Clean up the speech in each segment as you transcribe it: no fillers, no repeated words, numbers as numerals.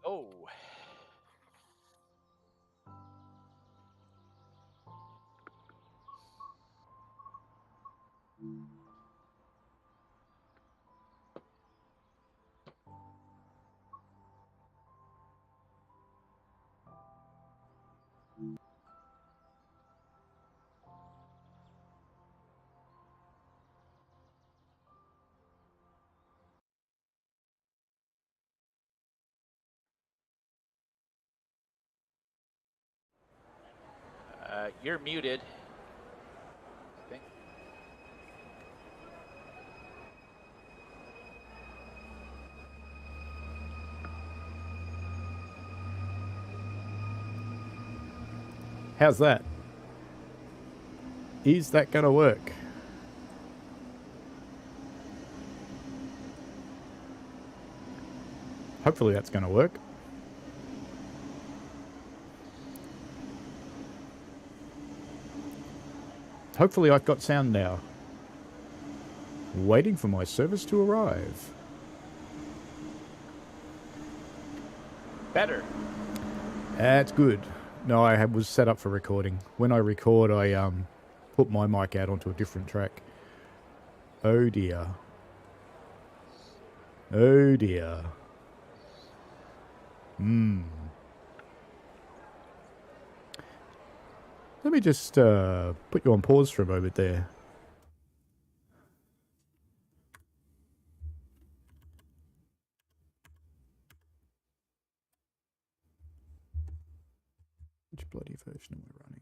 Oh. You're muted. I think. How's that? Is that going to work? Hopefully that's going to work. Hopefully I've got sound now. Waiting for my service to arrive. Better. That's good. No, I was set up for recording. When I record, I put my mic out onto a different track. Oh dear. Oh dear. Let me just put you on pause for a moment there. Which bloody version am I running?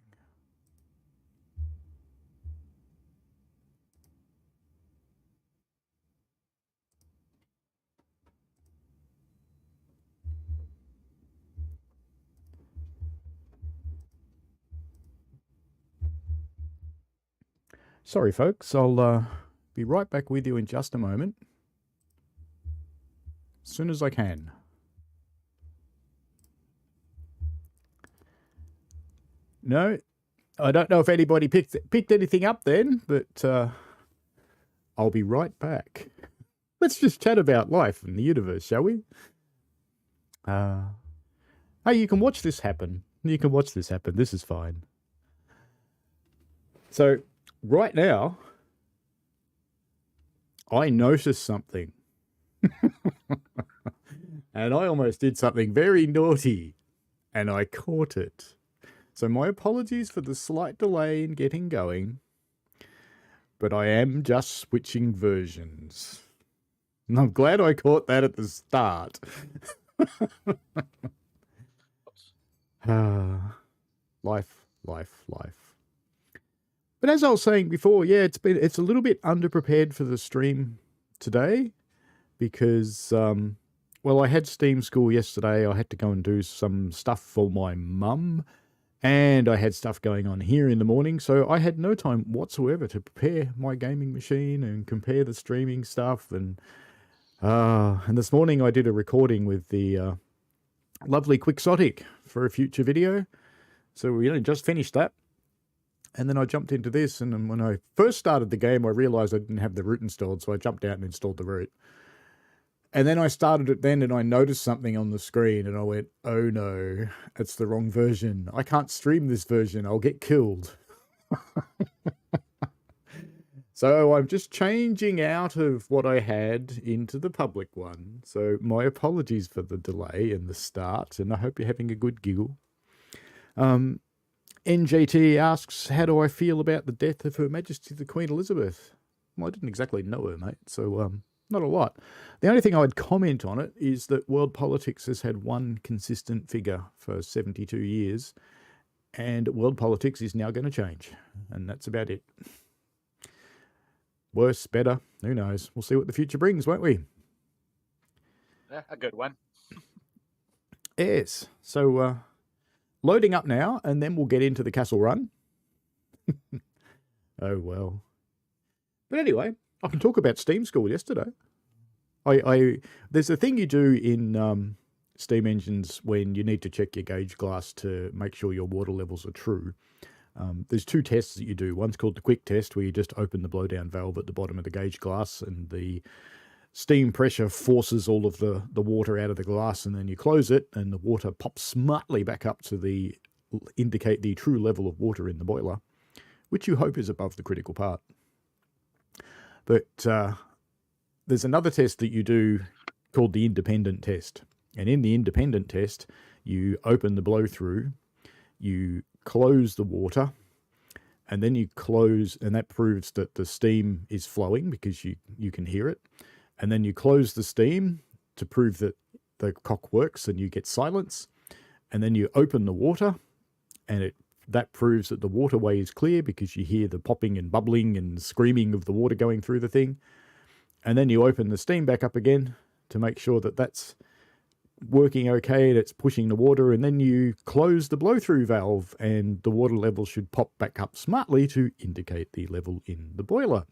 Sorry, folks. I'll be right back with you in just a moment. As soon as I can. No, I don't know if anybody picked anything up then, but I'll be right back. Let's just chat about life and the universe, shall we? Hey, you can watch this happen. You can watch this happen. This is fine. So, right now, I noticed something. And I almost did something very naughty. And I caught it. So my apologies for the slight delay in getting going. But I am just switching versions. And I'm glad I caught that at the start. Life. But as I was saying before, yeah, it's a little bit underprepared for the stream today because, well, I had Steam school yesterday. I had to go and do some stuff for my mum, and I had stuff going on here in the morning, so I had no time whatsoever to prepare my gaming machine and compare the streaming stuff. And this morning I did a recording with the lovely Quixotic for a future video. So we just finished that. And then I jumped into this, and when I first started the game, I realized I didn't have the root installed, so I jumped out and installed the root. And then I started it then, and I noticed something on the screen, and I went, oh no, it's the wrong version. I can't stream this version. I'll get killed. So I'm just changing out of what I had into the public one. So my apologies for the delay in the start, and I hope you're having a good giggle. NJT asks, how do I feel about the death of Her Majesty the Queen Elizabeth? Well, I didn't exactly know her, mate, so not a lot. The only thing I would comment on it is that world politics has had one consistent figure for 72 years, and world politics is now going to change, and that's about it. Worse, better, who knows? We'll see what the future brings, won't we? Yeah, a good one. Yes, so loading up now, and then we'll get into the castle run. Oh, well. But anyway, I can talk about Steam School yesterday. There's a thing you do in steam engines when you need to check your gauge glass to make sure your water levels are true. There's two tests that you do. One's called the quick test, where you just open the blowdown valve at the bottom of the gauge glass and the steam pressure forces all of the water out of the glass, and then you close it and the water pops smartly back up to indicate the true level of water in the boiler, which you hope is above the critical part. But there's another test that you do called the independent test. And in the independent test, you open the blow through, you close the water, and then you close, and that proves that the steam is flowing because you can hear it. And then you close the steam to prove that the cock works and you get silence. And then you open the water, and that proves that the waterway is clear because you hear the popping and bubbling and screaming of the water going through the thing. And then you open the steam back up again to make sure that that's working okay, and it's pushing the water, and then you close the blow-through valve and the water level should pop back up smartly to indicate the level in the boiler.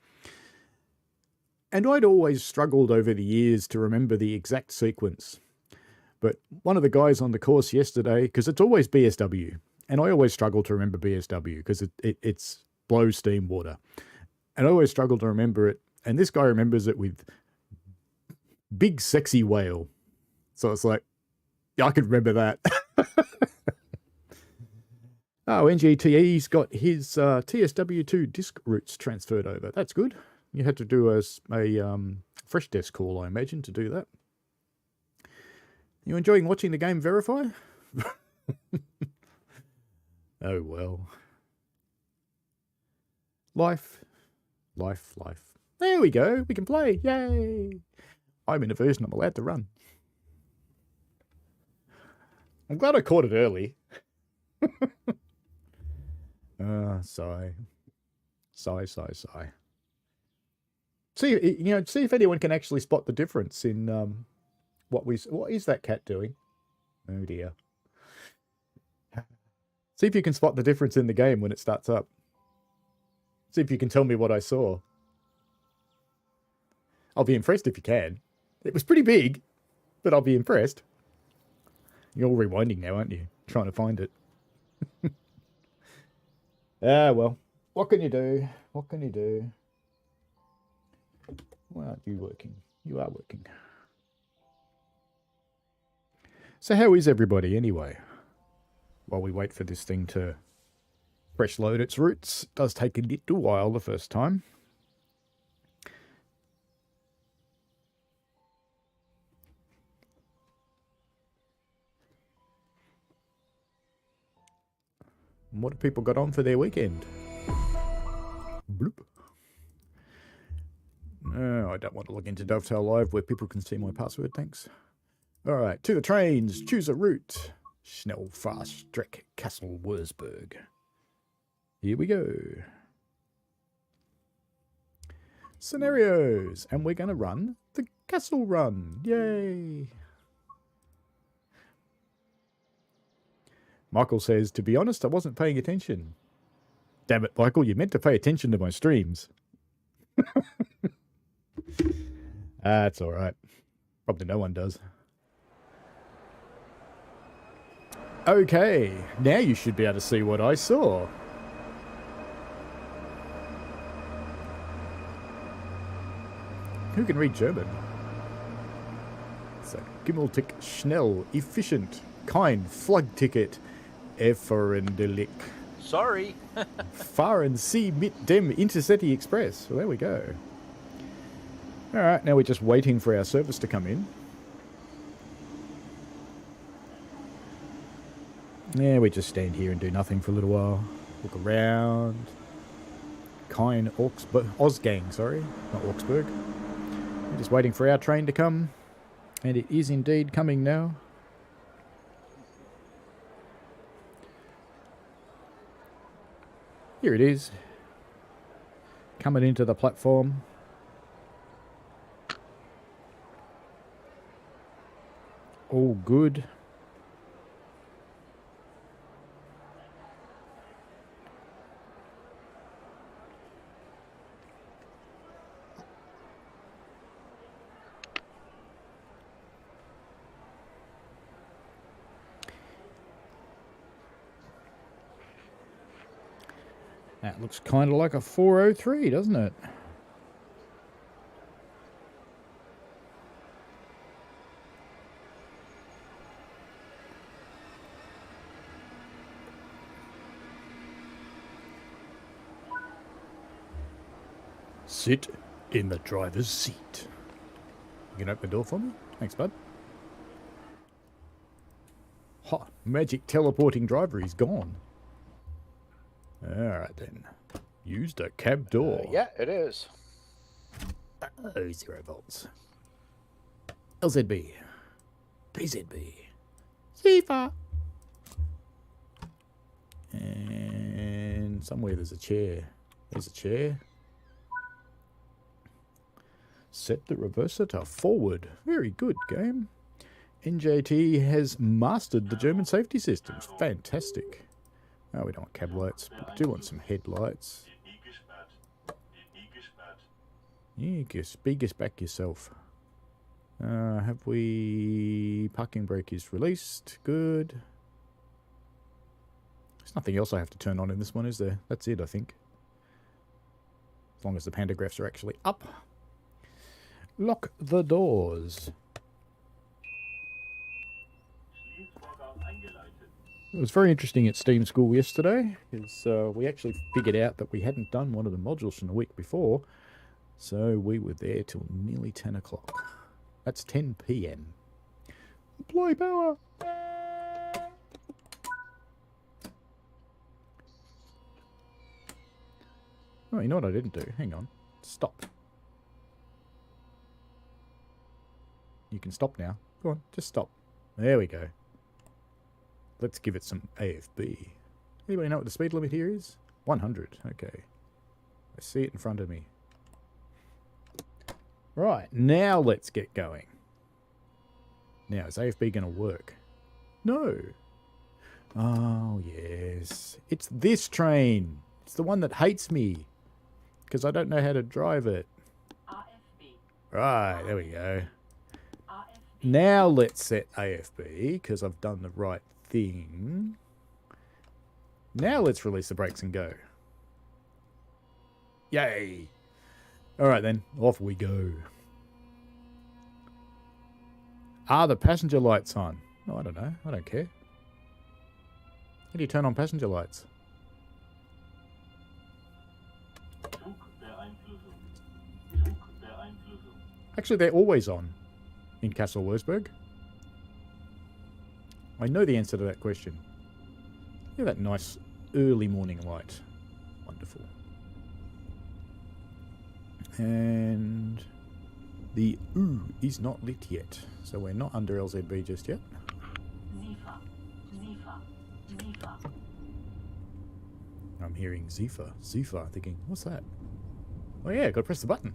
And I'd always struggled over the years to remember the exact sequence. But one of the guys on the course yesterday, because it's always BSW, and I always struggle to remember BSW because it's blow, steam, water. And I always struggle to remember it, and this guy remembers it with big sexy whale. So it's like, yeah, I could remember that. Oh, NGTE's got his TSW2 disk roots transferred over. That's good. You had to do a fresh desk call, I imagine, to do that. You enjoying watching the game Verify? Oh, well. Life. There we go. We can play. Yay. I'm in a version I'm allowed to run. I'm glad I caught it early. Sigh. See if anyone can actually spot the difference in what is that cat doing? Oh dear. See if you can spot the difference in the game when it starts up. See if you can tell me what I saw. I'll be impressed if you can. It was pretty big, but I'll be impressed. You're all rewinding now, aren't you? Trying to find it. Well. What can you do? What can you do? Why aren't you working? You are working. So how is everybody anyway? While we wait for this thing to fresh load its roots. It does take a little while the first time. What have people got on for their weekend? Bloop. No, I don't want to log into Dovetail Live where people can see my password, thanks. Alright, to the trains. Choose a route. Schnell, fast, Streck, Kassel Wurzburg. Here we go. Scenarios. And we're going to run the Kassel run. Yay. Michael says, to be honest, I wasn't paying attention. Damn it, Michael, you meant to pay attention to my streams. That's all right. Probably no one does. Okay, now you should be able to see what I saw. Who can read German? So, Gimmeltick, schnell, efficient, kind, Flugticket, erforderlich. Sorry. Fahren Sie mit dem Intercity Express. Well, there we go. Alright, now we're just waiting for our service to come in. Yeah, we just stand here and do nothing for a little while. Look around. Osgang, sorry. Not Augsburg. We're just waiting for our train to come. And it is indeed coming now. Here it is. Coming into the platform. All good. That looks kind of like a 403, doesn't it? Sit in the driver's seat. You can open the door for me? Thanks, bud. Ha! Magic teleporting driver, he's gone. Alright then. Use the cab door. Yeah, it is. Oh, 0 volts. LZB. PZB. Zifa. And somewhere there's a chair. There's a chair. Set the reverser to forward. Very good, game. NJT has mastered the German safety systems. Fantastic. Oh, we don't want cab lights, but we do want some headlights. Yeah, be back yourself. Have we... Parking brake is released. Good. There's nothing else I have to turn on in this one, is there? That's it, I think. As long as the pantographs are actually up. Lock the doors. It was very interesting at Steam School yesterday, because we actually figured out that we hadn't done one of the modules from the week before, so we were there till nearly 10 o'clock. That's 10 PM. Apply power! Oh, you know what I didn't do? Hang on. Stop. You can stop now. Go on, just stop. There we go. Let's give it some AFB. Anybody know what the speed limit here is? 100. Okay. I see it in front of me. Right, now let's get going. Now, is AFB going to work? No. Oh, yes. It's this train. It's the one that hates me. Because I don't know how to drive it. RFB. Right, there we go. RFB. Now let's set AFB, because I've done the right thing. Now let's release the brakes and go. Yay! Alright then, off we go. Are the passenger lights on? Oh, I don't know. I don't care. How do you turn on passenger lights? Actually, they're always on in Kassel Wurzburg. I know the answer to that question. Look at that nice early morning light. Wonderful. And the OO is not lit yet, so we're not under LZB just yet. I'm hearing Zifa, thinking, what's that? Oh yeah, gotta press the button.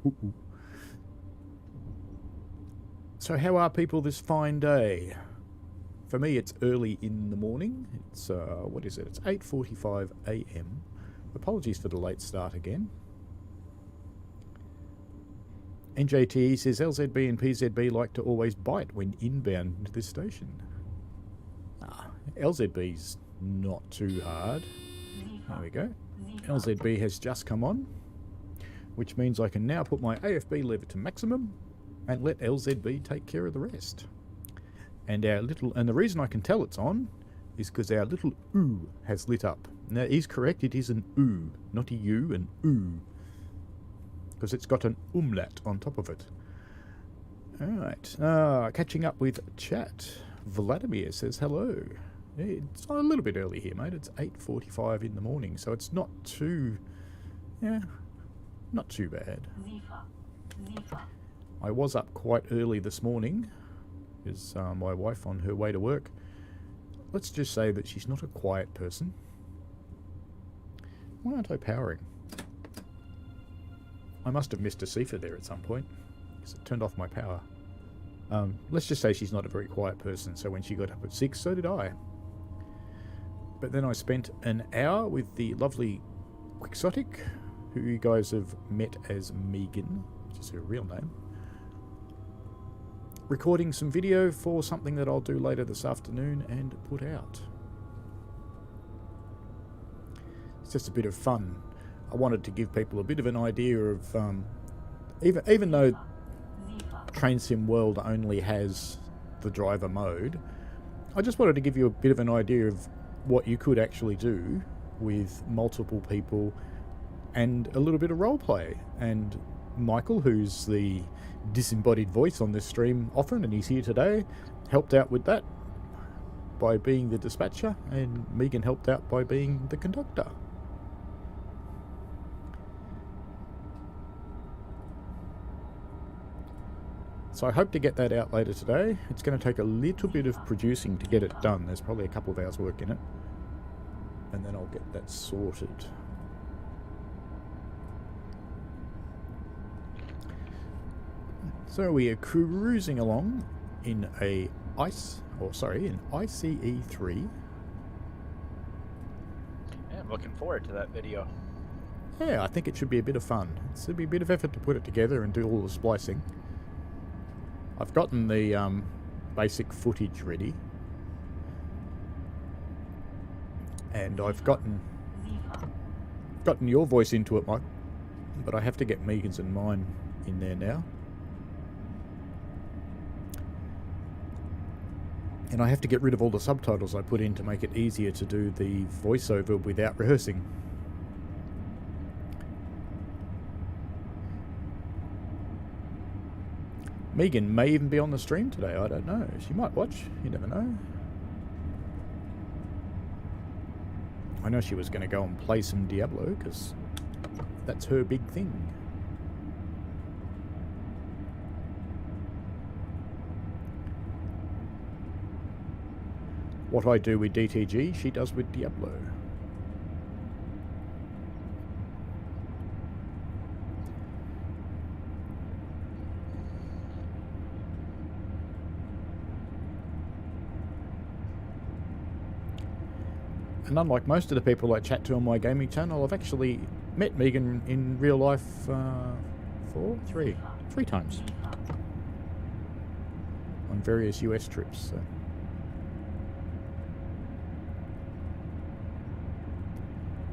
Ooh. So how are people this fine day? For me, it's early in the morning. It's, what is it? It's 8:45 AM. Apologies for the late start again. NJT says LZB and PZB like to always bite when inbound into this station. LZB's not too hard. There we go. LZB has just come on, which means I can now put my AFB lever to maximum and let LZB take care of the rest. And the reason I can tell it's on is because our little OO has lit up. Now, it is correct, it is an OO, not a U, an OO. Because it's got an umlaut on top of it. Alright, catching up with chat. Vladimir says hello. It's a little bit early here, mate. It's 8:45 in the morning, so it's not too... yeah, not too bad. I was up quite early this morning, because my wife on her way to work, let's just say that she's not a quiet person. Why aren't I powering? I must have missed a CIFA there at some point, because it turned off my power. Let's just say she's not a very quiet person, so when she got up at 6, so did I. But then I spent an hour with the lovely Quixotic, who you guys have met as Megan, which is her real name, recording some video for something that I'll do later this afternoon and put out. just a bit of fun. I wanted to give people a bit of an idea of, even though Train Sim World only has the driver mode, I just wanted to give you a bit of an idea of what you could actually do with multiple people and a little bit of roleplay. And Michael, who's the disembodied voice on this stream often, and he's here today, helped out with that by being the dispatcher, and Megan helped out by being the conductor. So I hope to get that out later today. It's going to take a little bit of producing to get it done. There's probably a couple of hours work in it. And then I'll get that sorted. So we are cruising along in a ICE 3. Yeah, I'm looking forward to that video. Yeah, I think it should be a bit of fun. It'll be a bit of effort to put it together and do all the splicing. I've gotten the basic footage ready. And I've gotten your voice into it, Mike. But I have to get Megan's and mine in there now. And I have to get rid of all the subtitles I put in to make it easier to do the voiceover without rehearsing. Megan may even be on the stream today, I don't know. She might watch, you never know. I know she was going to go and play some Diablo, because that's her big thing. What I do with DTG, she does with Diablo. And unlike most of the people I chat to on my gaming channel, I've actually met Megan in real life three times on various US trips. So.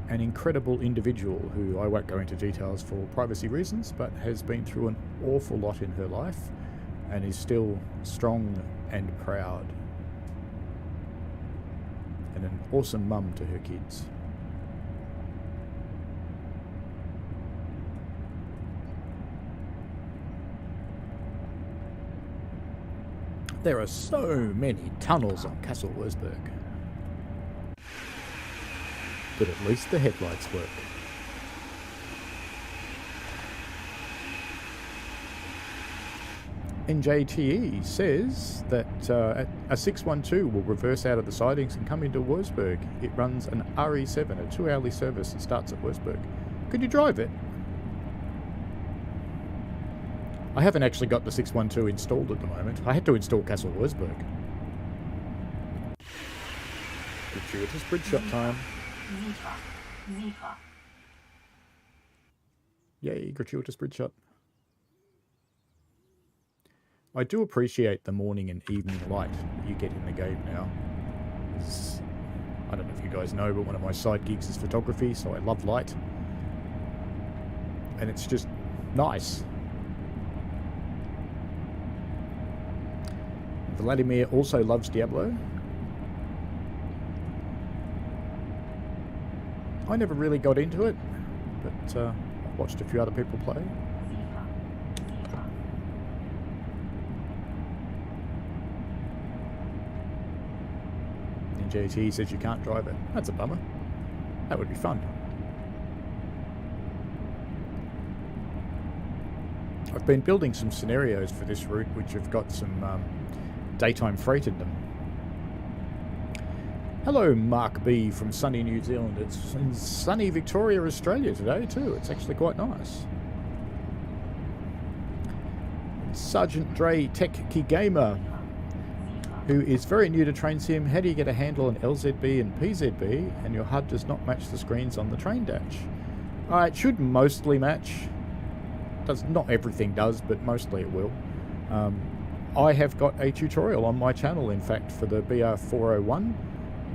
An incredible individual who I won't go into details for privacy reasons, but has been through an awful lot in her life and is still strong and proud. And an awesome mum to her kids. There are so many tunnels on Kassel Wurzburg. But at least the headlights work. NJTE says that a 612 will reverse out of the sidings and come into Würzburg. It runs an RE7, a 2-hourly service that starts at Würzburg. Could you drive it? I haven't actually got the 612 installed at the moment. I had to install Kassel Wurzburg. Gratuitous bridge shot time. Yay, gratuitous bridge shot. I do appreciate the morning and evening light that you get in the game now. I don't know if you guys know, but one of my side gigs is photography, so I love light. And it's just nice. Vladimir also loves Diablo. I never really got into it, but I watched a few other people play. And JT says you can't drive it. That's a bummer. That would be fun. I've been building some scenarios for this route which have got some daytime freight in them. Hello, Mark B from sunny New Zealand. It's in sunny Victoria, Australia today too. It's actually quite nice. Sergeant Dre Tech Key Gamer, who is very new to Train Sim. How do you get a handle on LZB and PZB and your HUD does not match the screens on the train dash? It should mostly match. Not everything does, but mostly it will. I have got a tutorial on my channel, in fact, for the BR401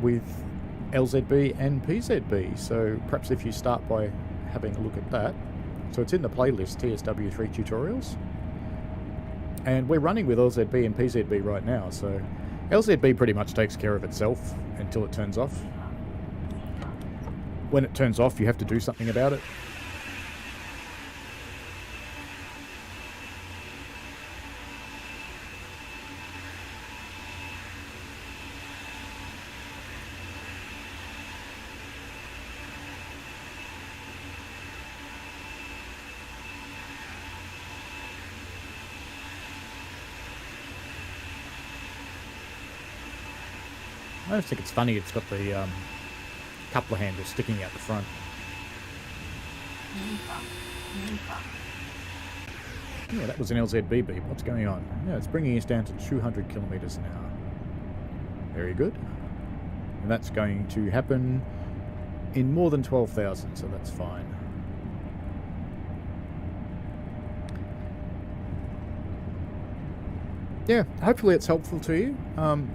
with LZB and PZB. So perhaps if you start by having a look at that. So it's in the playlist, TSW3 tutorials. And we're running with LZB and PZB right now. So LZB pretty much takes care of itself until it turns off. When it turns off, you have to do something about it. I just think it's funny it's got the coupler handle sticking out the front. Yeah, that was an LZB beep. What's going on? Yeah, it's bringing us down to 200 kilometers an hour. Very good. And that's going to happen in more than 12,000, so that's fine. Yeah, hopefully it's helpful to you.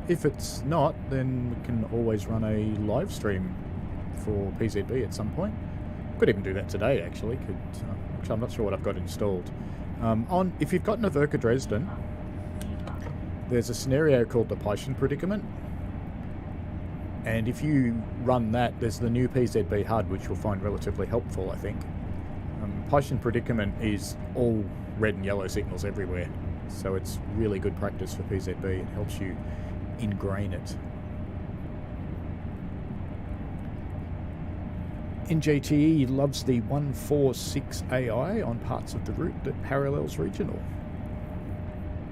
If it's not, then we can always run a live stream for PZB at some point. Could even do that today, actually. Actually, I'm not sure what I've got installed. If you've got an Averka Dresden, there's a scenario called the Python predicament. And if you run that, there's the new PZB HUD, which you'll find relatively helpful, I think. Python predicament is all red and yellow signals everywhere. So it's really good practice for PZB. It helps you ingrain it. NJTE loves the 146 AI on parts of the route that parallels regional.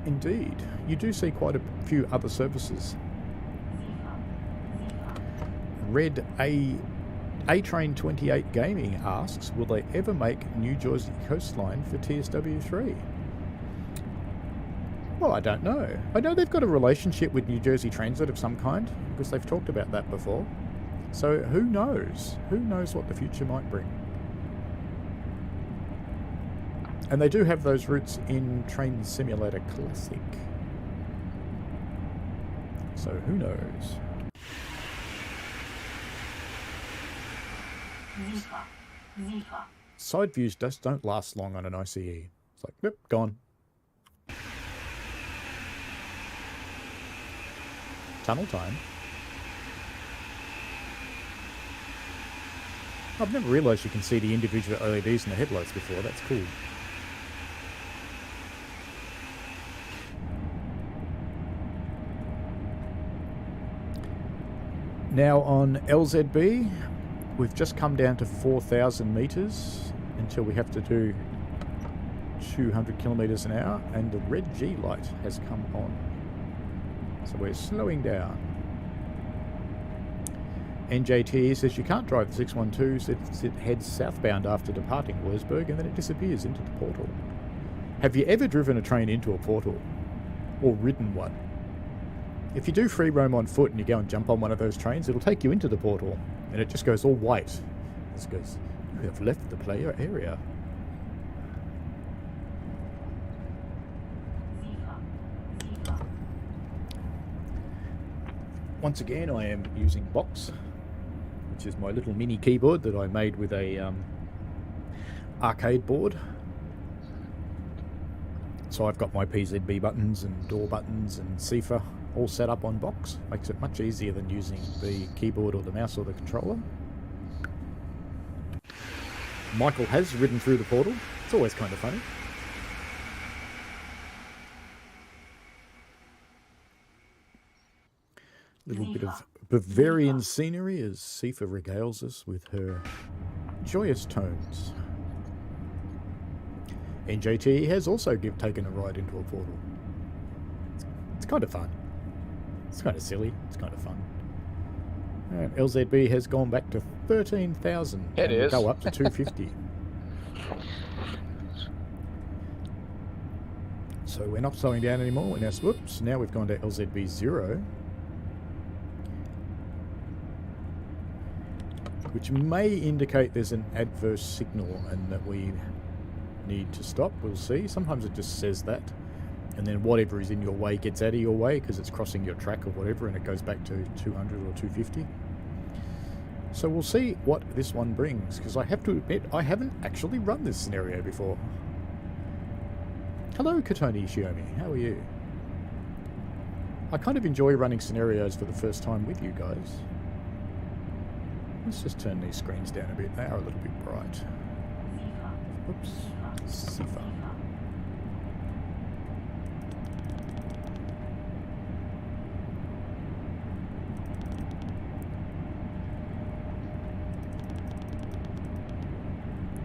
Indeed, you do see quite a few other services. Red A-Train 28 Gaming asks, will they ever make New Jersey coastline for TSW3? Well, I don't know. I know they've got a relationship with New Jersey Transit of some kind, because they've talked about that before. So who knows? Who knows what the future might bring? And they do have those routes in Train Simulator Classic. So who knows? Side views just don't last long on an ICE. It's like, yep, gone. Tunnel time. I've never realised you can see the individual LEDs in the headlights before. That's cool. Now on LZB, we've just come down to 4,000 metres until we have to do 200 kilometres an hour, and the red G light has come on. So we're slowing down. NJT says you can't drive the 612, it heads southbound after departing Würzburg and then it disappears into the portal. Have you ever driven a train into a portal? Or ridden one? If you do free roam on foot and you go and jump on one of those trains, it'll take you into the portal and it just goes all white. It goes, you have left the player area. Once again, I am using Box, which is my little mini keyboard that I made with a arcade board. So I've got my PZB buttons and door buttons and CIFA all set up on Box. Makes it much easier than using the keyboard or the mouse or the controller. Michael has ridden through the portal. It's always kind of funny. Little bit of Bavarian scenery as Sifa regales us with her joyous tones. NJT has also taken a ride into a portal. It's kind of fun. It's kind of silly. It's kind of fun. And LZB has gone back to 13,000. It is. Go up to 250. So we're not slowing down anymore. We're now, whoops, now we've gone to LZB 0. Which may indicate there's an adverse signal and that we need to stop. We'll see. Sometimes it just says that. And then whatever is in your way gets out of your way because it's crossing your track or whatever and it goes back to 200 or 250. So we'll see what this one brings, because I have to admit I haven't actually run this scenario before. Hello, Katoni Shiomi. How are you? I kind of enjoy running scenarios for the first time with you guys. Let's just turn these screens down a bit. They are a little bit bright. Oops. Sifa.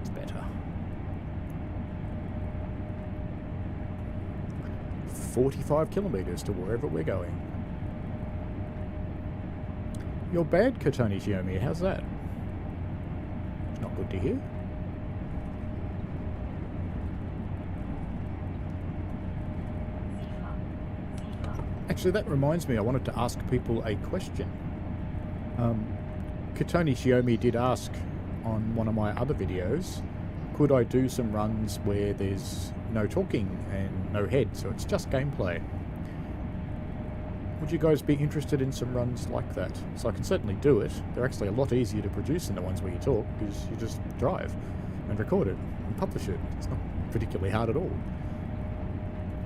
It's better. 45 kilometers to wherever we're going. You're bad, Katoni Shiomi. How's that? Not good to hear. Actually, that reminds me, I wanted to ask people a question. Katoni Shiomi did ask on one of my other videos, could I do some runs where there's no talking and no head, so it's just gameplay? Would you guys be interested in some runs like that? So I can certainly do it. They're actually a lot easier to produce than the ones where you talk, because you just drive and record it and publish it. It's not particularly hard at all.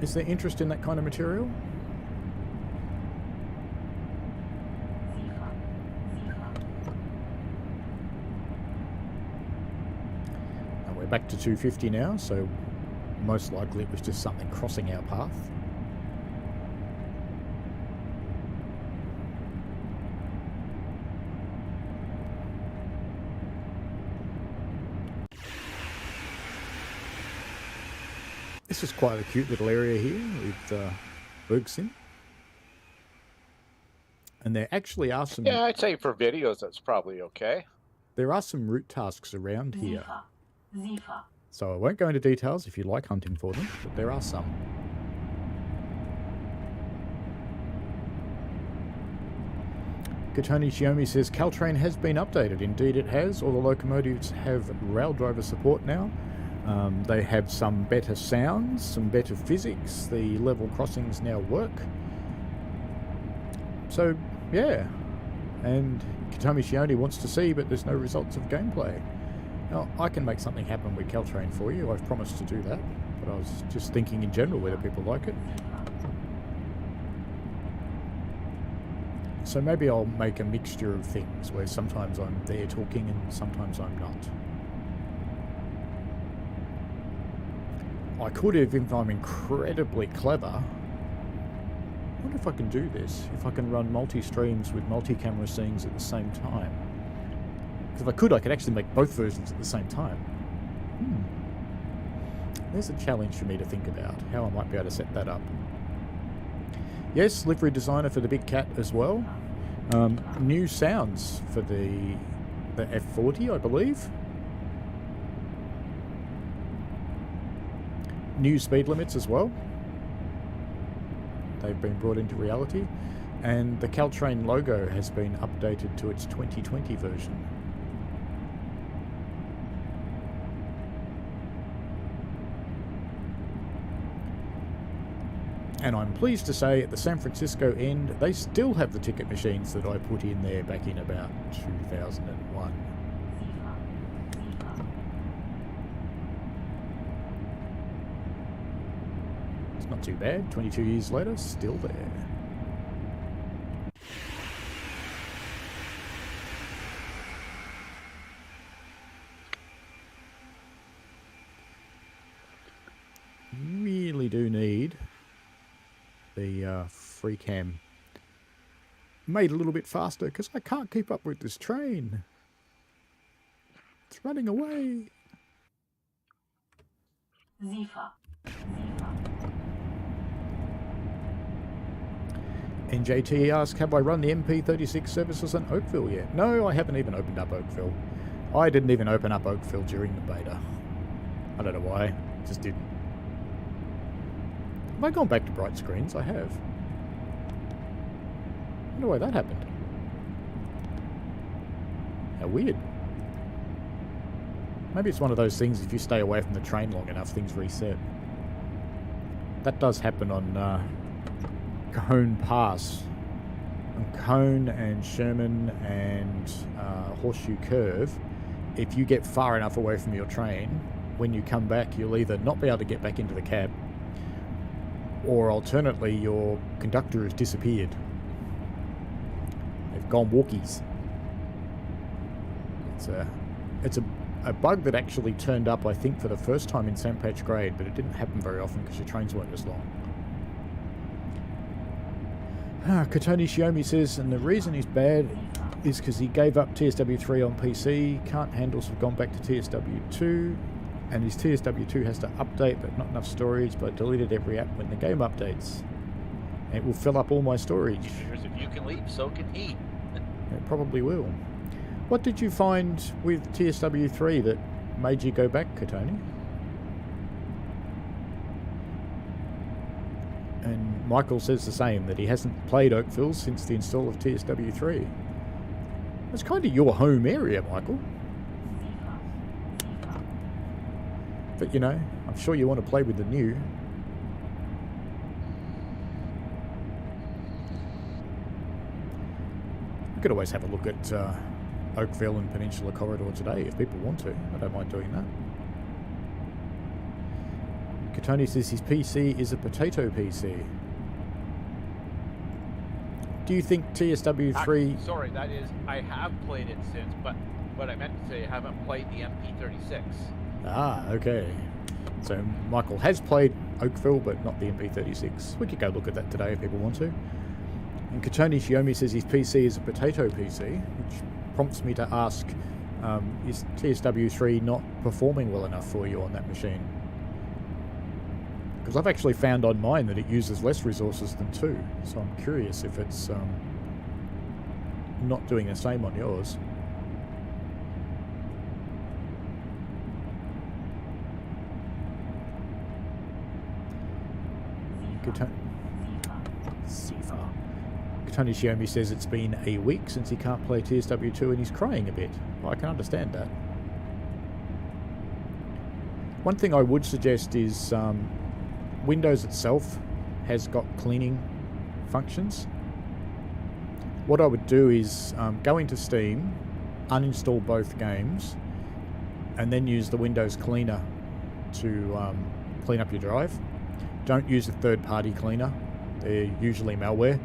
Is there interest in that kind of material? And we're back to 250 now, so most likely it was just something crossing our path. This is quite a cute little area here with Bergsin. And there actually are some... Yeah, I'd say for videos that's probably okay. There are some route tasks around here. So I won't go into details if you like hunting for them, but there are some. Katoni Shiomi says, Caltrain has been updated. Indeed it has. All the locomotives have rail driver support now. They have some better sounds, some better physics. The level crossings now work. So, yeah. And Katoni Shiomi wants to see, but there's no results of gameplay. Now, I can make something happen with Caltrain for you. I've promised to do that. But I was just thinking in general whether people like it. So maybe I'll make a mixture of things where sometimes I'm there talking and sometimes I'm not. I could have, if I'm incredibly clever. I wonder if I can do this. If I can run multi-streams with multi-camera scenes at the same time. Because if I could actually make both versions at the same time. There's a challenge for me to think about, how I might be able to set that up. Yes, livery designer for the Big Cat as well. New sounds for the F40, I believe. New speed limits as well. They've been brought into reality. And the Caltrain logo has been updated to its 2020 version. And I'm pleased to say at the San Francisco end, they still have the ticket machines that I put in there back in about 2001. It's not too bad, 22 years later, still there. Really do need the free cam made a little bit faster because I can't keep up with this train. It's running away. NJT asks, have I run the MP36 services on Oakville yet? No, I haven't even opened up Oakville. I didn't even open up Oakville during the beta. I don't know why, just didn't. Have I gone back to bright screens? I have. I wonder why that happened. How weird. Maybe it's one of those things, if you stay away from the train long enough, things reset. That does happen on Cajon Pass Cone and Sherman and Horseshoe Curve, if you get far enough away from your train, when you come back, you'll either not be able to get back into the cab, or alternately, your conductor has disappeared. They've gone walkies. It's a bug that actually turned up, I think, for the first time in St. Patch Grade, but it didn't happen very often because your trains weren't as long. Katoni Shiomi says, and the reason he's bad is because he gave up TSW3 on PC, can't handles have gone back to TSW2, and his TSW2 has to update but not enough storage, but I deleted every app when the game updates. And it will fill up all my storage. He figures if you can leave, so can he. It probably will. What did you find with TSW3 that made you go back, Katoni? And Michael says the same, that he hasn't played Oakville since the install of TSW3. It's kind of your home area, Michael. But, you know, I'm sure you want to play with the new. You could always have a look at Oakville and Peninsula Corridor today if people want to. I don't mind doing that. Katoni says his PC is a potato PC. Do you think TSW3... Sorry, that is, I have played it since, but what I meant to say, I haven't played the MP36. Ah, okay. So Michael has played Oakville, but not the MP36. We could go look at that today if people want to. And Katoni Shiomi says his PC is a potato PC, which prompts me to ask, is TSW3 not performing well enough for you on that machine? Because I've actually found on mine that it uses less resources than 2, so I'm curious if it's not doing the same on yours. Katoni Shiomi says it's been a week since he can't play TSW2 and he's crying a bit. Well, I can understand that. One thing I would suggest is Windows itself has got cleaning functions. What I would do is go into Steam, uninstall both games, and then use the Windows cleaner to clean up your drive. Don't use a third-party cleaner. They're usually malware.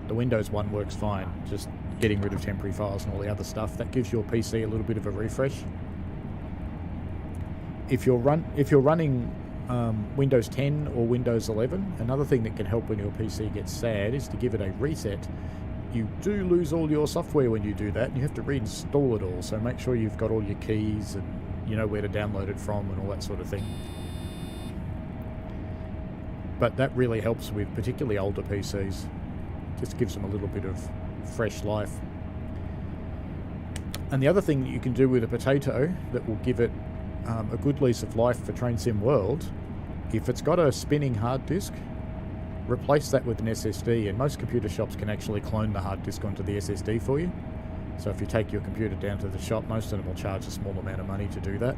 The Windows one works fine, just getting rid of temporary files and all the other stuff. That gives your PC a little bit of a refresh. If you're running Windows 10 or Windows 11, another thing that can help when your PC gets sad is to give it a reset. You do lose all your software when you do that, and you have to reinstall it all, so make sure you've got all your keys and you know where to download it from and all that sort of thing. But that really helps with particularly older PCs. Just gives them a little bit of fresh life. And the other thing that you can do with a potato that will give it a good lease of life for Train Sim World, if it's got a spinning hard disk, replace that with an SSD, and most computer shops can actually clone the hard disk onto the SSD for you. So if you take your computer down to the shop, most of them will charge a small amount of money to do that.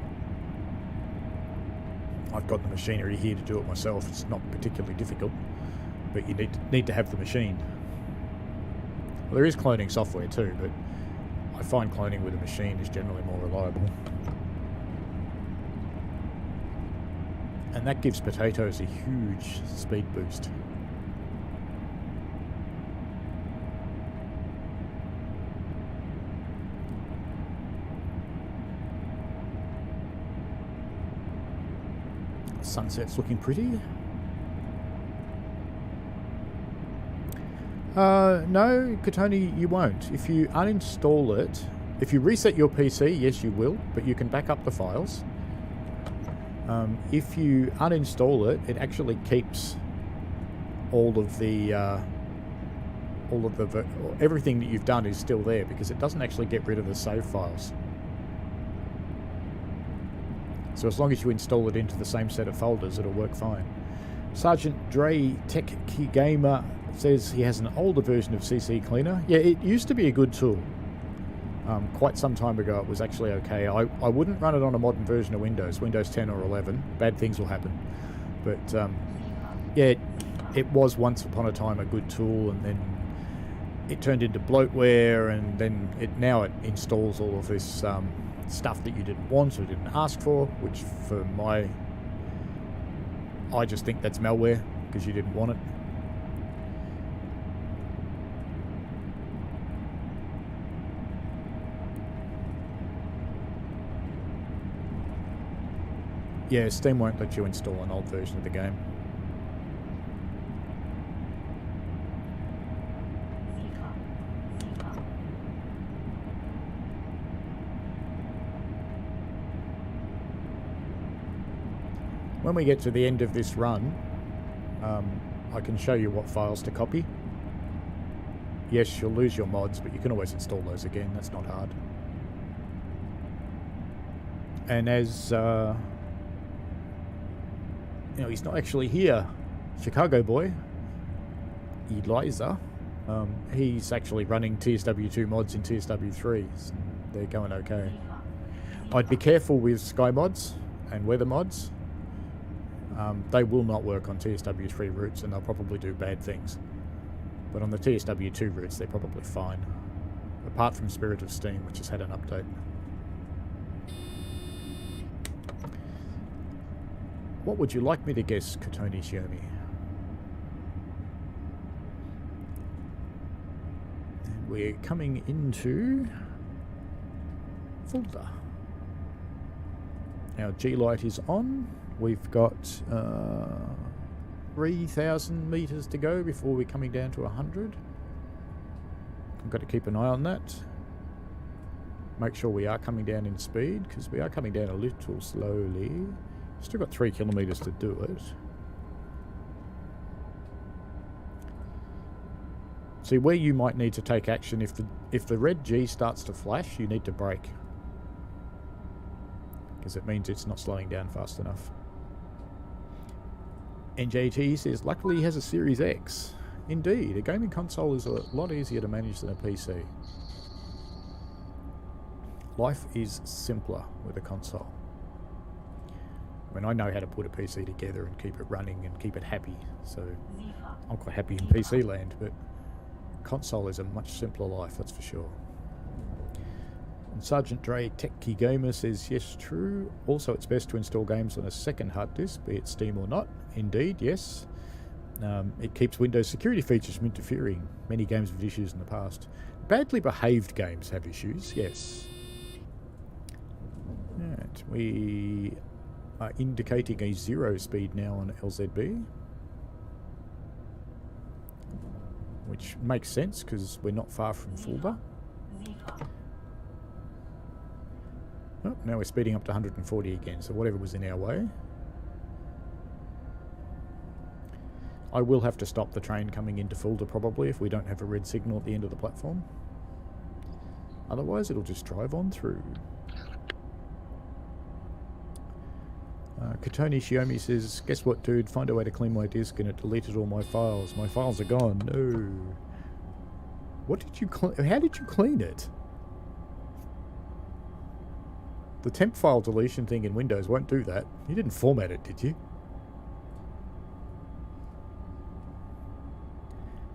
I've got the machinery here to do it myself. It's not particularly difficult, but you need to have the machine. Well, there is cloning software too, but I find cloning with a machine is generally more reliable. And that gives potatoes a huge speed boost. Sunset's looking pretty. No, Katoni, you won't. If you uninstall it, if you reset your PC, yes you will, but you can back up the files. If you uninstall it, it actually keeps everything that you've done is still there, because it doesn't actually get rid of the save files. So as long as you install it into the same set of folders, it'll work fine. Sergeant Dre Tech Key Gamer says he has an older version of CC Cleaner. Yeah, it used to be a good tool. Quite some time ago it was actually okay. I wouldn't run it on a modern version of Windows 10 or 11. Bad things will happen. But yeah, it was once upon a time a good tool, and then it turned into bloatware, and then now it installs all of this stuff that you didn't want or didn't ask for, which I just think that's malware because you didn't want it. Yeah, Steam won't let you install an old version of the game. When we get to the end of this run, I can show you what files to copy. Yes, you'll lose your mods, but you can always install those again. That's not hard. And as... you know, he's not actually here. Chicago boy, Eliza, he's actually running TSW2 mods in TSW3. So they're going okay. I'd be careful with sky mods and weather mods. They will not work on TSW3 routes, and they'll probably do bad things. But on the TSW2 routes, they're probably fine. Apart from Spirit of Steam, which has had an update. What would you like me to guess, Katoni Shiomi? And we're coming into Fulda. Our G-light is on. We've got 3,000 metres to go before we're coming down to 100. I've got to keep an eye on that. Make sure we are coming down in speed, because we are coming down a little slowly. Still got 3 kilometres to do it. See, where you might need to take action, if the red G starts to flash, you need to brake. Because it means it's not slowing down fast enough. NJT says, luckily he has a Series X. Indeed, a gaming console is a lot easier to manage than a PC. Life is simpler with a console. I mean, I know how to put a PC together and keep it running and keep it happy, so I'm quite happy in PC land, but console is a much simpler life, that's for sure. And Sergeant Dre Tech Key Gamer says, yes, true. Also, it's best to install games on a second hard disk, be it Steam or not. Indeed, yes. It keeps Windows security features from interfering. Many games have issues in the past. Badly behaved games have issues, yes. Right, we are indicating a 0 speed now on LZB. Which makes sense, because we're not far from Fulda. Oh, now we're speeding up to 140 again, so whatever was in our way. I will have to stop the train coming into Fulda probably if we don't have a red signal at the end of the platform. Otherwise it'll just drive on through. Katoni Shiomi says, guess what, dude? Find a way to clean my disk and it deleted all my files. My files are gone. No. What did you clean? How did you clean it? The temp file deletion thing in Windows won't do that. You didn't format it, did you?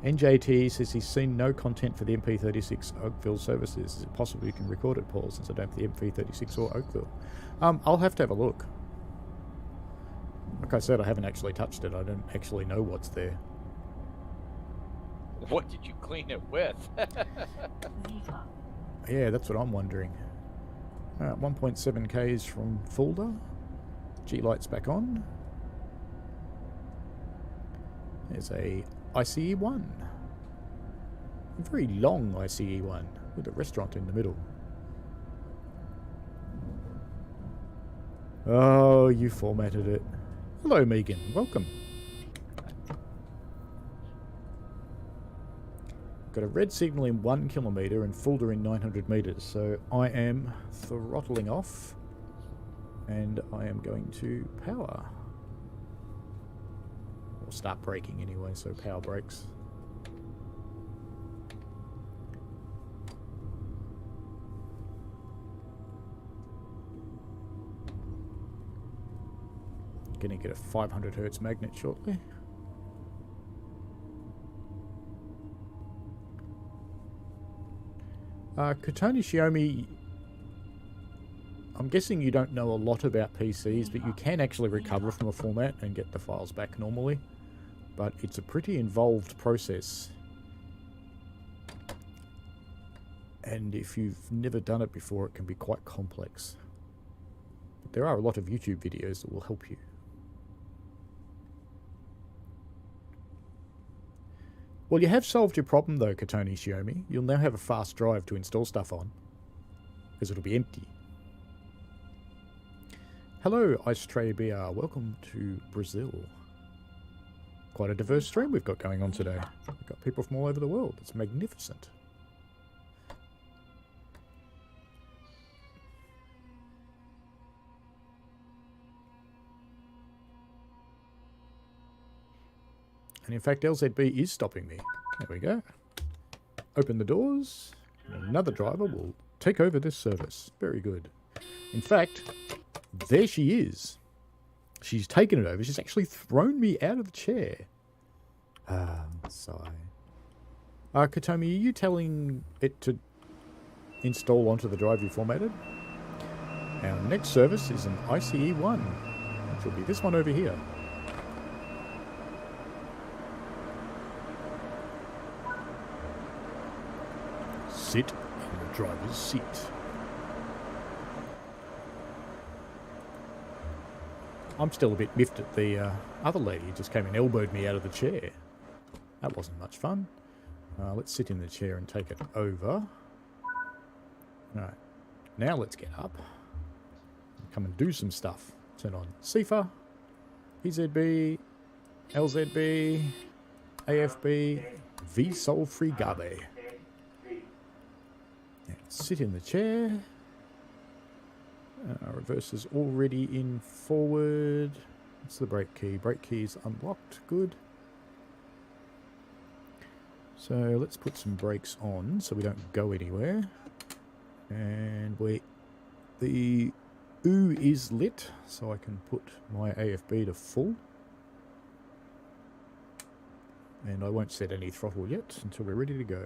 NJT says he's seen no content for the MP36 Oakville services. Is it possible you can record it, Paul, since I don't have the MP36 or Oakville? I'll have to have a look. Like I said, I haven't actually touched it. I don't actually know what's there. What did you clean it with? Yeah, that's what I'm wondering. 1.7 Ks from Fulda. G-light's back on. There's a ICE1. A very long ICE1 with a restaurant in the middle. Oh, you formatted it. Hello, Megan. Welcome. Got a red signal in 1 kilometre and Fulda in 900 metres, so I am throttling off and I am going to power. Or start braking anyway, so power brakes. Gonna get a 500 Hz magnet shortly. Katoni Shiomi, I'm guessing you don't know a lot about PCs, but you can actually recover from a format and get the files back normally. But it's a pretty involved process. And if you've never done it before, it can be quite complex. But there are a lot of YouTube videos that will help you. Well, you have solved your problem though, Katoni Shiomi. You'll now have a fast drive to install stuff on, because it'll be empty. Hello, Ice Tray BR. Welcome to Brazil. Quite a diverse stream we've got going on today. We've got people from all over the world. It's magnificent. And in fact, LZB is stopping me. There we go. Open the doors. Another driver will take over this service. Very good. In fact, there she is. She's taken it over. She's actually thrown me out of the chair. Sigh. Katomi, are you telling it to install onto the drive you formatted? Our next service is an ICE-1, which will be this one over here. Sit in the driver's seat. I'm still a bit miffed at the other lady who just came and elbowed me out of the chair. That wasn't much fun. Let's sit in the chair and take it over. Alright, now let's get up. Come and do some stuff. Turn on CIFA, EZB, LZB, AFB, VSOL Frigabe. Sit in the chair. Reverse is already in forward. What's the brake key? Brake key is unlocked. Good. So let's put some brakes on so we don't go anywhere. And the U is lit, so I can put my AFB to full. And I won't set any throttle yet until we're ready to go.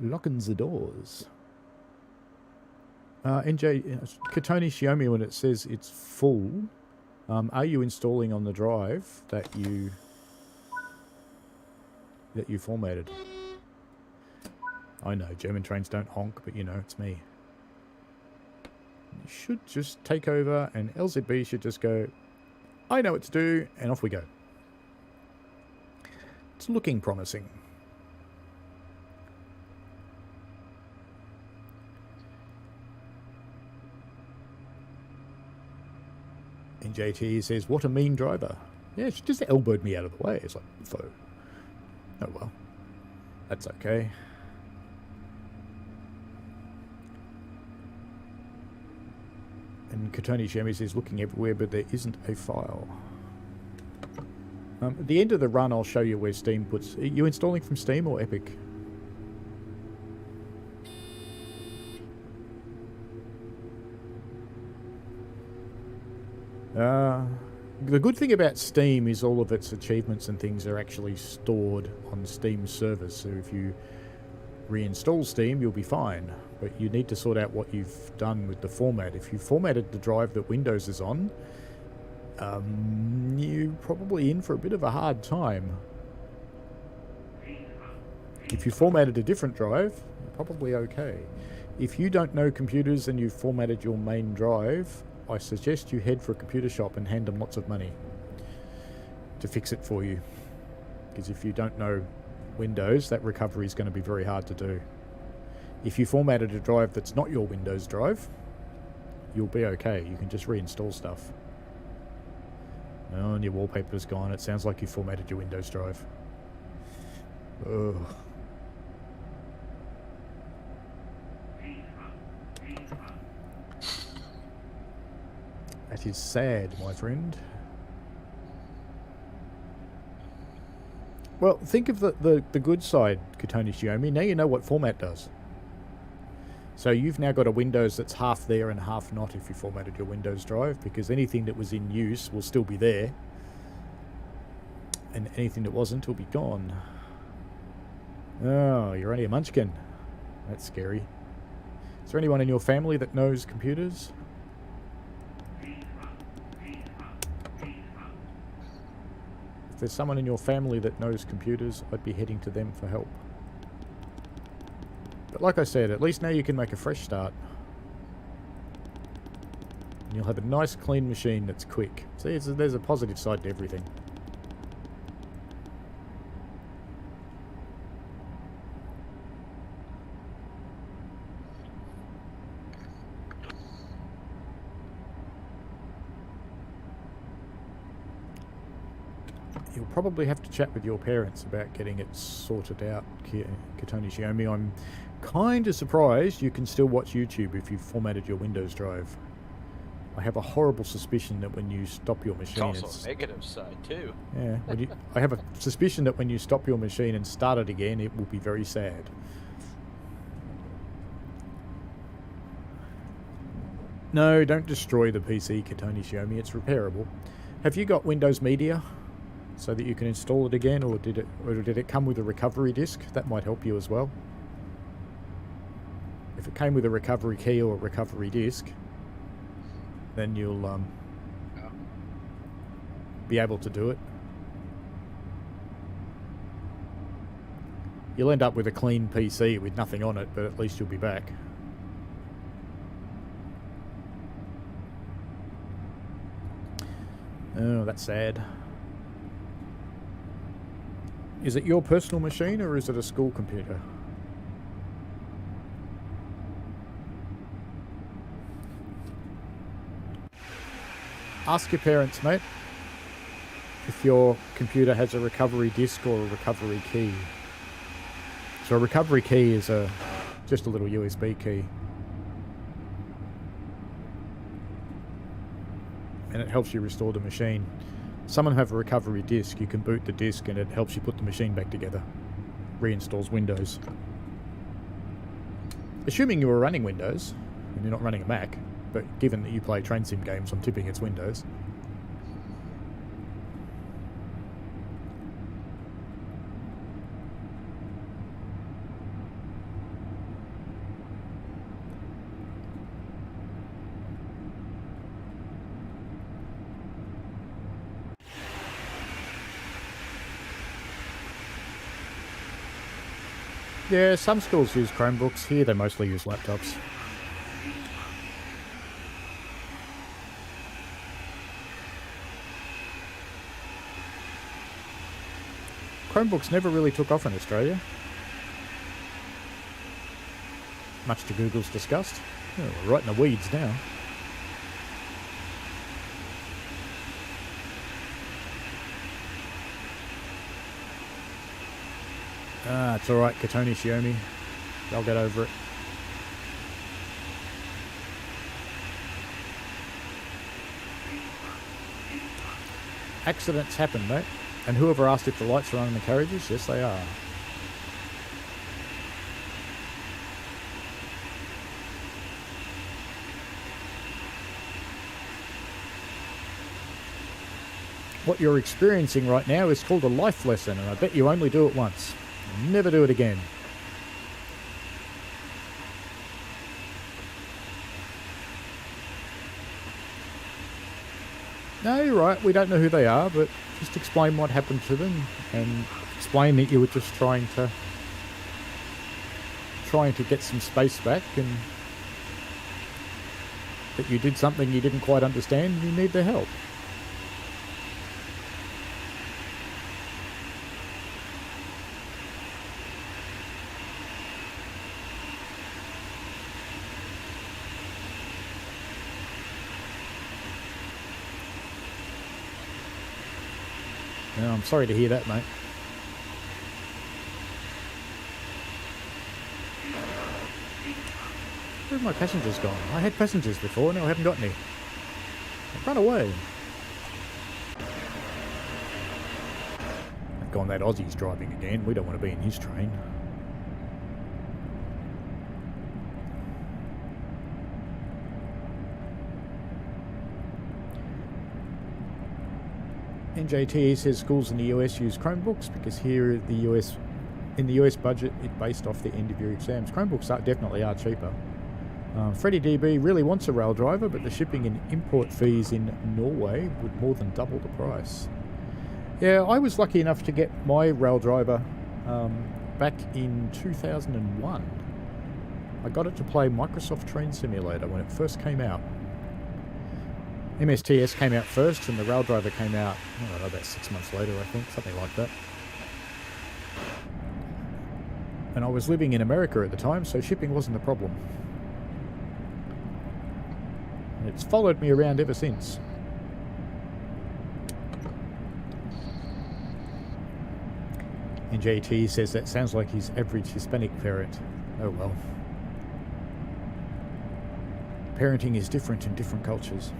Locking the doors. NJ, Katoni Shiomi, when it says it's full, are you installing on the drive that you formatted? I know, German trains don't honk, but you know, it's me. You should just take over, and LZB should just go, I know what to do, and off we go. It's looking promising. NJT says, what a mean driver. Yeah, she just elbowed me out of the way. It's like, foe. Oh well. That's okay. And Katoni Shemis is looking everywhere, but there isn't a file. At the end of the run, I'll show you where Steam puts... Are you installing from Steam or Epic? The good thing about Steam is all of its achievements and things are actually stored on Steam's servers, so if you reinstall Steam, you'll be fine. But you need to sort out what you've done with the format. If you formatted the drive that Windows is on, you're probably in for a bit of a hard time. If you formatted a different drive, you're probably okay. If you don't know computers and you've formatted your main drive, I suggest you head for a computer shop and hand them lots of money to fix it for you. Because if you don't know Windows, that recovery is going to be very hard to do. If you formatted a drive that's not your Windows drive, you'll be okay. You can just reinstall stuff. Oh, and your wallpaper's gone. It sounds like you formatted your Windows drive. Ugh. That is sad, my friend. Well, think of the good side, Katoni Shiomi. Now you know what format does. So you've now got a Windows that's half there and half not if you formatted your Windows drive, because anything that was in use will still be there. And anything that wasn't will be gone. Oh, you're only a munchkin. That's scary. Is there anyone in your family that knows computers? If there's someone in your family that knows computers, I'd be heading to them for help. But like I said, at least now you can make a fresh start. And you'll have a nice clean machine that's quick. See, there's a positive side to everything. You'll probably have to chat with your parents about getting it sorted out, Katoni Xiaomi. I'm kind of surprised you can still watch YouTube if you've formatted your Windows drive. I have a horrible suspicion that when you stop your machine... It's also a negative side, too. Yeah, I have a suspicion that when you stop your machine and start it again, it will be very sad. No, don't destroy the PC, Katoni Xiaomi. It's repairable. Have you got Windows Media so that you can install it again, or did it come with a recovery disk? That might help you as well. If it came with a recovery key or a recovery disk, then you'll be able to do it. You'll end up with a clean PC with nothing on it, but at least you'll be back. Oh, that's sad. Is it your personal machine or is it a school computer? Ask your parents, mate, if your computer has a recovery disk or a recovery key. So a recovery key is just a little USB key. And it helps you restore the machine. Some have a recovery disk. You can boot the disk and it helps you put the machine back together. Reinstalls Windows. Assuming you were running Windows, and you're not running a Mac, but given that you play train sim games, I'm tipping it's Windows. Yeah, some schools use Chromebooks. Here they mostly use laptops. Chromebooks never really took off in Australia. Much to Google's disgust. Oh, we're right in the weeds now. Ah, it's alright, Katoni Xiaomi. I'll get over it. Accidents happen, mate. And whoever asked if the lights are on in the carriages? Yes, they are. What you're experiencing right now is called a life lesson, and I bet you only do it once. You'll never do it again. No, you're right. We don't know who they are, but just explain what happened to them and explain that you were just trying to get some space back and that you did something you didn't quite understand and you need their help. No, I'm sorry to hear that, mate. Where have my passengers gone? I had passengers before, now I haven't got any. They've run away. I've gone, that Aussie's driving again. We don't want to be in his train. NJT says schools in the US use Chromebooks because here in the US in the US budget, it based off the end of your exams. Chromebooks definitely are cheaper. Freddie DB really wants a rail driver, but the shipping and import fees in Norway would more than double the price. Yeah, I was lucky enough to get my rail driver back in 2001. I got it to play Microsoft Train Simulator when it first came out. MSTS came out first, and the rail driver came out, I don't know, about 6 months later, I think, something like that. And I was living in America at the time, so shipping wasn't a problem. And it's followed me around ever since. And JT says that sounds like his average Hispanic parent. Oh well. Parenting is different in different cultures.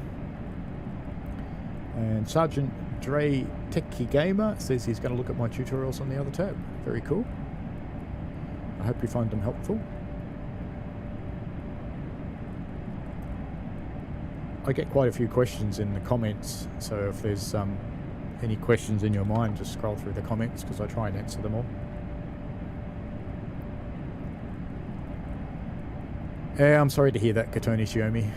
And Sergeant Dre Techie Gamer says he's going to look at my tutorials on the other tab. Very cool. I hope you find them helpful. I get quite a few questions in the comments, so if there's any questions in your mind, just scroll through the comments because I try and answer them all. Yeah, I'm sorry to hear that, Katoni Shiomi.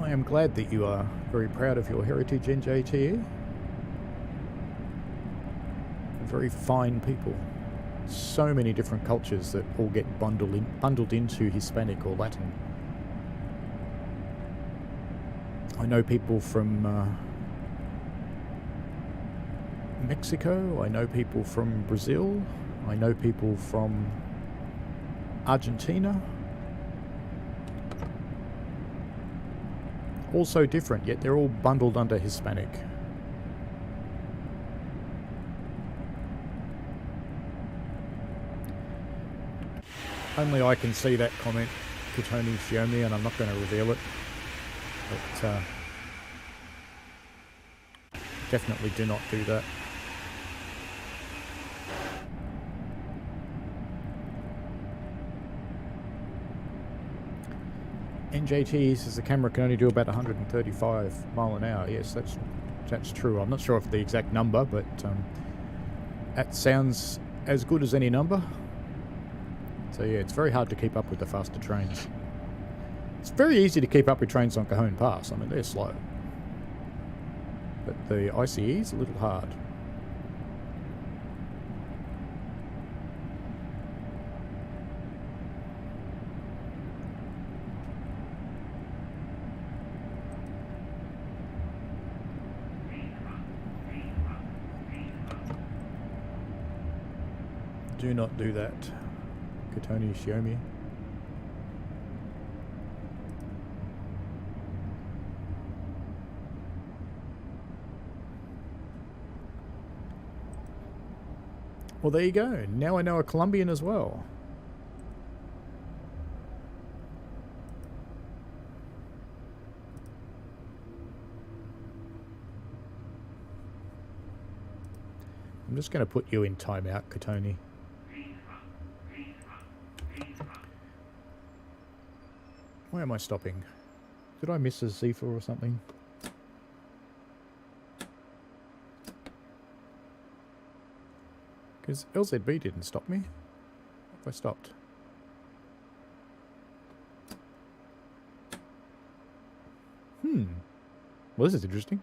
I am glad that you are very proud of your heritage, NJTE. Very fine people. So many different cultures that all get bundled into Hispanic or Latin. I know people from Mexico, I know people from Brazil, I know people from Argentina. All so different, yet they're all bundled under Hispanic. Only I can see that comment, Katoni Shiomi, and I'm not going to reveal it. But definitely do not do that. NJT says the camera can only do about 135 mile an hour. Yes, that's true. I'm not sure of the exact number, but that sounds as good as any number. So yeah, it's very hard to keep up with the faster trains. It's very easy to keep up with trains on Cajon Pass. I mean, they're slow. But the ICE is a little hard. Do not do that, Katoni Shiomi. Well, there you go. Now I know a Colombian as well. I'm just going to put you in timeout, Katoni. Why am I stopping? Did I miss a Zifa or something? Because LZB didn't stop me. I stopped. Well, this is interesting.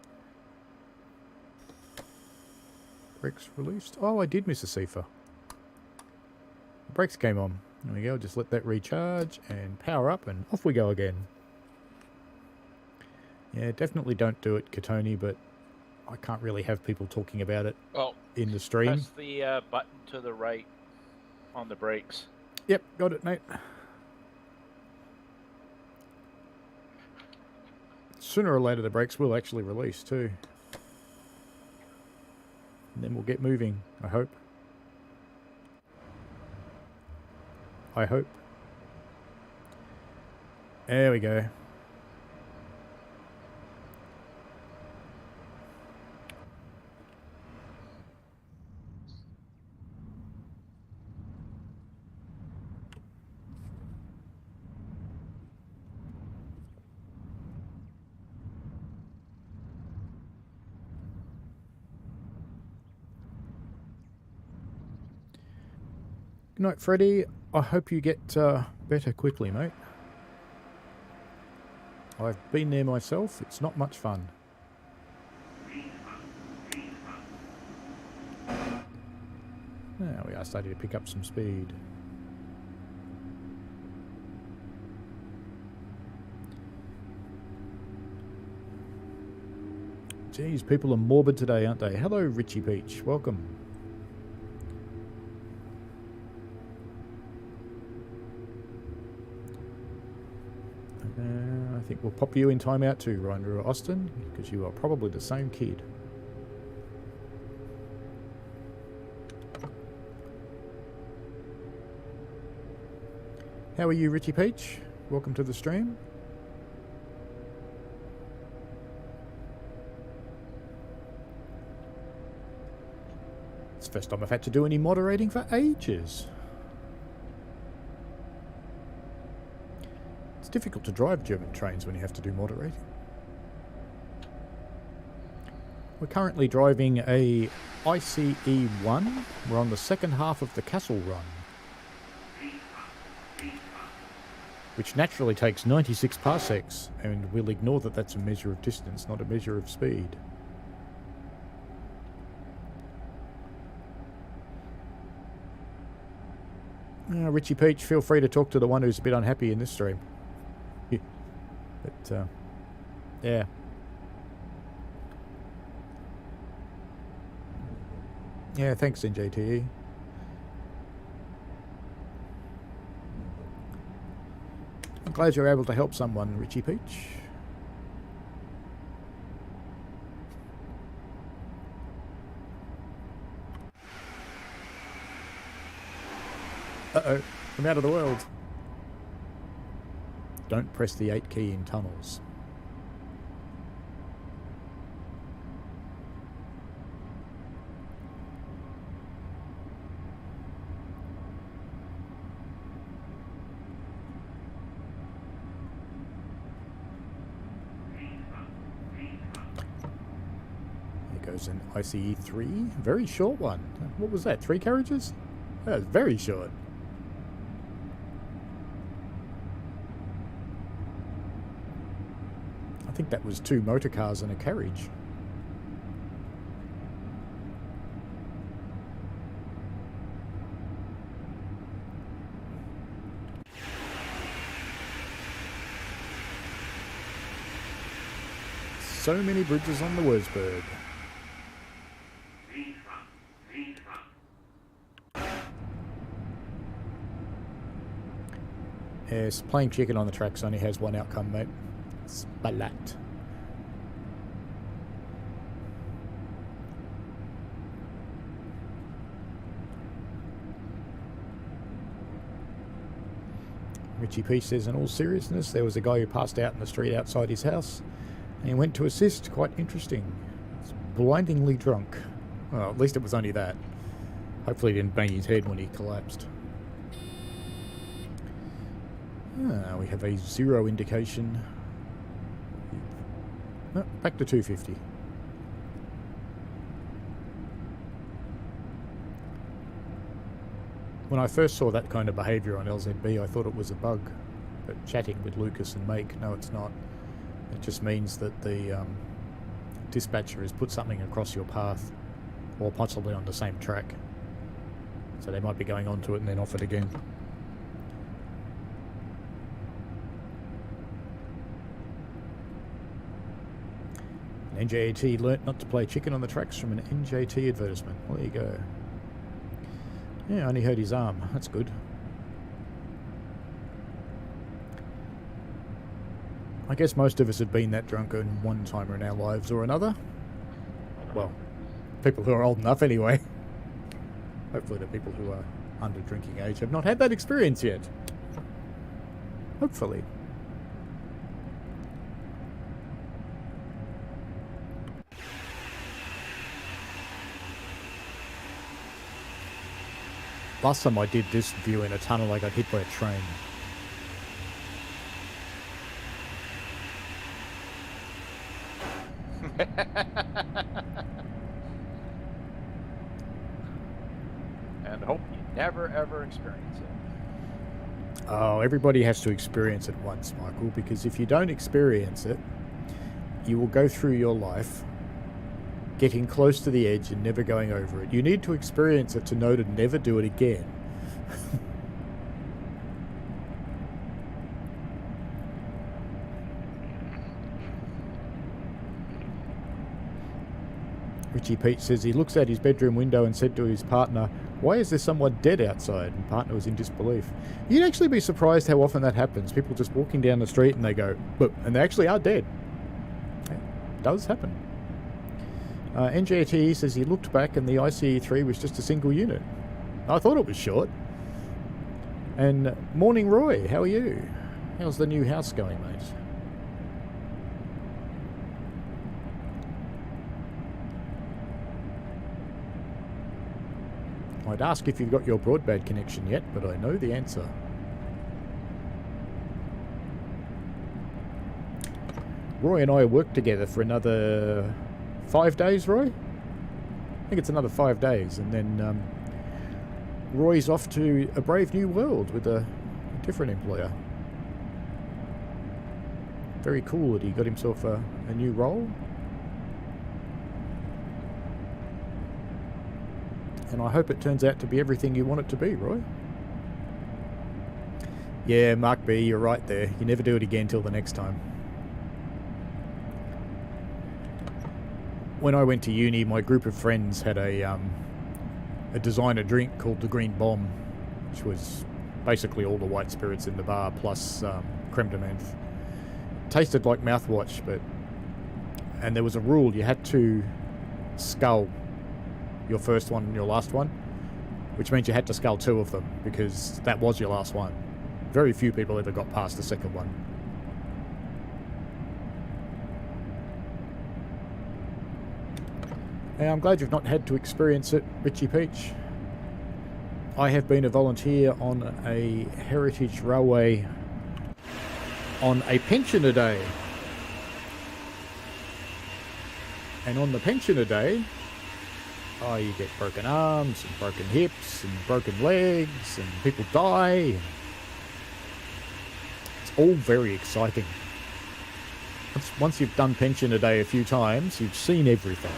Brakes released. Oh, I did miss a Zifa. The brakes came on. There we go, just let that recharge and power up and off we go again. Yeah, definitely don't do it, Katoni, but I can't really have people talking about it in the stream. Press the button to the right on the brakes. Yep, got it, mate. Sooner or later the brakes will actually release too. And then we'll get moving, I hope. I hope. There we go. Good night, Freddie. I hope you get better quickly, mate. I've been there myself. It's not much fun. Now we are starting to pick up some speed. Geez, people are morbid today, aren't they? Hello, Richie Peach. Welcome. I think we'll pop you in timeout too, Rynder or Austin, because you are probably the same kid. How are you, Richie Peach? Welcome to the stream. It's the first time I've had to do any moderating for ages. It's difficult to drive German trains when you have to do moderating. We're currently driving a ICE1. We're on the second half of the Kassel run, which naturally takes 96 parsecs, and we'll ignore that that's a measure of distance, not a measure of speed. Richie Peach, feel free to talk to the one who's a bit unhappy in this stream. But, yeah. Yeah, thanks, NJTE. I'm glad you're able to help someone, Richie Peach. Uh-oh, I'm out of the world. Don't press the 8 key in tunnels. Here goes an ICE 3. Very short one. What was that? 3 carriages? That was very short. I think that was 2 motor cars and a carriage. So many bridges on the Würzburg. Yes, playing chicken on the tracks only has one outcome, mate. Spallat. Richie Peach says, in all seriousness, there was a guy who passed out in the street outside his house, and he went to assist. Quite interesting. He's blindingly drunk. Well, at least it was only that. Hopefully he didn't bang his head when he collapsed. We have a 0 indication. Oh, back to 250. When I first saw that kind of behaviour on LZB, I thought it was a bug. But chatting with Lucas and Make, no, it's not. It just means that the dispatcher has put something across your path, or possibly on the same track. So they might be going onto it and then off it again. NJT learnt not to play chicken on the tracks from an NJT advertisement. Well, there you go. Yeah, only hurt his arm. That's good. I guess most of us have been that drunk in one time in our lives or another. Well, people who are old enough anyway. Hopefully the people who are under drinking age have not had that experience yet. Hopefully. Last time I did this view in a tunnel, I got hit by a train. And hope you never ever experience it. Oh, everybody has to experience it once, Michael, because if you don't experience it, you will go through your life getting close to the edge and never going over it. You need to experience it to know to never do it again. Richie Peach says he looks out his bedroom window and said to his partner, "Why is there someone dead outside?" And partner was in disbelief. You'd actually be surprised how often that happens. People just walking down the street and they go, "Boop," and they actually are dead. It does happen. NJT says he looked back and the ICE3 was just a single unit. I thought it was short. And morning Roy, how are you? How's the new house going, mate? I'd ask if you've got your broadband connection yet, but I know the answer. Roy and I worked together for another 5 days, Roy? I think it's another 5 days, and then Roy's off to a brave new world with a different employer. Very cool that he got himself a new role. And I hope it turns out to be everything you want it to be, Roy. Yeah, Mark B, you're right there. You never do it again till the next time. When I went to uni, my group of friends had a designer drink called the Green Bomb, which was basically all the white spirits in the bar plus creme de menthe. Tasted like mouthwash, and there was a rule: you had to scull your first one and your last one, which means you had to scull 2 of them because that was your last one. Very few people ever got past the second one. Now, I'm glad you've not had to experience it, Richie Peach. I have been a volunteer on a heritage railway on a pensioner day. And on the pensioner day, you get broken arms and broken hips and broken legs and people die. It's all very exciting. Once you've done pensioner day a few times, you've seen everything.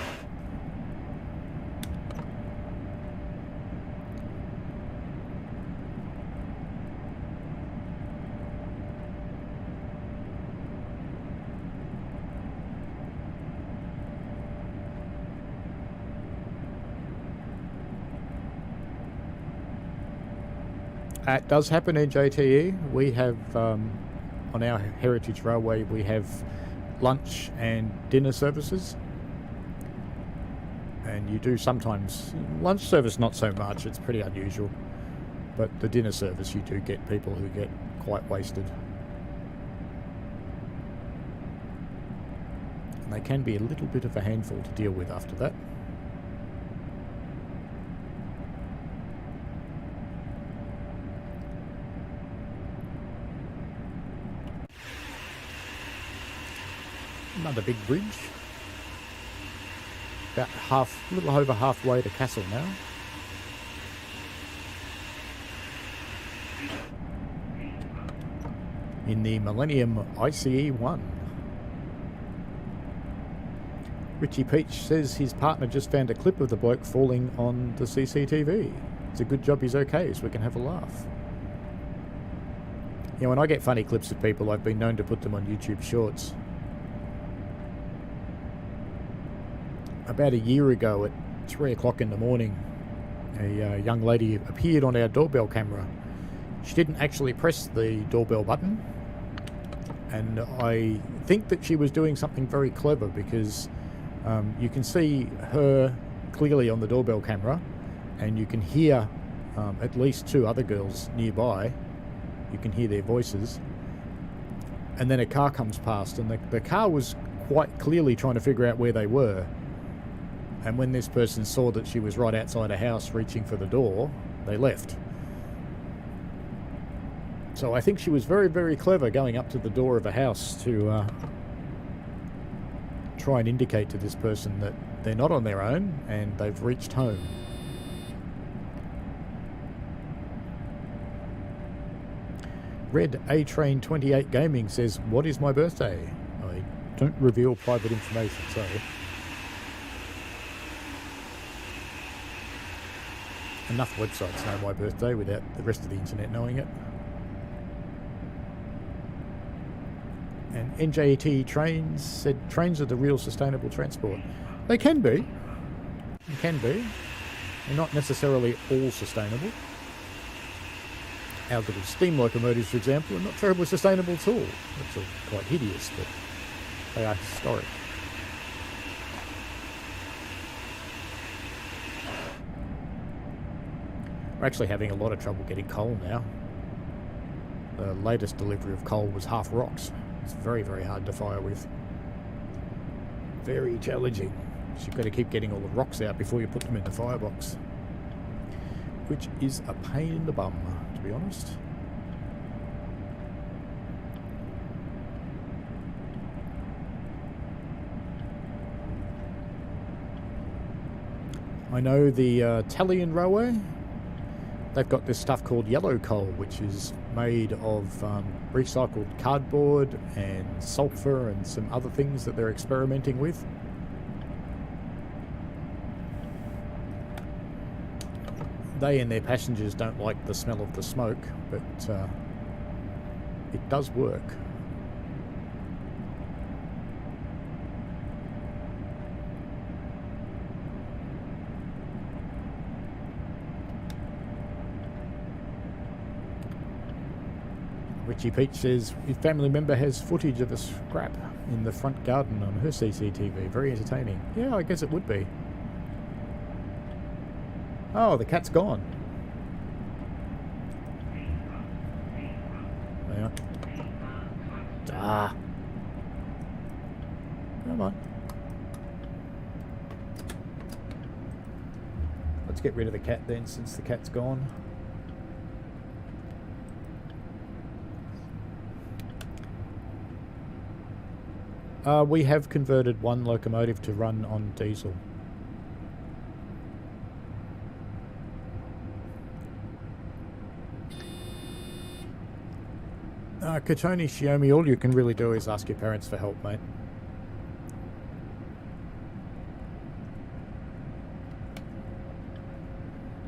It does happen in JTE. We have, on our Heritage Railway, we have lunch and dinner services. And you do sometimes, lunch service not so much, it's pretty unusual. But the dinner service, you do get people who get quite wasted. And they can be a little bit of a handful to deal with after that. Another big bridge. About a little over halfway to Kassel now. In the Millennium ICE1. Richie Peach says his partner just found a clip of the bloke falling on the CCTV. It's a good job he's okay, so we can have a laugh. Yeah, when I get funny clips of people, I've been known to put them on YouTube Shorts. About a year ago at 3 o'clock in the morning, a young lady appeared on our doorbell camera. She didn't actually press the doorbell button, and I think that she was doing something very clever because you can see her clearly on the doorbell camera, and you can hear at least 2 other girls nearby. You can hear their voices. And then a car comes past, and the car was quite clearly trying to figure out where they were. And when this person saw that she was right outside a house reaching for the door, they left. So I think she was very, very clever going up to the door of a house to try and indicate to this person that they're not on their own and they've reached home. Red A-Train 28 Gaming says, "What is my birthday?" I don't reveal private information, so... Enough websites know my birthday without the rest of the internet knowing it. And NJT Trains said, "Trains are the real sustainable transport." They can be. They can be. They're not necessarily all sustainable. Our little steam locomotives, for example, are not terribly sustainable at all. That's all quite hideous, but they are historic. We're actually having a lot of trouble getting coal now. The latest delivery of coal was half rocks. It's very, very hard to fire with. Very challenging. So you've got to keep getting all the rocks out before you put them in the firebox. Which is a pain in the bum, to be honest. I know the Italian Railway, they've got this stuff called yellow coal, which is made of recycled cardboard and sulphur and some other things that they're experimenting with. They and their passengers don't like the smell of the smoke, but it does work. Richie Peach says, "His family member has footage of a scrap in the front garden on her CCTV. Very entertaining." Yeah, I guess it would be. Oh, the cat's gone. There. Ah. Come on. Let's get rid of the cat then, since the cat's gone. We have converted one locomotive to run on diesel. Katoni Shiomi, all you can really do is ask your parents for help, mate.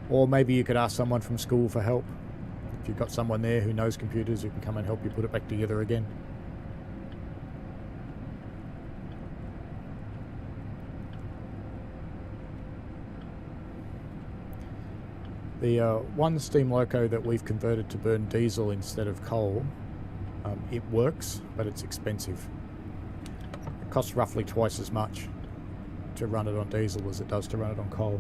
Or maybe you could ask someone from school for help. If you've got someone there who knows computers who can come and help you put it back together again. The one steam loco that we've converted to burn diesel instead of coal, it works, but it's expensive. It costs roughly twice as much to run it on diesel as it does to run it on coal.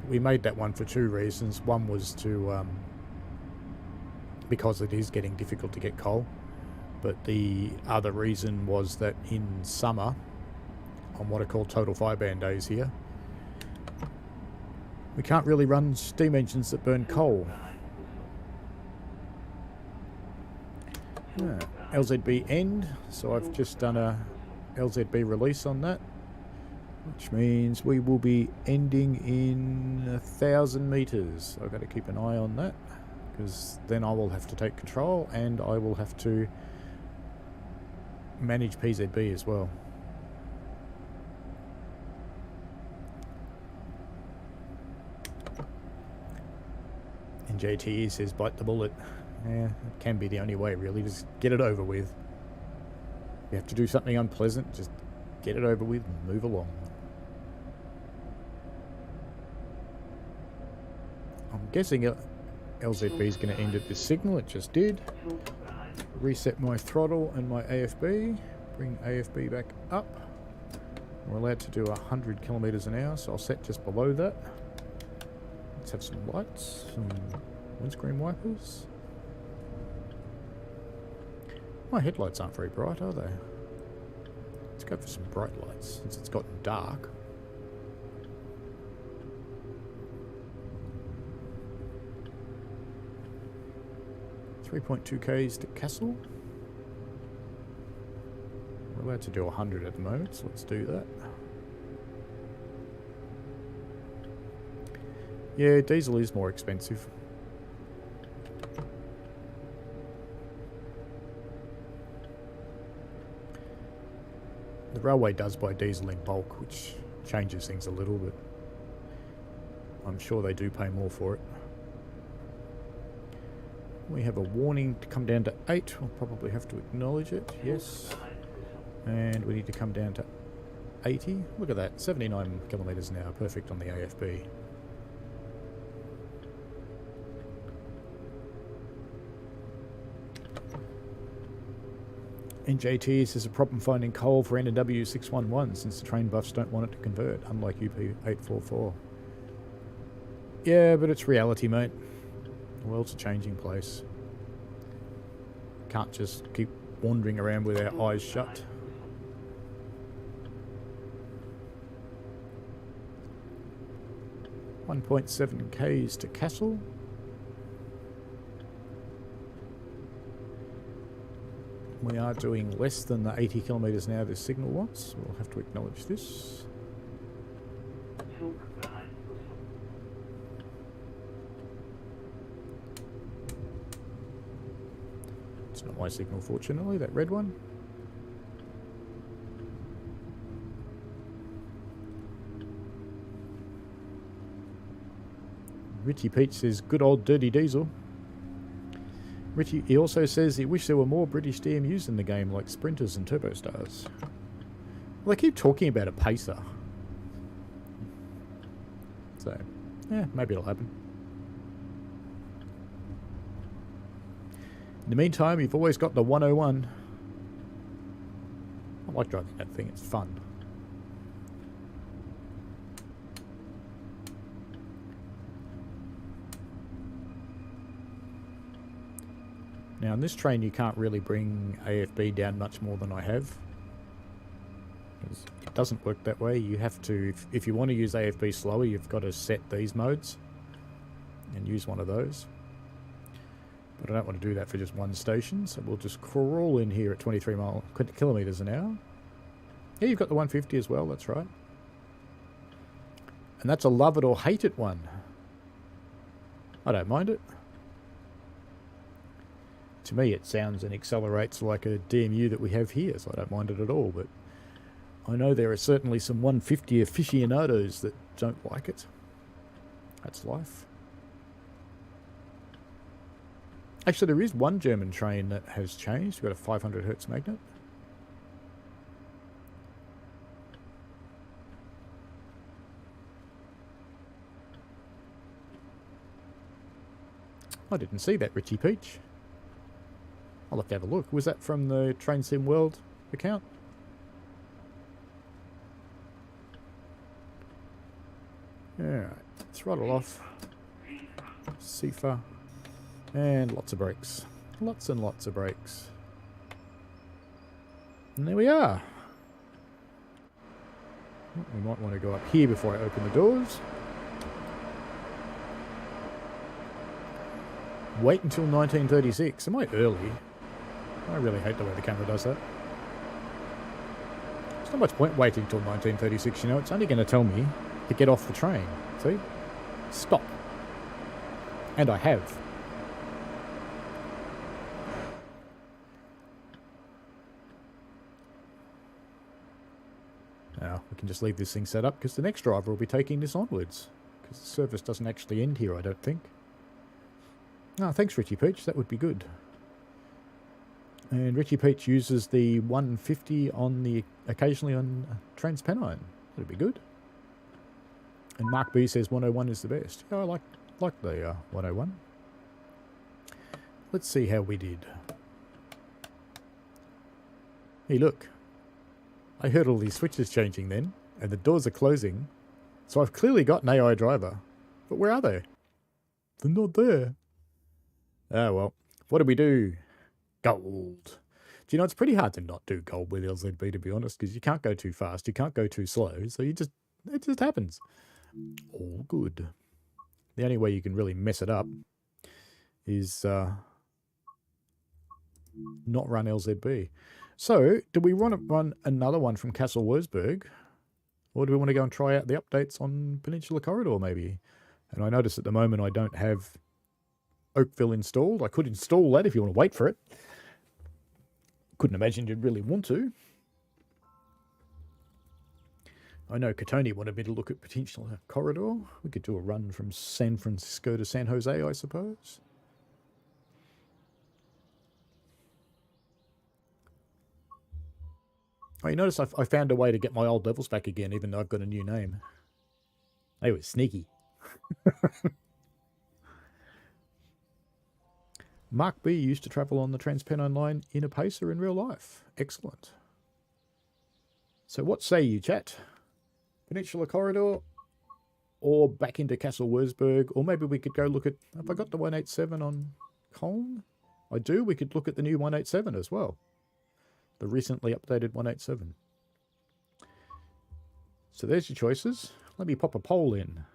We made that one for 2 reasons. One was to because it is getting difficult to get coal, but the other reason was that in summer, on what are called total fireban days here, we can't really run steam engines that burn coal. LZB end, so I've just done a LZB release on that, which means we will be ending in 1,000 meters. I've got to keep an eye on that, because then I will have to take control and I will have to manage PZB as well. And JTE says bite the bullet. Yeah, it can be the only way really, just get it over with. You have to do something unpleasant, just get it over with and move along. I'm guessing LZB is going to end at this signal. It just did. Reset my throttle and my AFB. Bring AFB back up. We're allowed to do 100 kilometers an hour, so I'll set just below that. Let's have some lights, some windscreen wipers. My headlights aren't very bright, are they? Let's go for some bright lights since it's gotten dark. .2 k's to Kassel. We're allowed to do 100 at the moment, so let's do that. Yeah, diesel is more expensive. The railway does buy diesel in bulk, which changes things a little, but I'm sure they do pay more for it. We have a warning to come down to 8. We'll probably have to acknowledge it. Yes. And we need to come down to 80. Look at that. 79 kilometres an hour. Perfect on the AFB. NJT says a problem finding coal for N&W 611 since the train buffs don't want it to convert, unlike UP 844. Yeah, but it's reality, mate. The world's a changing place. Can't just keep wandering around with our eyes shut. .7 k's to Kassel. We are doing less than the 80 kilometres an hour this signal wants. We'll have to acknowledge this. It's not my signal, fortunately, that red one. Richie Peach says, good old dirty diesel. Richie, he also says he wished there were more British DMUs in the game, like Sprinters and Turbostars. Well, they keep talking about a pacer. So, yeah, maybe it'll happen. In the meantime, you've always got the 101. I like driving that thing, it's fun. Now, on this train, you can't really bring AFB down much more than I have. It doesn't work that way. You have to, if you want to use AFB slower, you've got to set these modes and use one of those. But I don't want to do that for just one station, so we'll just crawl in here at 23 kilometres an hour. Yeah, you've got the 150 as well, that's right. And that's a love it or hate it one. I don't mind it. To me, it sounds and accelerates like a DMU that we have here, so I don't mind it at all. But I know there are certainly some 150 aficionados that don't like it. That's life. Actually, there is one German train that has changed. We've got a 500 hertz magnet. I didn't see that, Richie Peach. I'll have to have a look. Was that from the Train Sim World account? Alright, throttle off. CIFA. And lots of brakes. Lots and lots of brakes. And there we are. We might want to go up here before I open the doors. Wait until 1936. Am I early? I really hate the way the camera does that. There's not much point waiting till 1936, you know. It's only going to tell me to get off the train. See? Stop. And I have. Now, we can just leave this thing set up because the next driver will be taking this onwards. Because the service doesn't actually end here, I don't think. Oh, thanks, Richie Peach. That would be good. And Richie Peach uses the 150 on the occasionally on Transpennine. That'd be good. And Mark B says 101 is the best. Yeah, I like the 101. Let's see how we did. Hey, look. I heard all these switches changing then, and the doors are closing. So I've clearly got an AI driver. But where are they? They're not there. Oh, well. What do we do? Gold. Do you know, it's pretty hard to not do gold with LZB, to be honest, because you can't go too fast, you can't go too slow, so it just happens. All good. The only way you can really mess it up is not run LZB. So, do we want to run another one from Kassel Wurzburg? Or do we want to go and try out the updates on Peninsula Corridor, maybe? And I notice at the moment I don't have Oakville installed. I could install that if you want to wait for it. Couldn't imagine you'd really want to. I know Katoni wanted me to look at Peninsula Corridor. We could do a run from San Francisco to San Jose, I suppose. Oh, you notice I found a way to get my old levels back again, even though I've got a new name. They were sneaky. Mark B used to travel on the Transpennine line in a pacer in real life. Excellent. So what say you, chat? Peninsula Corridor or back into Kassel Wurzburg? Or maybe we could go look at... Have I got the 187 on Colne? I do. We could look at the new 187 as well. The recently updated 187. So there's your choices. Let me pop a poll in.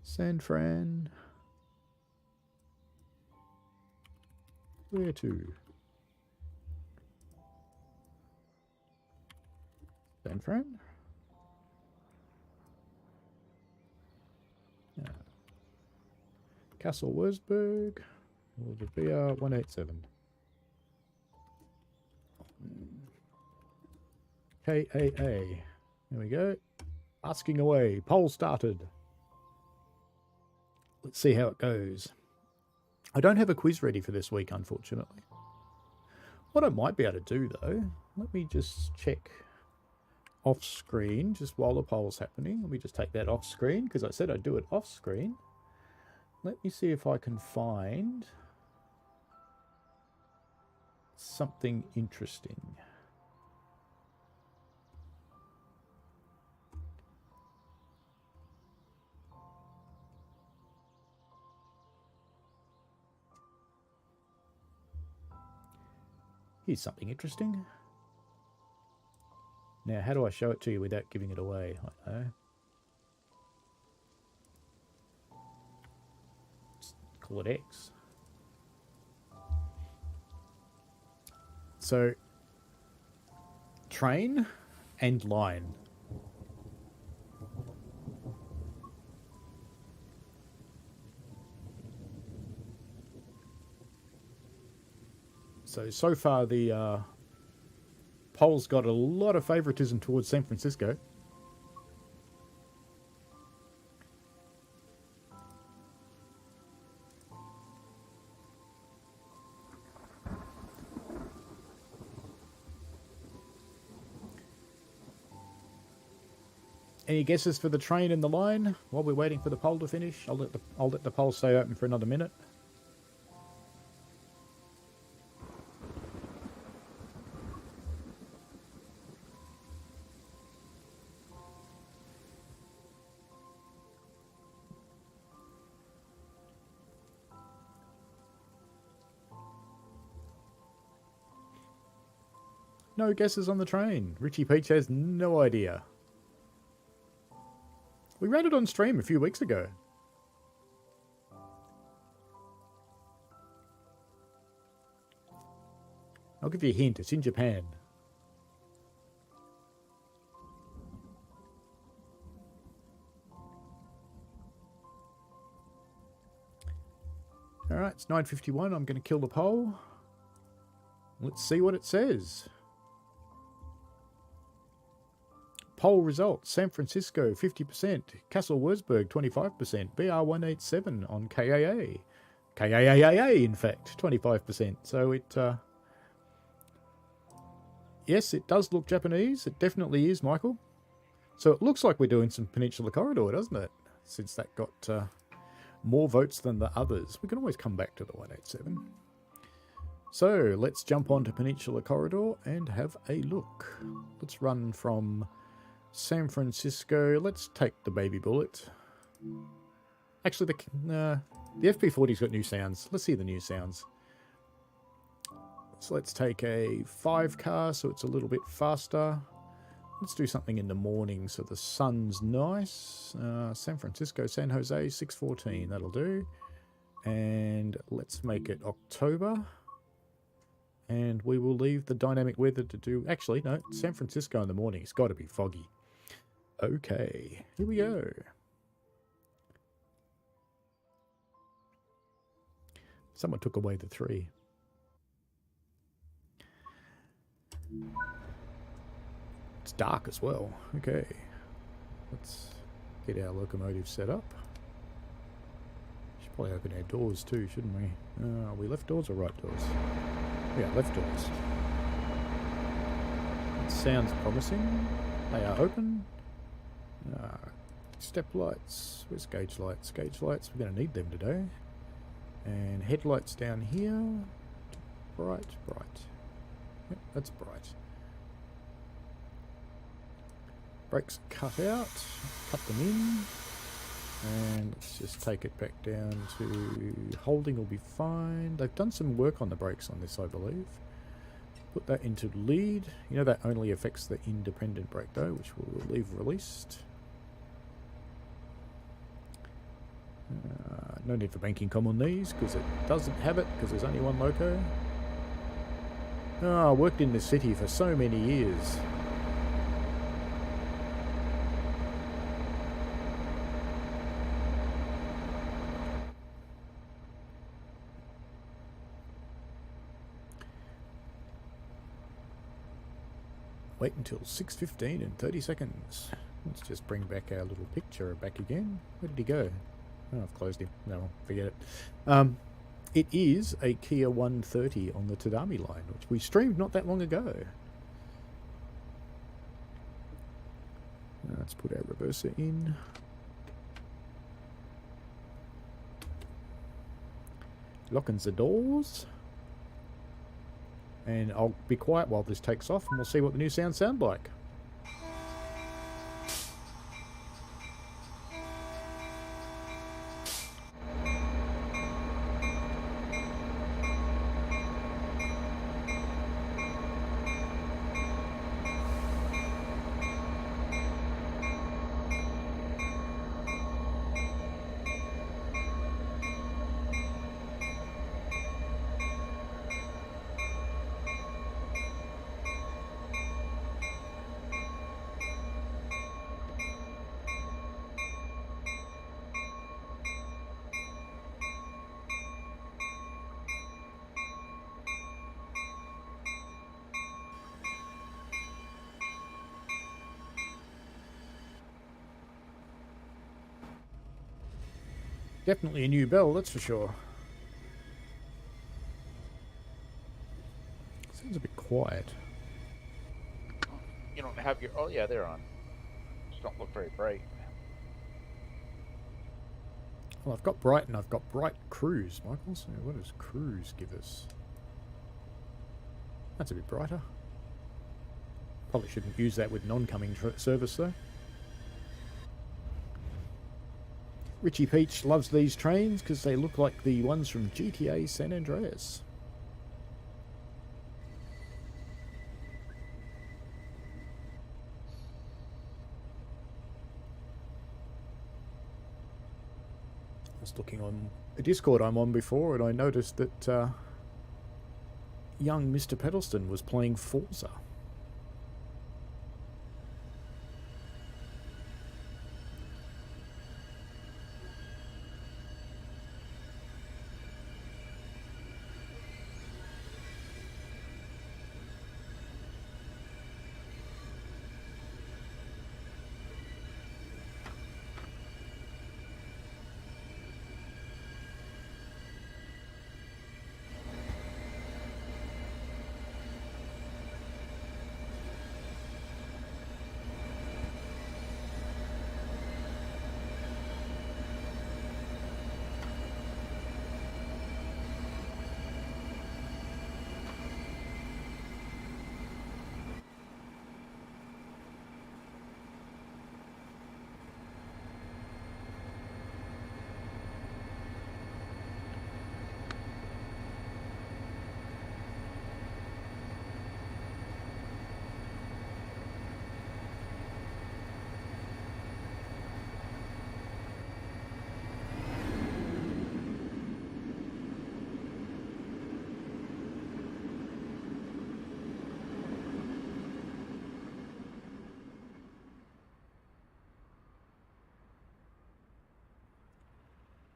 San Fran. Where to? San Fran? Yeah. Kassel Wurzburg. Or the BR 187. KAA. There we go. Asking away. Poll started. Let's see how it goes. I don't have a quiz ready for this week, unfortunately. What I might be able to do, though, let me just check off screen, just while the poll's happening. Let me just take that off screen, because I said I'd do it off screen. Let me see if I can find something interesting. Here's something interesting. Now, how do I show it to you without giving it away? I don't know. Let's call it X. So, train and line. So far the poll's got a lot of favoritism towards San Francisco. Any guesses for the train and the line while we're waiting for the poll to finish? I'll let the poll stay open for another minute. No guesses on the train. Richie Peach has no idea. We ran it on stream a few weeks ago. I'll give you a hint. It's in Japan. Alright, it's 9:51. I'm going to kill the poll. Let's see what it says. Poll results: San Francisco 50%, Kassel Wurzburg 25%, BR187 on KAA. KAAA, in fact, 25%. So it, yes, it does look Japanese. It definitely is, Michael. So it looks like we're doing some Peninsula Corridor, doesn't it? Since that got more votes than the others. We can always come back to the 187. So let's jump onto Peninsula Corridor and have a look. Let's run from San Francisco. Let's take the baby bullet. Actually, the FP40's got new sounds. Let's see the new sounds. So let's take a 5 car so it's a little bit faster. Let's do something in the morning so the sun's nice. San Francisco, San Jose, 6:14. That'll do. And let's make it October. And we will leave the dynamic weather to do... Actually, no, San Francisco in the morning. It's got to be foggy. Okay, here we go. Someone took away the 3. It's dark as well. Okay. Let's get our locomotive set up. Should probably open our doors too, shouldn't we? Are we left doors or right doors? Yeah, left doors. It sounds promising. They are open. Step lights. Where's gauge lights? Gauge lights. We're going to need them today. And headlights down here. Bright, bright. Yep, that's bright. Brakes cut out. Cut them in. And let's just take it back down to holding will be fine. They've done some work on the brakes on this, I believe. Put that into lead. You know that only affects the independent brake though, which we'll leave released. No need for banking com on these because it doesn't have it because there's only one loco. I worked in this city for so many years. Wait until 6:15 and 30 seconds. Let's just bring back our little picture back again. Where did he go? Oh, I've closed him. No, forget it. It is a Kia 130 on the Tadami line, which we streamed not that long ago. Let's put our reverser in. Locking the doors. And I'll be quiet while this takes off and we'll see what the new sounds sound like. Definitely a new bell, that's for sure. Sounds a bit quiet. You don't have your... Oh, yeah, they're on. Just don't look very bright. Well, I've got bright and I've got bright cruise, Michael. So what does cruise give us? That's a bit brighter. Probably shouldn't use that with non-coming service, though. Richie Peach loves these trains because they look like the ones from GTA San Andreas. I was looking on a Discord I'm on before and I noticed that young Mr. Pedalston was playing Forza.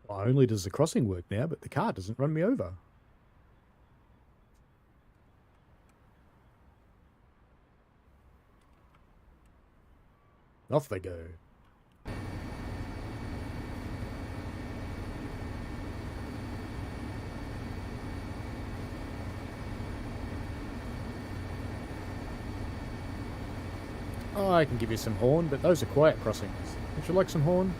Well, only does the crossing work now, but the car doesn't run me over. Off they go. Oh, I can give you some horn, but those are quiet crossings. Would you like some horn?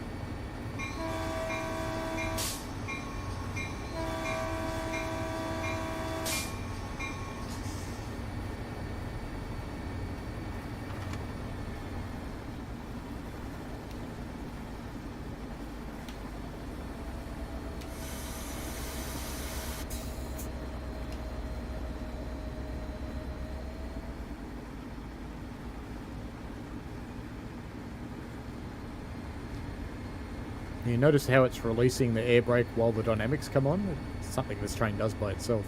You notice how it's releasing the air brake while the dynamics come on? It's something this train does by itself.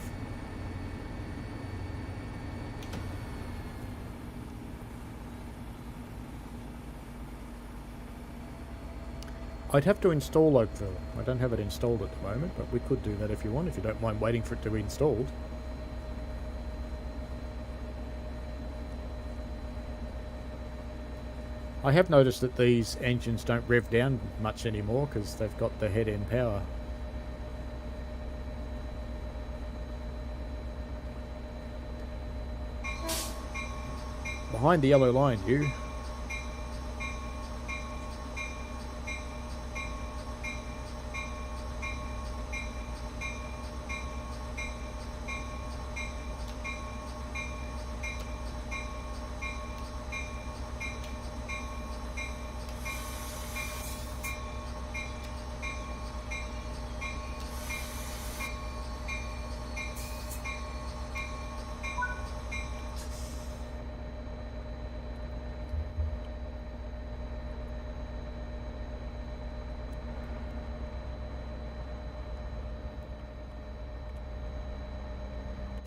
I'd have to install Oakville. I don't have it installed at the moment, but we could do that if you want, if you don't mind waiting for it to be installed. I have noticed that these engines don't rev down much anymore because they've got the head-end power. Behind the yellow line, you.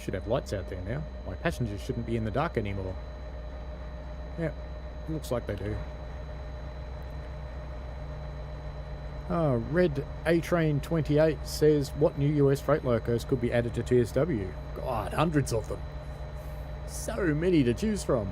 Should have lights out there now. My passengers shouldn't be in the dark anymore. Yeah, looks like they do. Red A-Train 28 says, what new US freight locos could be added to TSW? God, hundreds of them. So many to choose from.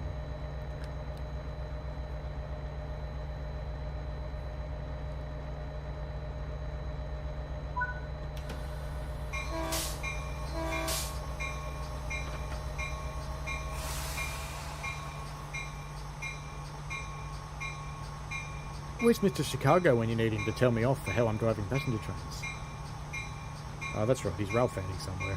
Where's Mr. Chicago when you need him to tell me off for how I'm driving passenger trains? Oh, that's right, he's rail fanning somewhere.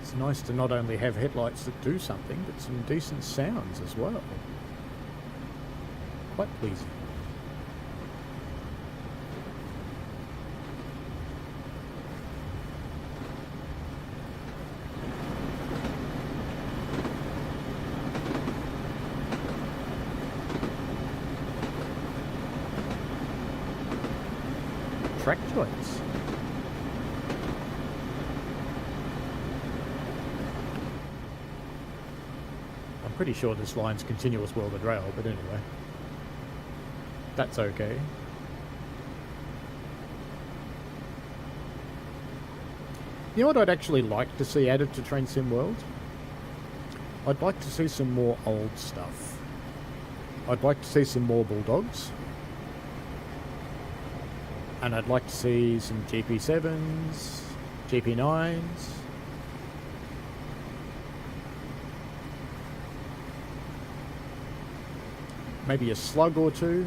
It's nice to not only have headlights that do something, but some decent sounds as well. Quite pleasing. Track joints. I'm pretty sure this line's continuous welded rail, but anyway. That's okay. You know what I'd actually like to see added to Train Sim World? I'd like to see some more old stuff. I'd like to see some more Bulldogs. And I'd like to see some GP7s, GP9s. Maybe a slug or two.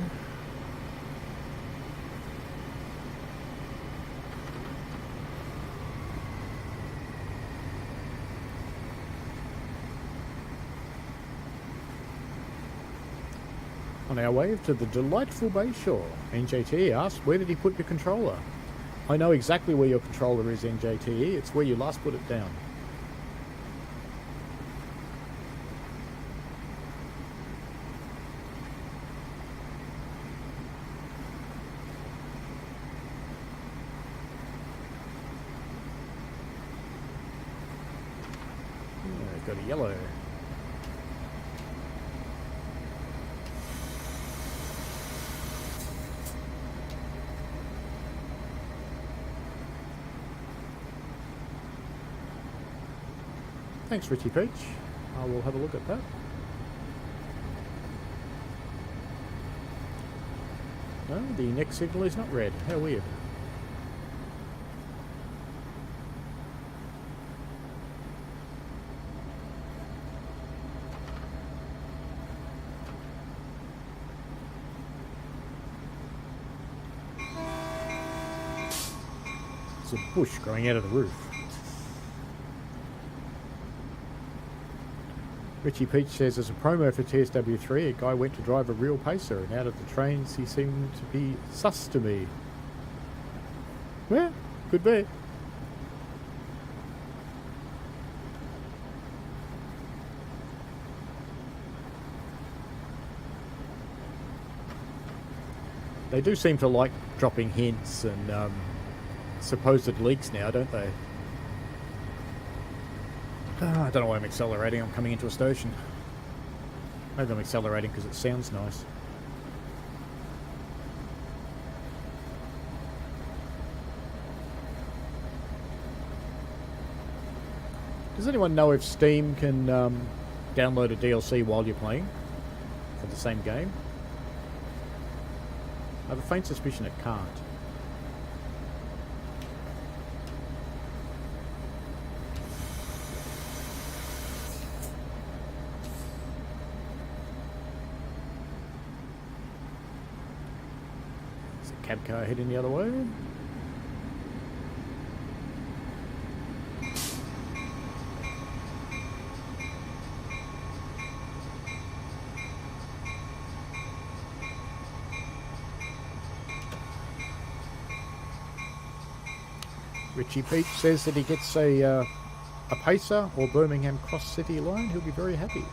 On our way to the delightful Bayshore, NJTE asked, where did he put your controller? I know exactly where your controller is, NJTE. It's where you last put it down. Yeah, got a yellow. Thanks, Richie Peach. I will have a look at that. No, the next signal is not red. How weird. There's a bush growing out of the roof. Richie Peach says, as a promo for TSW3, a guy went to drive a real pacer, and out of the trains he seemed to be sus to me. Well, could be. They do seem to like dropping hints and supposed leaks now, don't they? I don't know why I'm accelerating. I'm coming into a station. Maybe I'm accelerating because it sounds nice. Does anyone know if Steam can download a DLC while you're playing for the same game? I have a faint suspicion it can't. Cab car heading the other way. Richie Peach says that he gets a Pacer or Birmingham Cross City line. He'll be very happy.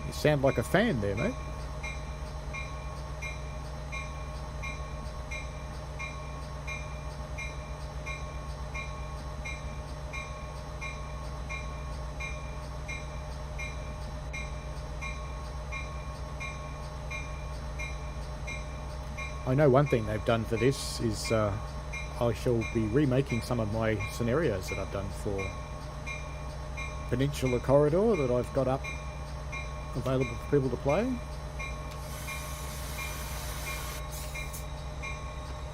You sound like a fan there, mate. I know one thing they've done for this is I shall be remaking some of my scenarios that I've done for Peninsula Corridor that I've got up available for people to play.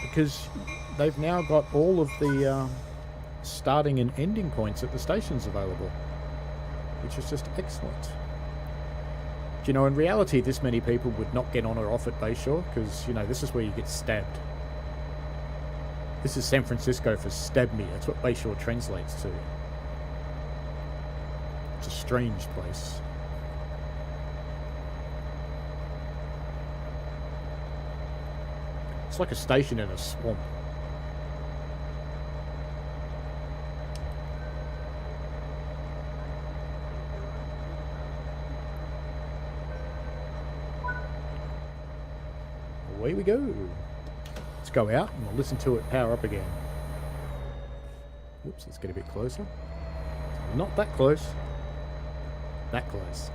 Because they've now got all of the starting and ending points at the stations available, which is just excellent. You know, in reality, this many people would not get on or off at Bayshore because, you know, this is where you get stabbed. This is San Francisco for stab me. That's what Bayshore translates to. It's a strange place. It's like a station in a swamp. Away we go. Let's go out and we'll listen to it power up again. Whoops, let's get a bit closer. Not that close. That close.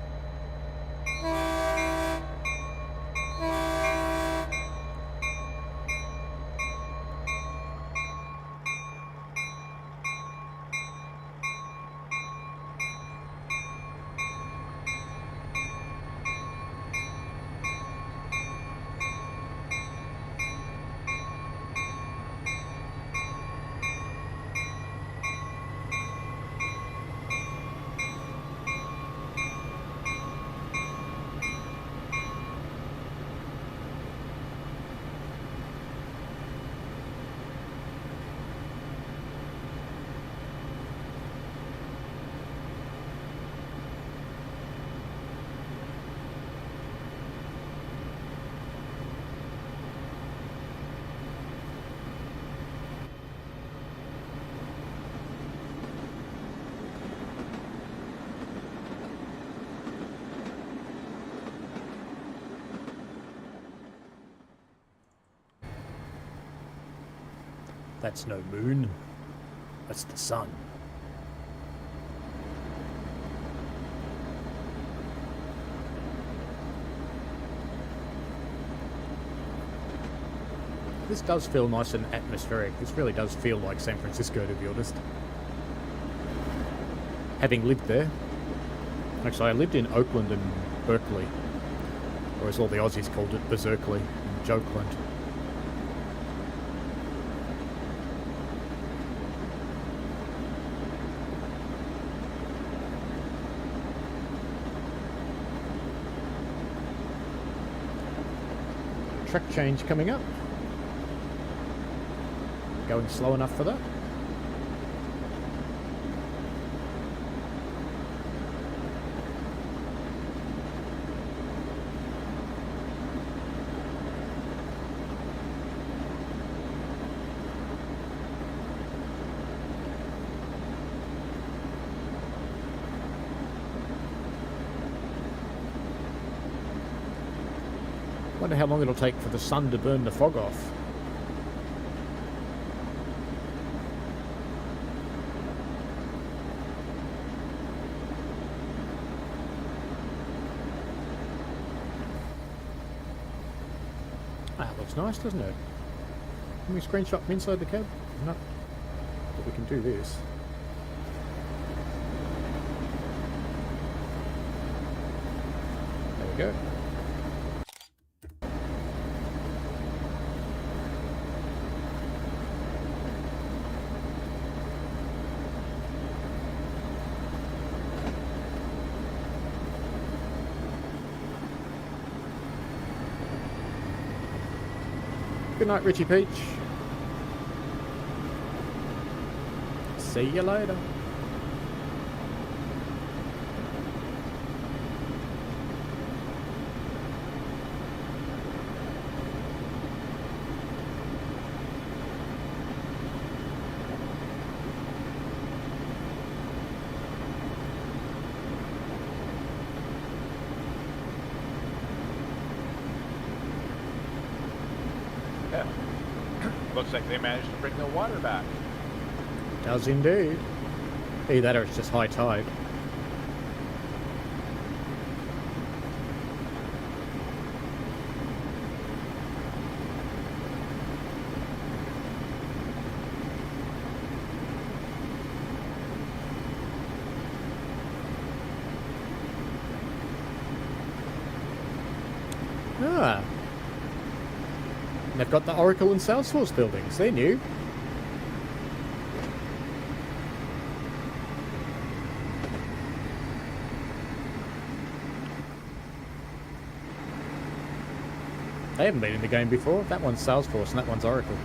That's no moon. That's the sun. This does feel nice and atmospheric. This really does feel like San Francisco, to be honest. Having lived there. Actually, I lived in Oakland and Berkeley. Or as all the Aussies called it, Berserkly and Jokeland. Track change coming up. Going slow enough for that. Wonder how long it'll take for the sun to burn the fog off. That looks nice, doesn't it? Can we screenshot from inside the cab? No. But we can do this. There we go. Good night, Richie Peach. See you later. Looks like they managed to bring the water back. Does indeed. Either that or it's just high tide. Ah. And they've got the Oracle and Salesforce buildings. They're new. They haven't been in the game before. That one's Salesforce and that one's Oracle.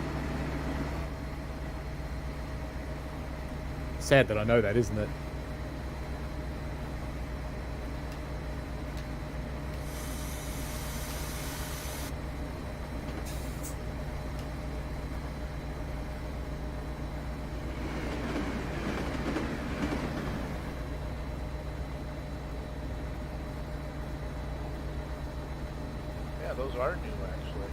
Sad that I know that, isn't it? Those are new, actually.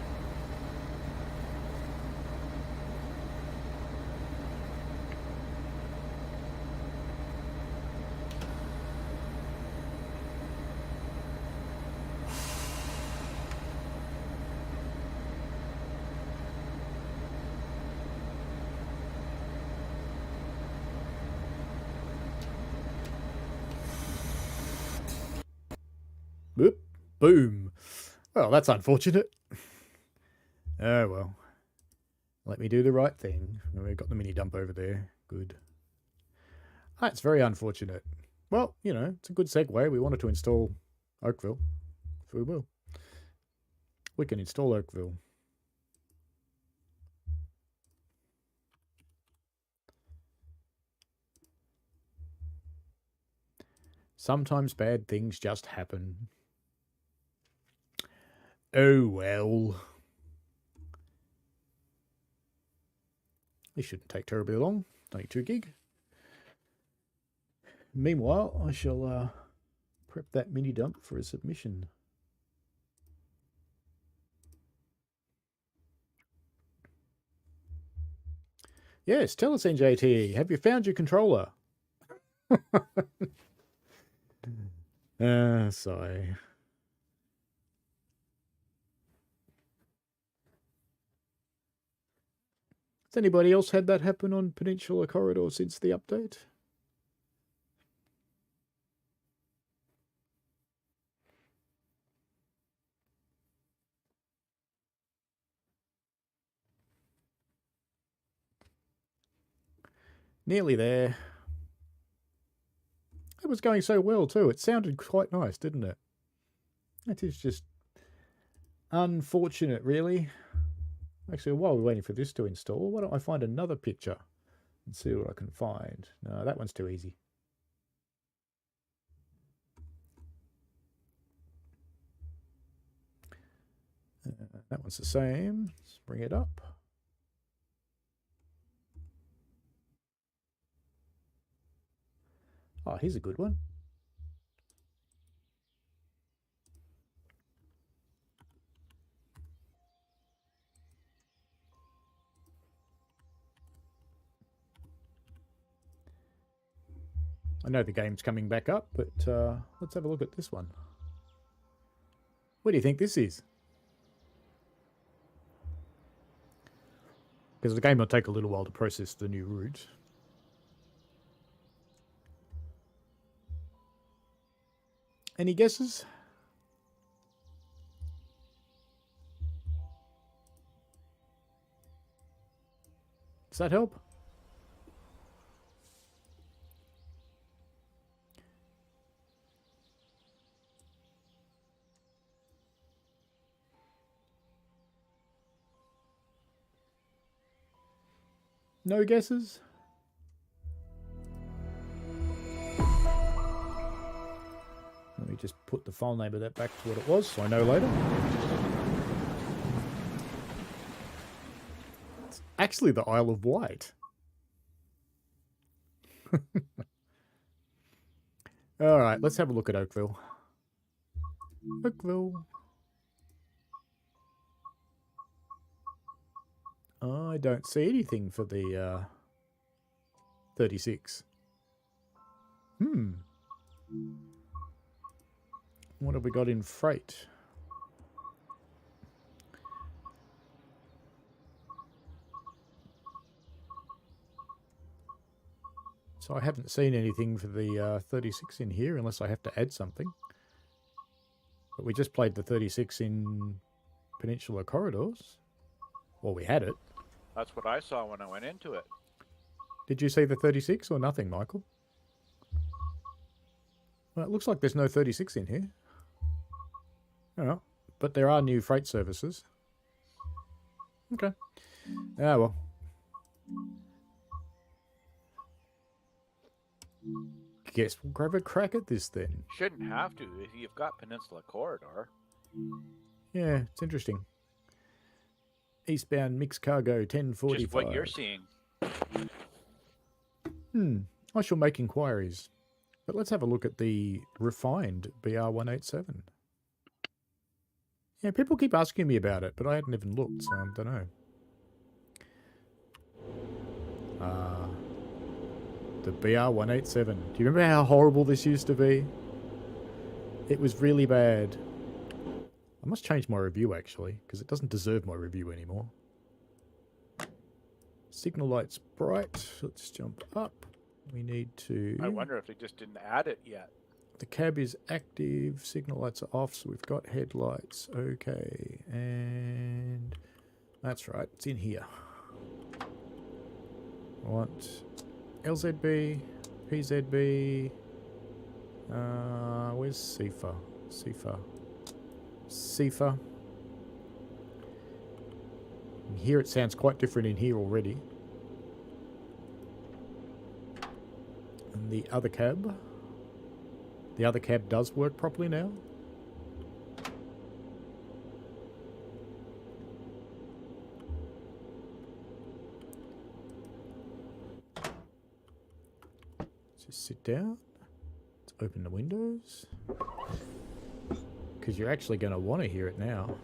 Boop. Boom. Well, that's unfortunate. Oh, well. Let me do the right thing. We've got the mini dump over there. Good. That's very unfortunate. Well, you know, it's a good segue. We wanted to install Oakville. So we will. We can install Oakville. Sometimes bad things just happen. Oh, well. This shouldn't take terribly long. Only 2 gig. Meanwhile, I shall prep that mini dump for a submission. Yes, tell us, NJT. Have you found your controller? Sorry. Has anybody else had that happen on Peninsula Corridor since the update? Nearly there. It was going so well too. It sounded quite nice, didn't it? That is just unfortunate, really. Actually, while we're waiting for this to install, why don't I find another picture and see what I can find? No, that one's too easy. That one's the same. Let's bring it up. Oh, here's a good one. I know the game's coming back up, but let's have a look at this one. What do you think this is? Because the game will take a little while to process the new route. Any guesses? Does that help? No guesses? Let me just put the file name of that back to what it was so I know later. It's actually the Isle of Wight. Alright, let's have a look at Oakville. Oakville. I don't see anything for the 36. What have we got in freight? So I haven't seen anything for the 36 in here unless I have to add something. But we just played the 36 in Peninsula Corridors. Well, we had it. That's what I saw when I went into it. Did you see the 36 or nothing, Michael? Well, it looks like there's no 36 in here. Oh, but there are new freight services. Okay. Ah, well. Guess we'll grab a crack at this then. Shouldn't have to if you've got Peninsula Corridor. Yeah, it's interesting. Eastbound mixed cargo 1045. Just what you're seeing. I shall make inquiries. But let's have a look at the refined BR187. Yeah, people keep asking me about it, but I hadn't even looked, so I don't know. The BR187. Do you remember how horrible this used to be? It was really bad. I must change my review, actually, because it doesn't deserve my review anymore. Signal light's bright. Let's jump up. We need to... I wonder if they just didn't add it yet. The cab is active. Signal lights are off, so we've got headlights. Okay, and... that's right, it's in here. I want LZB, PZB... where's CIFA? CIFA. Here it sounds quite different in here already. And the other cab does work properly now. Just sit down. Let's open the windows. Because you're actually going to want to hear it now.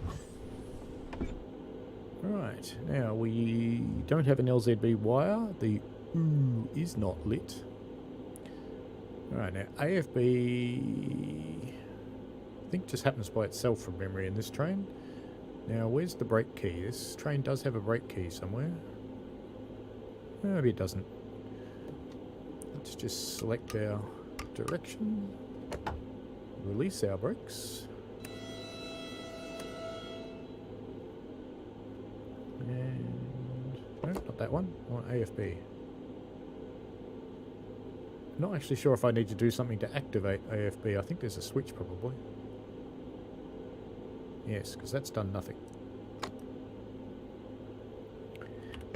Right, now we don't have an LZB wire. The OO is not lit. Alright, now AFB I think just happens by itself from memory in this train. Now where's the brake key? This train does have a brake key somewhere. Maybe it doesn't. Let's just select our direction. Release our brakes. And no, not that one. I want AFB. Not actually sure if I need to do something to activate AFB. I think there's a switch probably. Yes, because that's done nothing.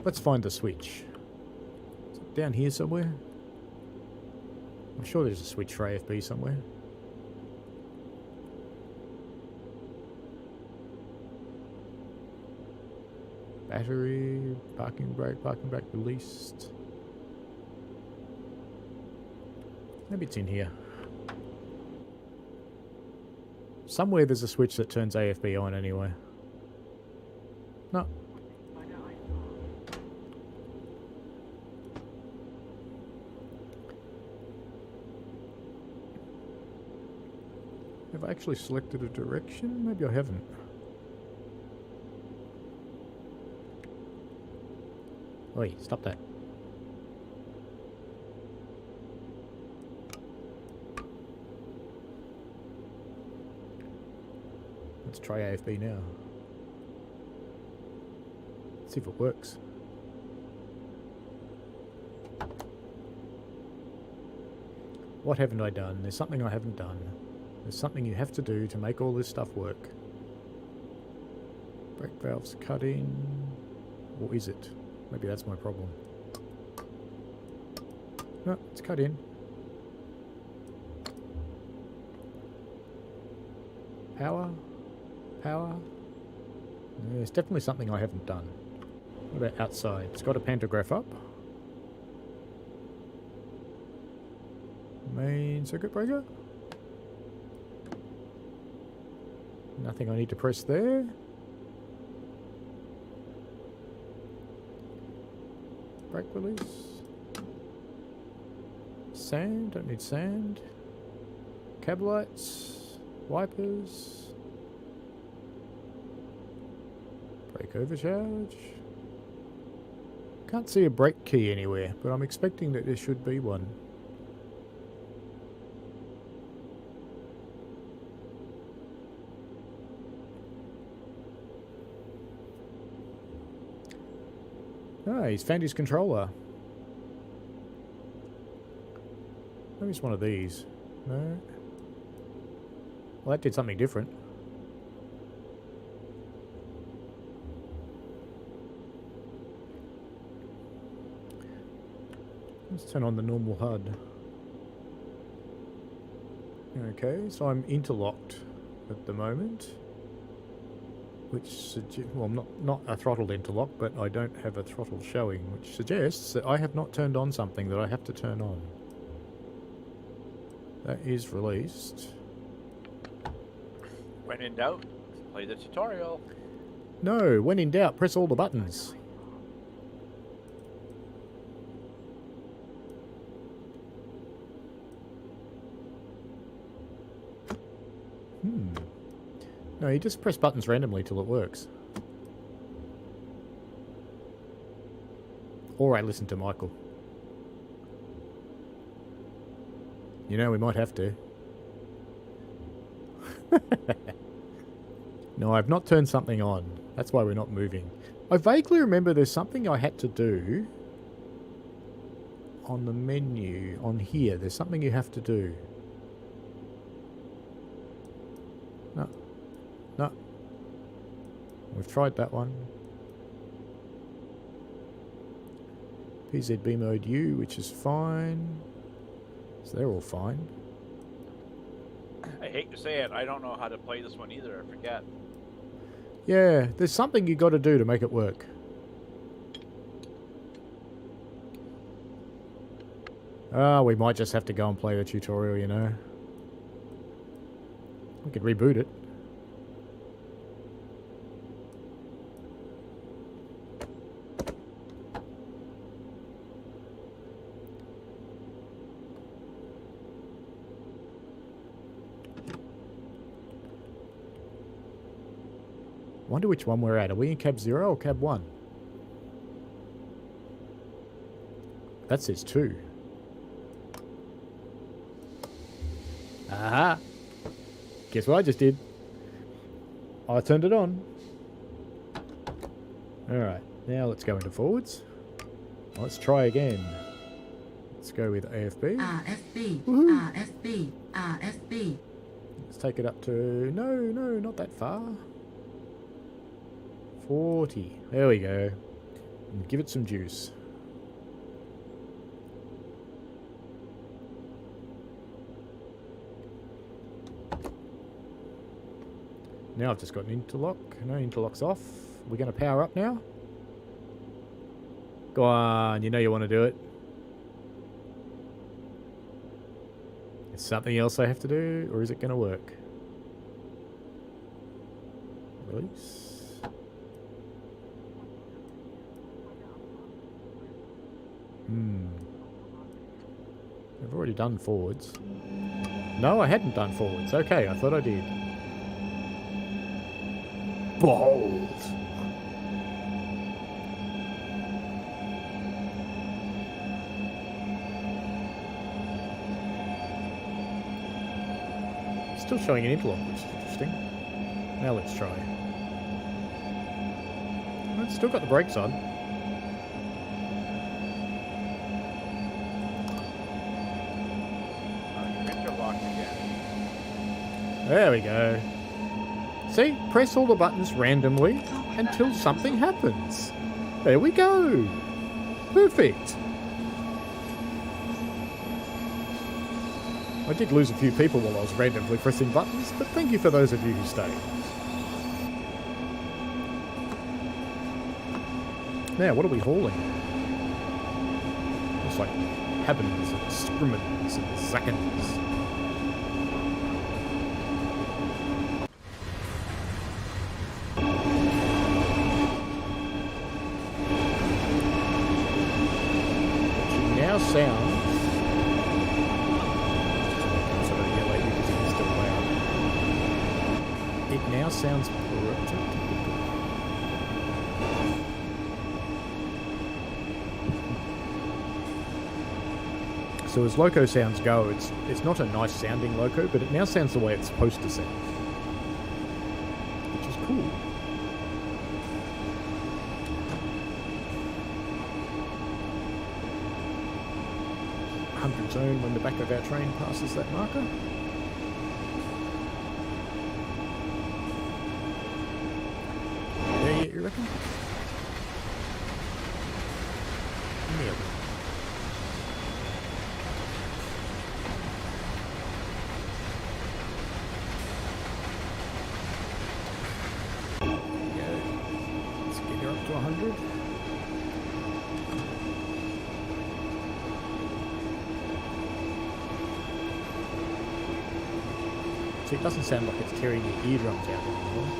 Let's find the switch. Is it down here somewhere? I'm sure there's a switch for AFB somewhere. Battery, parking brake released. Maybe it's in here. Somewhere there's a switch that turns AFB on anyway. No. Have I actually selected a direction? Maybe I haven't. Oi, stop that. Let's try AFB now. Let's see if it works. What haven't I done? There's something I haven't done. There's something you have to do to make all this stuff work. Brake valves cut in. Or is it? Maybe that's my problem. No, it's cut in. Power. Power. There's definitely something I haven't done. What about outside? It's got a pantograph up. Main circuit breaker. Nothing I need to press there. Brake release. Sand, don't need sand. Cab lights. Wipers. Brake overcharge. Can't see a brake key anywhere, but I'm expecting that there should be one. Ah, he's found his controller. Maybe it's one of these. No. Well, that did something different. Let's turn on the normal HUD. Okay, so I'm interlocked at the moment. Which suggests, well, not a throttled interlock, but I don't have a throttle showing, which suggests that I have not turned on something that I have to turn on. That is released. When in doubt, play the tutorial. No, when in doubt, press all the buttons. No, you just press buttons randomly till it works. Or I listen to Michael. You know, we might have to. No, I've not turned something on. That's why we're not moving. I vaguely remember there's something I had to do on the menu. On here, there's something you have to do. No. No. We've tried that one. PZB mode U, which is fine. So they're all fine. I hate to say it, I don't know how to play this one either, I forget. Yeah, there's something you got to do to make it work. We might just have to go and play the tutorial, you know. We could reboot it. Wonder which one we're at. Are we in cab 0 or cab 1? That says 2. Aha! Guess what I just did? I turned it on. Alright, now let's go into forwards. Let's try again. Let's go with AFB. RFB, Woohoo. RFB, RFB. Let's take it up to... No, not that far. 40. There we go. And give it some juice. Now I've just got an interlock. No, interlock's off. We're going to power up now. Go on, you know you want to do it. Is something else I have to do, or is it going to work? Release. I've already done forwards. No, I hadn't done forwards. Okay, I thought I did. Bold. Still showing an interlock, which is interesting. Now let's try. It's still got the brakes on. Interlocked again. There we go. See? Press all the buttons randomly until something happens. There we go. Perfect. I did lose a few people while I was randomly pressing buttons, but thank you for those of you who stayed. Now, what are we hauling? Looks like cabins and scrimans and zackins. Which now sounds... It now sounds so as loco sounds go, it's not a nice sounding loco, but it now sounds the way it's supposed to sound, which is cool. Zone when the back of our train passes that marker. There yet, you reckon? Nearly. There we go. Let's get her up to 100. So it doesn't sound like it's tearing your eardrums out anymore.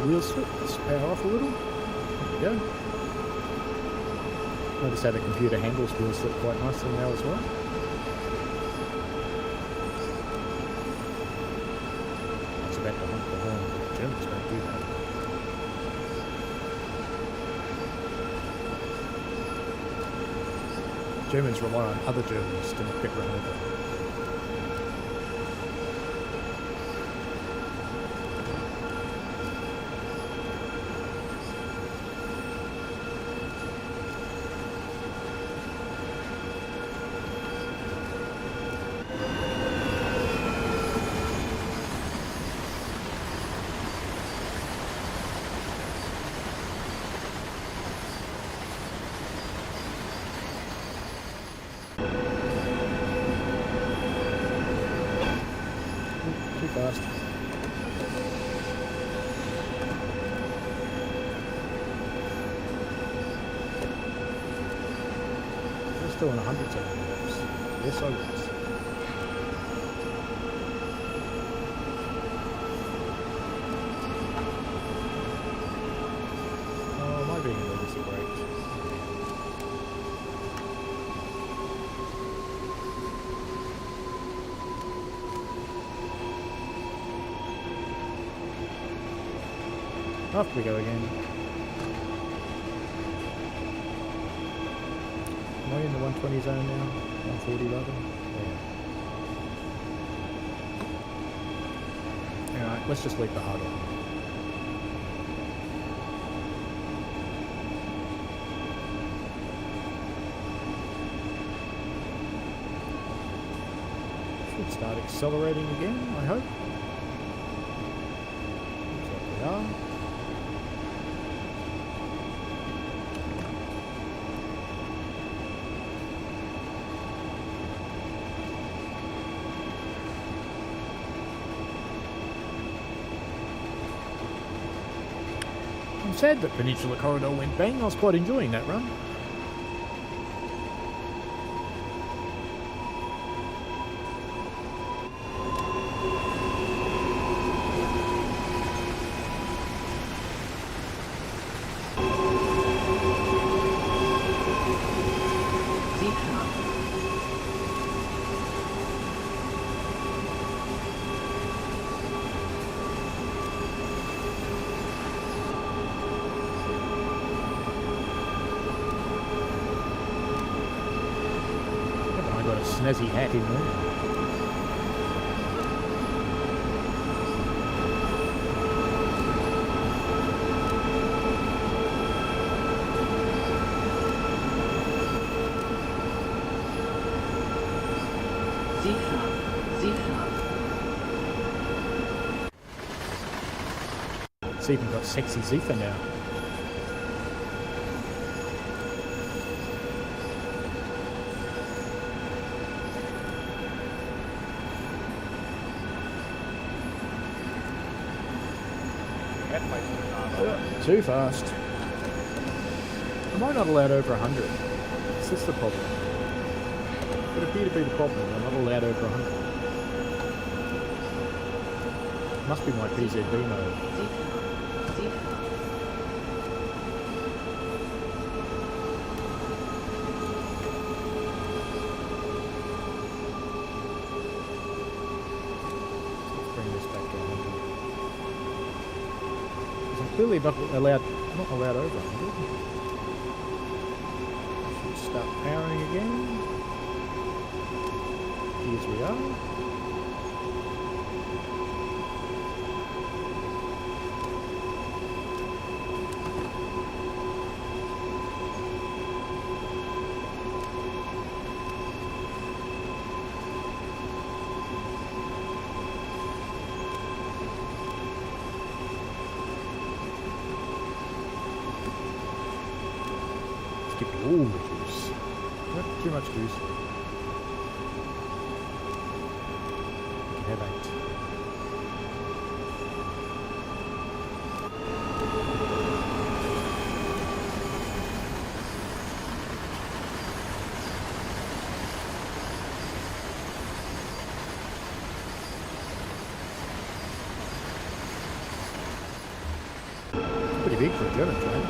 Wheel slip, let's power off a little. There we go. Notice how the computer handles wheel slip quite nicely now as well. It's about to honk the horn, but the Germans don't do that. Germans rely on other Germans to not get run over. still in 100 second laps. Yes, I was. Oh, am I being emergency braked? Off we go again. Am I in the 120 zone now? 140 rather? Yeah. Alright, let's just leave the hard on. Should start accelerating again, I hope. Looks like we are. I'm sad that Peninsula Corridor went bang. I was quite enjoying that run. Snazzy hat in there. It's even got sexy Zephyr now. Too fast. Am I not allowed over 100? Is this the problem? Would appear to be the problem. I'm not allowed over 100. Must be my PZB mode. Let's bring this back to 100. Clearly not allowed over 100. Should start powering again. Here we are. Ooh, juice. Not too much juice. I can have 8. Pretty big for a German train.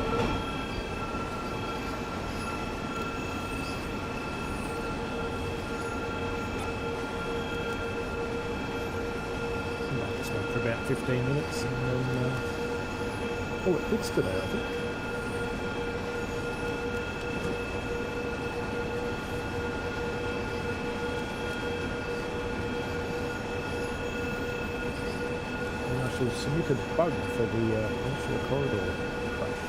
For about 15 minutes and then oh, it quits today, I think. And I shall submit a bug for the Peninsula Corridor crash.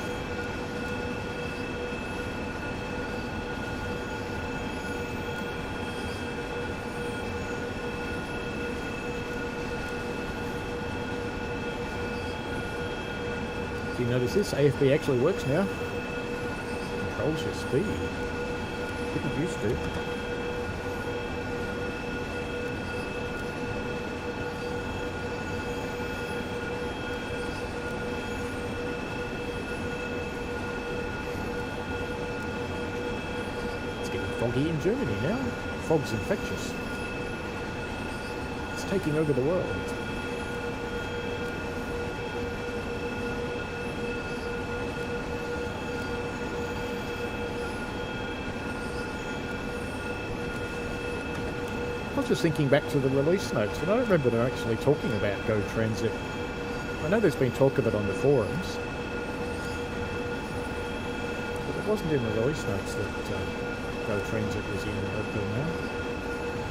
You notice this AFB actually works now. Controls your speed. Didn't used to. It's getting foggy in Germany now. Fog's infectious. It's taking over the world. I was just thinking back to the release notes, and I don't remember them actually talking about Go Transit. I know there's been talk of it on the forums, but it wasn't in the release notes that Go Transit was in until now.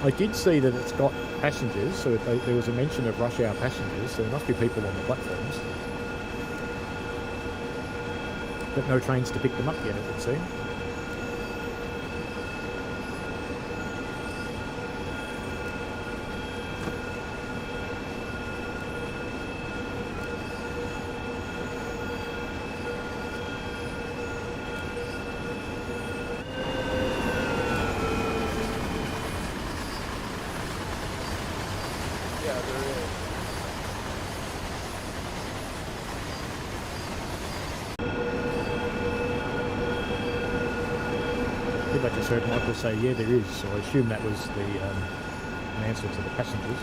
I did see that it's got passengers, so there was a mention of rush hour passengers, so there must be people on the platforms. But no trains to pick them up yet, it would seem. I just heard Michael say, yeah, there is, so I assume that was the an answer to the passengers.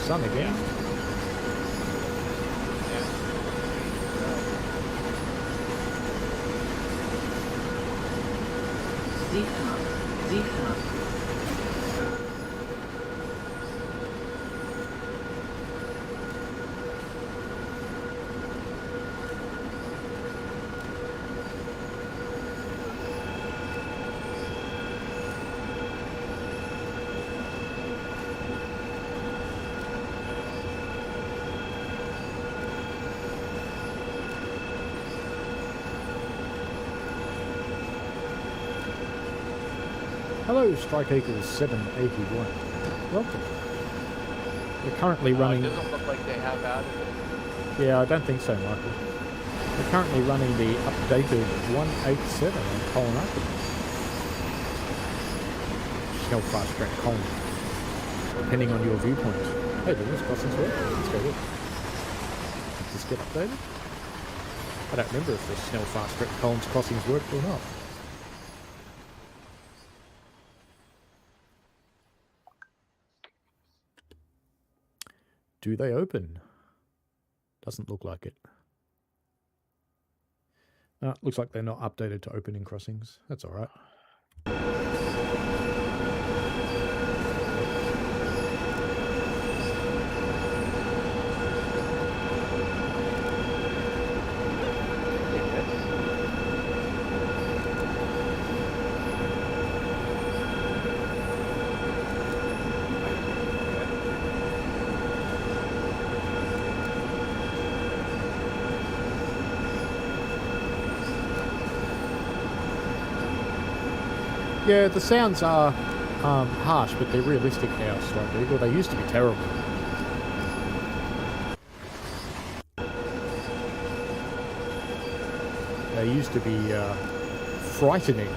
Sun again. Hello, Strike Eagles 781. Welcome. We're currently running... It doesn't look like they have added it. Yeah, I don't think so, Michael. We're currently running the updated 187 on Colin Upton. Snell fast track Colin. Depending on your viewpoint. Hey, Dennis, crossings work? Let's go look. Did this get updated? I don't remember if the Snell fast track Colin's crossings worked or not. Do they open? Doesn't look like it. Looks like they're not updated to opening crossings. That's all right. Yeah, the sounds are harsh, but they're realistic now, Strike Eagle. They used to be terrible. They used to be frightening,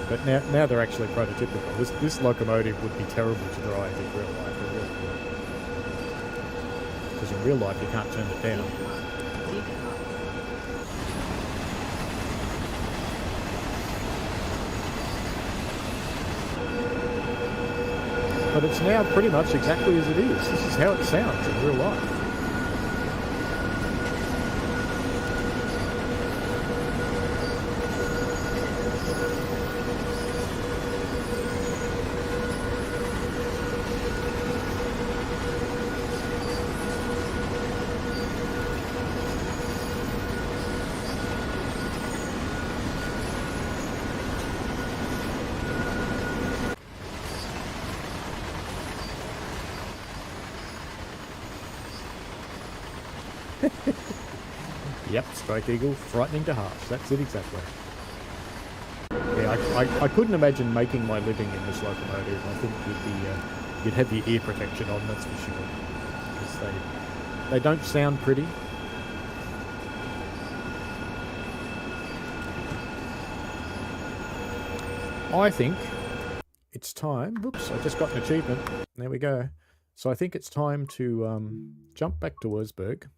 but now they're actually prototypical. This locomotive would be terrible to drive in real life. Because in real life you can't turn it down. But it's now pretty much exactly as it is. This is how it sounds in real life. Yep, Strike Eagle, frightening to harsh. That's it exactly. Yeah, I couldn't imagine making my living in this locomotive. I think you'd be you'd have your ear protection on, that's for sure. Because they don't sound pretty. I think it's time. Whoops, I just got an achievement. There we go. So I think it's time to jump back to Würzburg.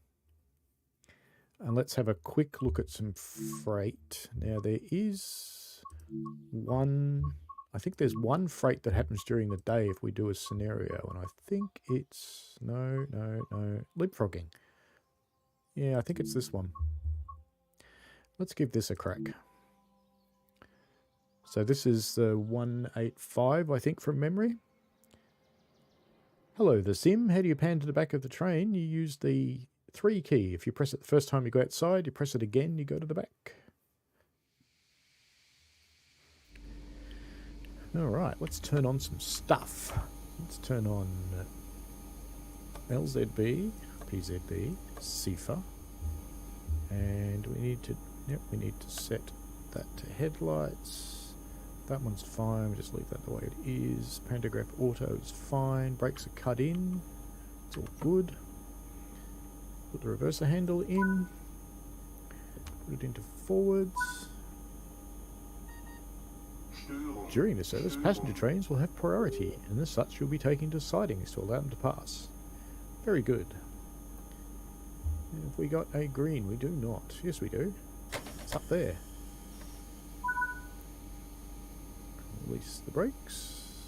And let's have a quick look at some freight. Now there is one... I think there's one freight that happens during the day if we do a scenario. And I think it's... No. Leapfrogging. Yeah, I think it's this one. Let's give this a crack. So this is the 185, I think, from memory. Hello, the sim. How do you pan to the back of the train? You use the 3 key. If you press it the first time you go outside, you press it again, you go to the back. Alright, let's turn on some stuff. Let's turn on LZB, PZB, CIFA. And we need to set that to headlights. That one's fine, we'll just leave that the way it is. Pantograph auto is fine. Brakes are cut in. It's all good. Put the reverser handle in. Put it into forwards. During the service, passenger trains will have priority, and as such you'll be taken to sidings to allow them to pass. Very good. Have we got a green? We do not. Yes, we do. It's up there. Release the brakes.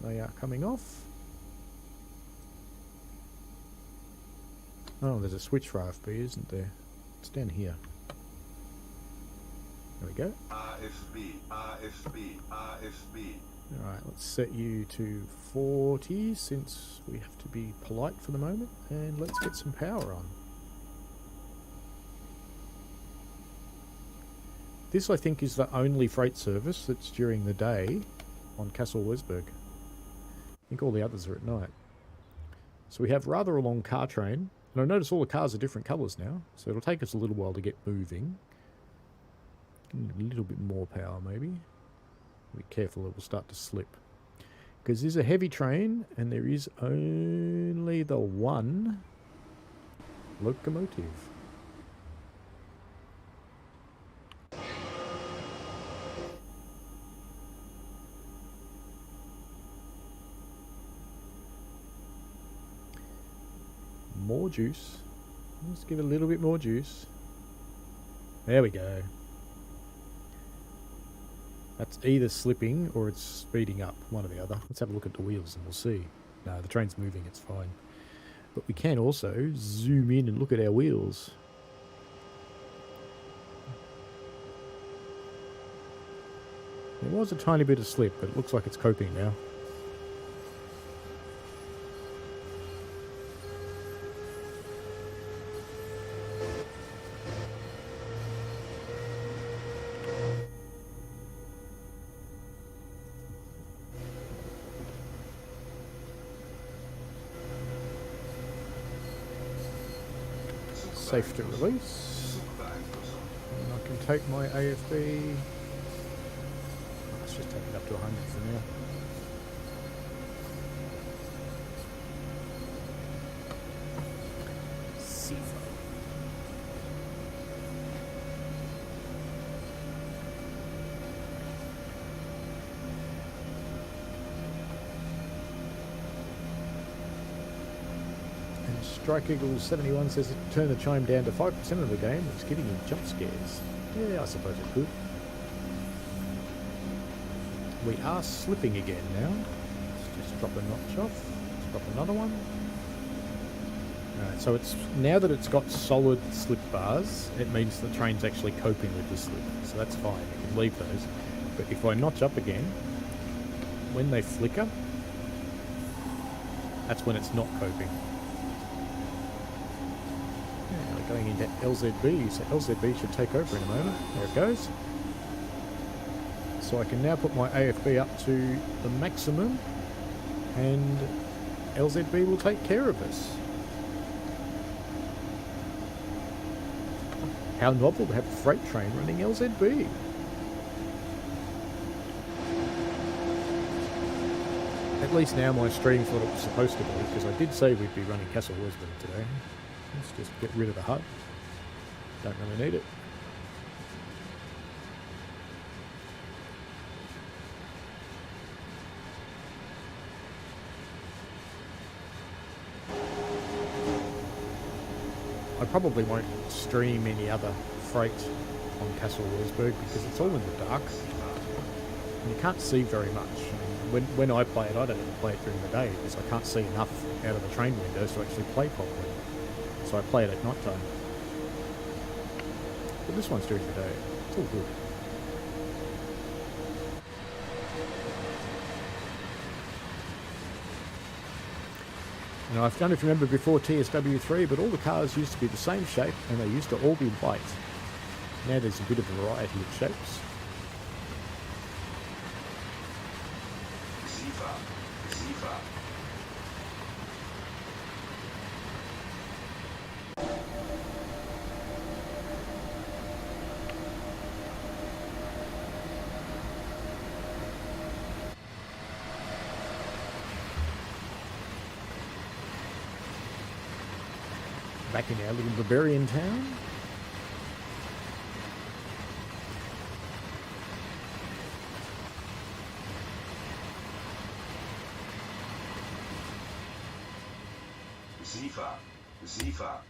They are coming off. Oh, there's a switch for RFB, isn't there? It's down here. There we go. RFB. Alright, let's set you to 40 since we have to be polite for the moment, and let's get some power on. This, I think, is the only freight service that's during the day on Kassel Wurzburg. I think all the others are at night. So we have rather a long car train, and I notice all the cars are different colours now, so it'll take us a little while to get moving. A little bit more power, maybe. Be careful, it will start to slip. Because this is a heavy train, and there is only the one locomotive. More juice. Let's give it a little bit more juice. There we go. That's either slipping or it's speeding up, one or the other. Let's have a look at the wheels and we'll see. No, the train's moving, it's fine. But we can also zoom in and look at our wheels. There was a tiny bit of slip, but it looks like it's coping now. Safe to release. And I can take my AFB. Let's just take it up to 100 for now. Strike Eagle 71 says it turn the chime down to 5% of the game. It's giving you jump scares. Yeah, I suppose it could. We are slipping again now. Let's just drop a notch off. Let's drop another one. Alright, so it's now that it's got solid slip bars, it means the train's actually coping with the slip. So that's fine. You can leave those. But if I notch up again, when they flicker, that's when it's not coping. Going into LZB, so LZB should take over in a moment. There it goes. So I can now put my AFB up to the maximum and LZB will take care of us. How novel to have a freight train running LZB. It at least now my stream's what it was supposed to be, because I did say we'd be running Kassel Wurzburg today. Let's just get rid of the HUD. Don't really need it. I probably won't stream any other freight on Kassel Wurzburg because it's all in the dark and you can't see very much. I mean, when I play it, I don't ever play it during the day because I can't see enough out of the train windows to actually play properly. So I play it at night time. But this one's during the day. It's all good. And I don't know if you remember before TSW3, but all the cars used to be the same shape and they used to all be white. Now there's a bit of variety of shapes. Back in our little Bavarian town. Zifa.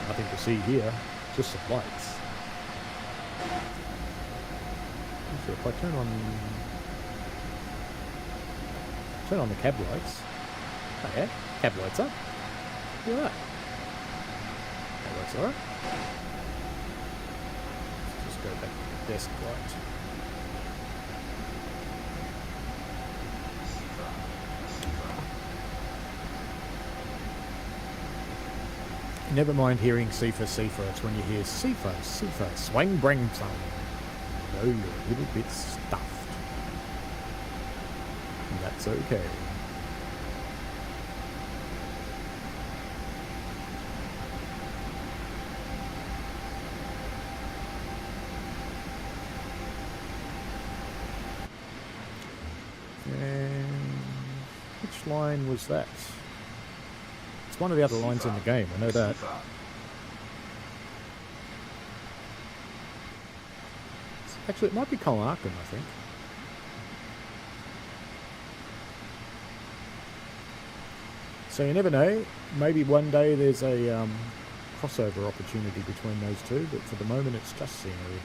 Nothing to see here, just some lights. So if I turn on the cab lights. Oh yeah, cab lights up. Look at that. Cab lights alright. Let's just go back to the desk light. Never mind hearing Sifa, it's when you hear Sifa, swang bring some. No, you're a little bit stuffed. And that's okay. And which line was that? It's one of the other lines in the game, I know that. Actually, it might be Collarkin, I think. So you never know. Maybe one day there's a crossover opportunity between those two, but for the moment it's just scenery.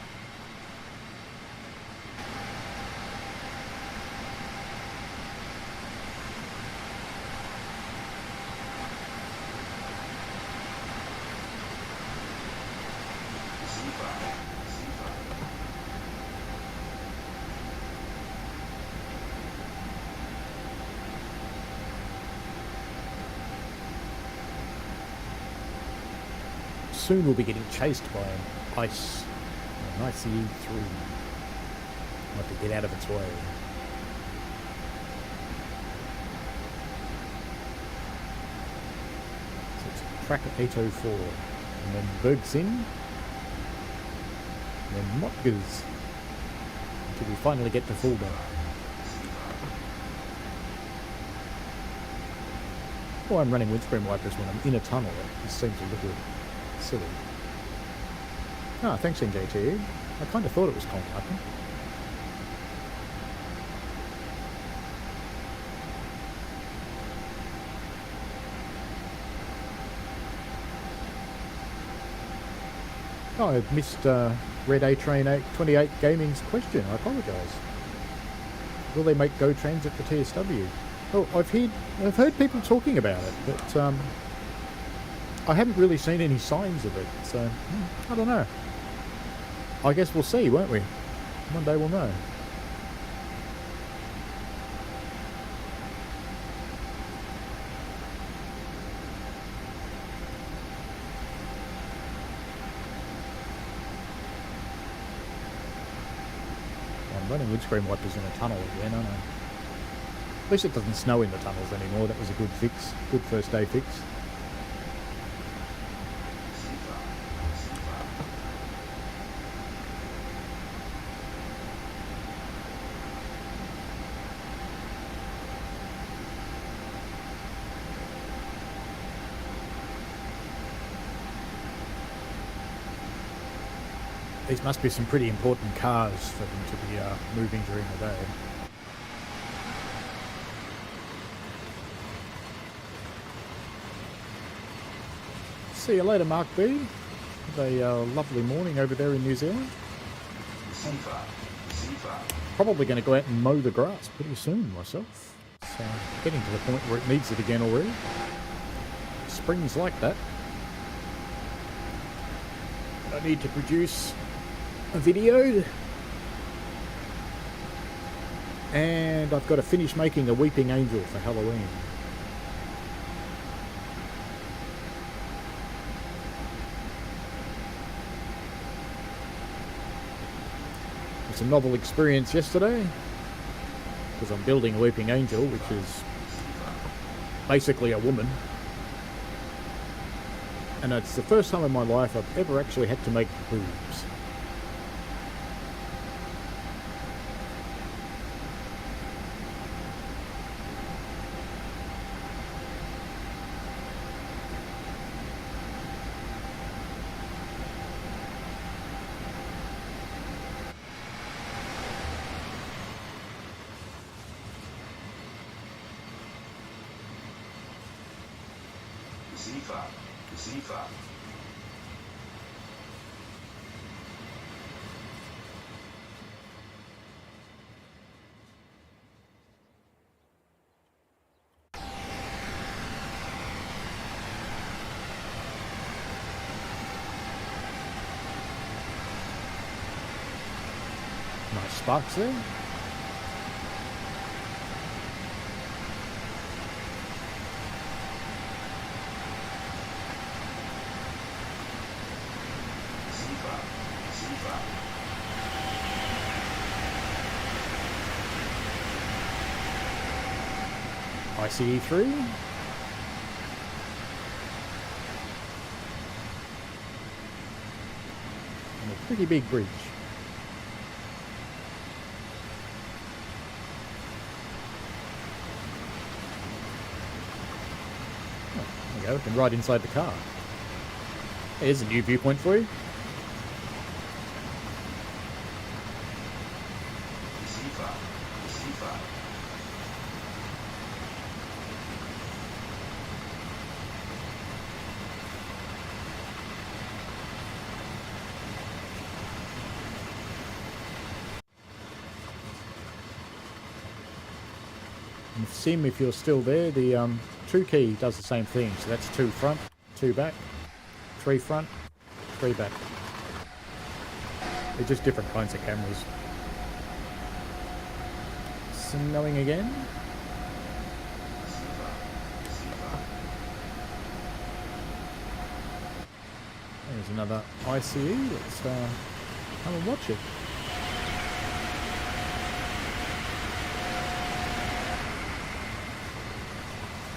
Soon we'll be getting chased by an ice, an icy E3. We'll have to get out of its way. So it's track 804, and then Bergsin, and then Motgers, until we finally get to Fulda. Well, I'm running windscreen wipers when I'm in a tunnel. It just seems a little silly. Ah, thanks NJT. I kind of thought it was Collarkin. Oh, I missed Red A Train 28 Gaming's question. I apologise. Will they make Go Transit for TSW? Oh, I've heard people talking about it, but I haven't really seen any signs of it, so I don't know. I guess we'll see, won't we? One day we'll know. I'm running windscreen wipers in a tunnel again, aren't I? At least it doesn't snow in the tunnels anymore. That was a good fix. Good first day fix. These must be some pretty important cars for them to be moving during the day. See you later, Mark B. Have a lovely morning over there in New Zealand. Probably going to go out and mow the grass pretty soon myself. So getting to the point where it needs it again already. Spring's like that. I need to produce a video. And I've got to finish making a weeping angel for Halloween. It's a novel experience yesterday because I'm building a weeping angel, which is basically a woman. And it's the first time in my life I've ever actually had to make boobs. Nice sparks there. ICE3. And a pretty big bridge. Oh, there we go, we can ride inside the car. Here's a new viewpoint for you. And Sim, if you're still there, the 2 key does the same thing. So that's 2 front, 2 back, 3 front, 3 back. They're just different kinds of cameras. Snowing again. There's another ICE. Let's come and watch it.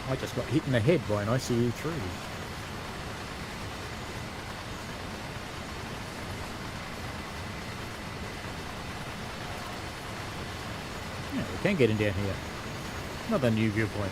I just got hit in the head by an ICE3. Yeah, we can get in down here. Another new viewpoint.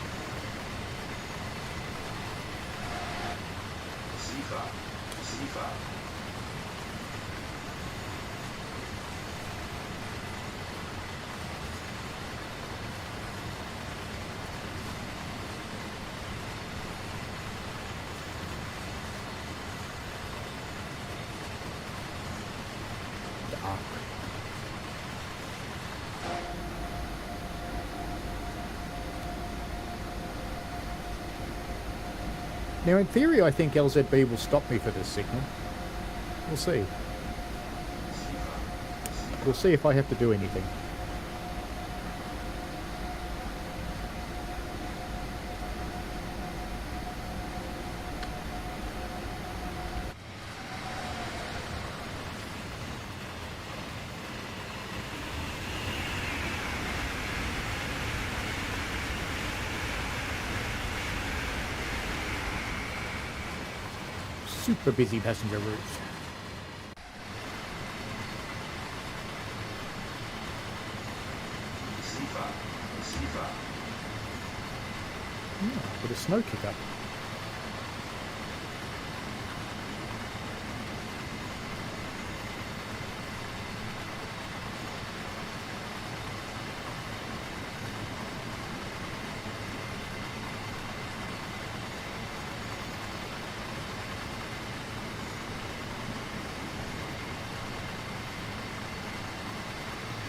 Now, in theory, I think LZB will stop me for this signal. We'll see. We'll see if I have to do anything. Super busy passenger routes. Yeah, with a snow kick up.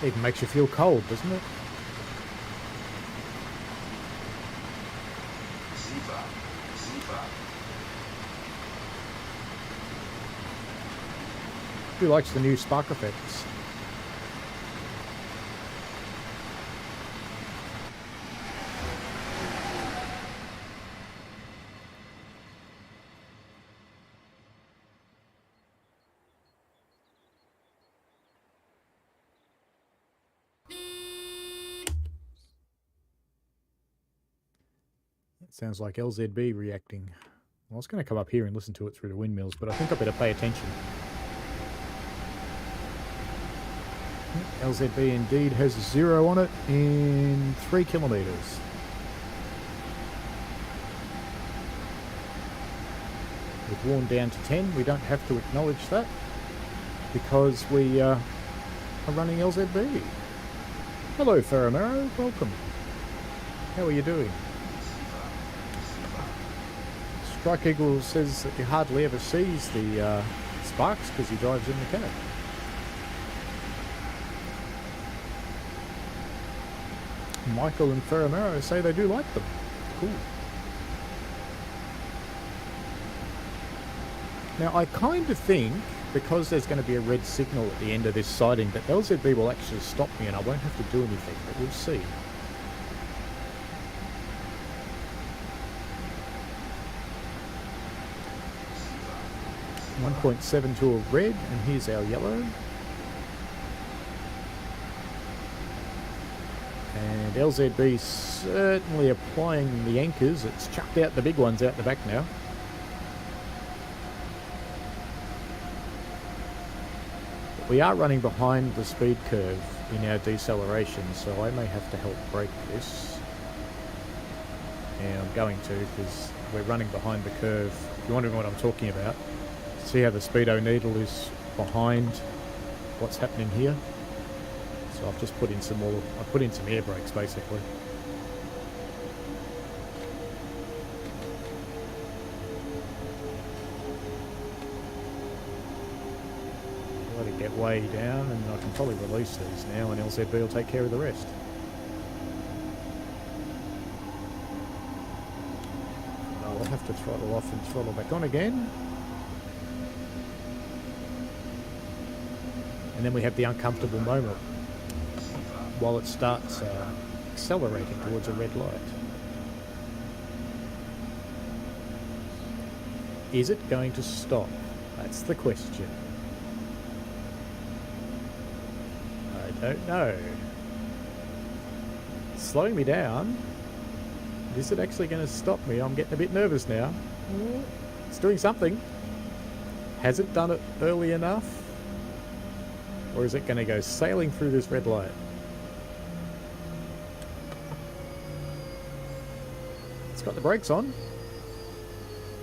Even makes you feel cold, doesn't it? Who likes the new spark effects? It sounds like LZB reacting. Well, I was going to come up here and listen to it through the windmills, but I think I better pay attention. LZB indeed has a 0 on it in 3 kilometres. We've worn down to 10. We don't have to acknowledge that because we are running LZB. Hello, Faramaro. Welcome. How are you doing? Strike Eagle says that he hardly ever sees the sparks because he drives in the cab. Michael and Faramaro say they do like them. Cool. Now I kind of think, because there's going to be a red signal at the end of this sighting, that LZB will actually stop me and I won't have to do anything, but we'll see. .7 to a red, and here's our yellow. And LZB certainly applying the anchors. It's chucked out the big ones out the back now. But we are running behind the speed curve in our deceleration, so I may have to help brake this. And I'm going to, because we're running behind the curve. If you're wondering what I'm talking about, see how the speedo needle is behind what's happening here? So I've just put in some more, I've put in some air brakes basically. Let it get way down and I can probably release these now and LZB will take care of the rest. I'll have to throttle off and throttle back on again. And then we have the uncomfortable moment while it starts accelerating towards a red light. Is it going to stop? That's the question. I don't know. It's slowing me down. Is it actually going to stop me? I'm getting a bit nervous now. It's doing something. Has it done it early enough? Or is it going to go sailing through this red light? It's got the brakes on.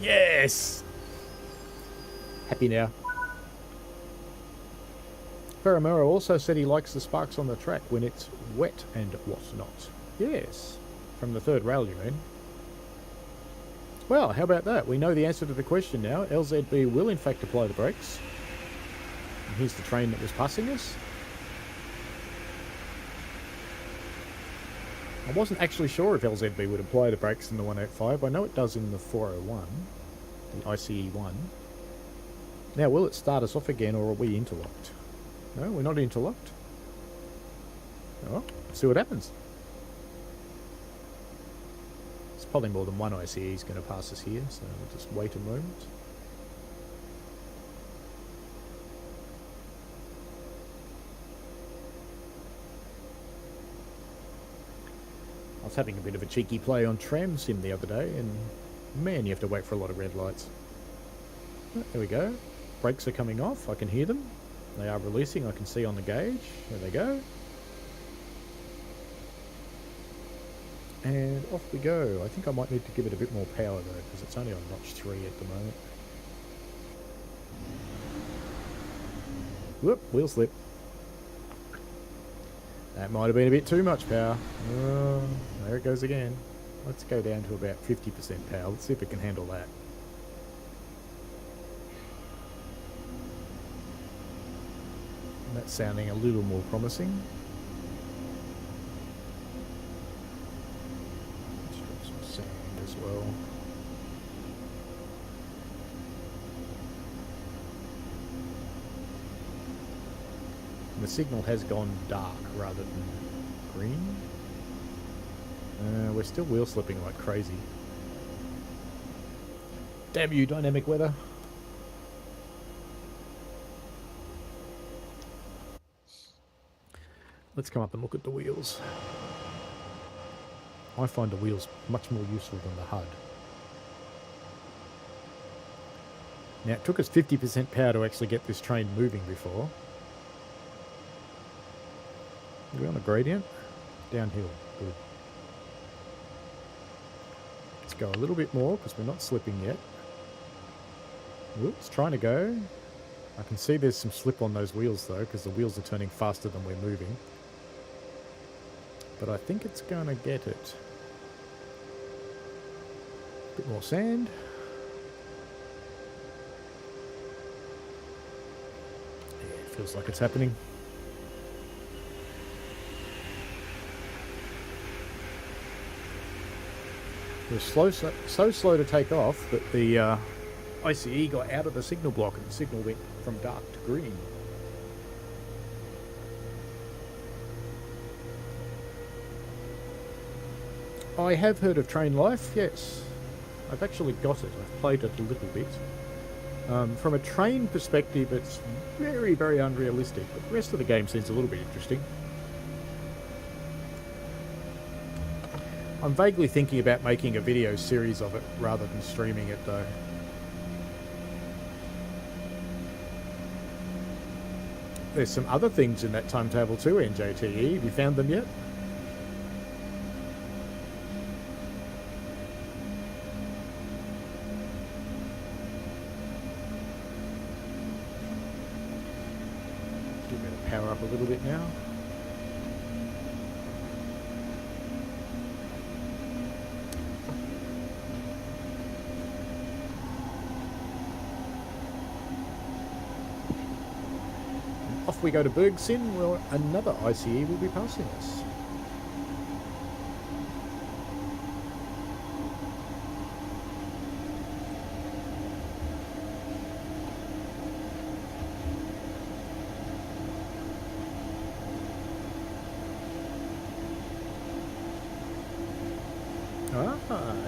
Yes! Happy now. Faramaro also said he likes the sparks on the track when it's wet and whatnot. Yes. From the third rail, you mean? Well, how about that? We know the answer to the question now. LZB will in fact apply the brakes. And here's the train that was passing us. I wasn't actually sure if LZB would apply the brakes in the 185. I know it does in the 401, the ICE1. Now, will it start us off again, or are we interlocked? No, we're not interlocked. Oh, let's see what happens. It's probably more than one ICE is going to pass us here, so we'll just wait a moment. I was having a bit of a cheeky play on Tram Sim the other day, and man, you have to wait for a lot of red lights. Oh, there we go. Brakes are coming off. I can hear them. They are releasing. I can see on the gauge. There they go. And off we go. I think I might need to give it a bit more power though, because it's only on notch 3 at the moment. Whoop, wheel slip. That might have been a bit too much power. Oh, there it goes again. Let's go down to about 50% power. Let's see if it can handle that. That's sounding a little more promising. The signal has gone dark rather than green. We're still wheel slipping like crazy. Damn you, dynamic weather. Let's come up and look at the wheels. I find the wheels much more useful than the HUD. Now, it took us 50% power to actually get this train moving before. Are we on a gradient? Downhill. Good. Let's go a little bit more because we're not slipping yet. Whoops, trying to go. I can see there's some slip on those wheels though because the wheels are turning faster than we're moving. But I think it's going to get it. A bit more sand. Yeah, it feels like it's happening. It was so slow to take off that the ICE got out of the signal block and the signal went from dark to green. I have heard of Train Life, yes. I've actually got it. I've played it a little bit. From a train perspective, it's very, very unrealistic, but the rest of the game seems a little bit interesting. I'm vaguely thinking about making a video series of it rather than streaming it though. There's some other things in that timetable too, NJTE. Have you found them yet? Give it a power up a little bit now. Off we go to Bergsin, where another ICE will be passing us.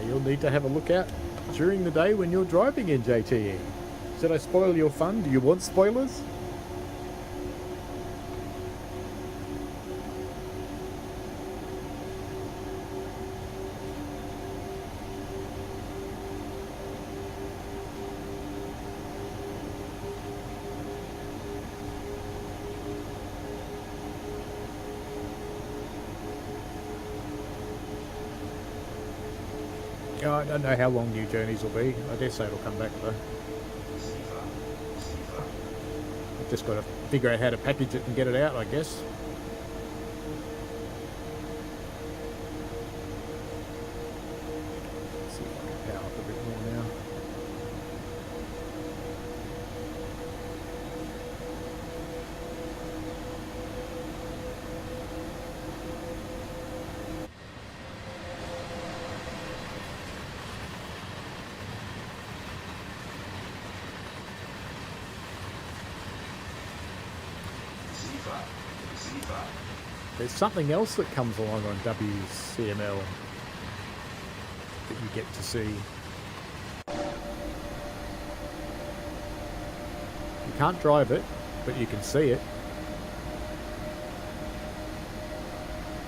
You'll need to have a look out during the day when you're driving in JTE. Did I spoil your fun? Do you want spoilers? I don't know how long new journeys will be. I dare say it'll come back though. I've just got to figure out how to package it and get it out, I guess. Let's see if I can power up a bit more now. There's something else that comes along on WCML that you get to see. You can't drive it, but you can see it.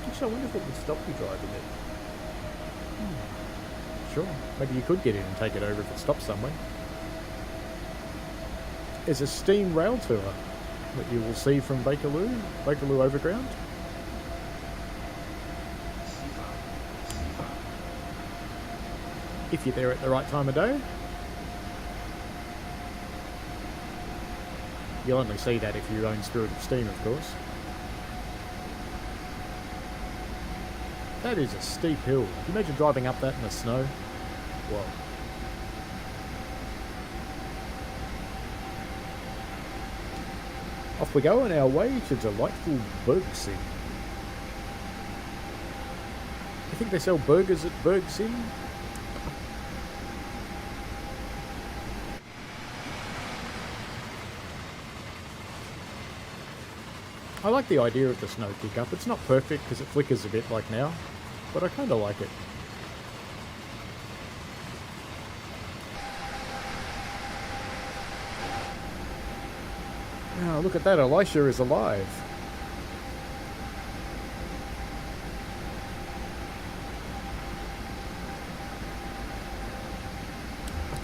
Actually, I wonder if it would stop you driving it. Sure, maybe you could get in and take it over if it stops somewhere. There's a steam rail tour that you will see from Bakerloo Overground. If you're there at the right time of day. You'll only see that if you own Spirit of Steam, of course. That is a steep hill. Can you imagine driving up that in the snow? Whoa. Off we go on our way to delightful Bergsin. You think they sell burgers at Bergsin? I like the idea of the snow kick-up. It's not perfect because it flickers a bit like now, but I kind of like it. Oh, look at that. Elisha is alive.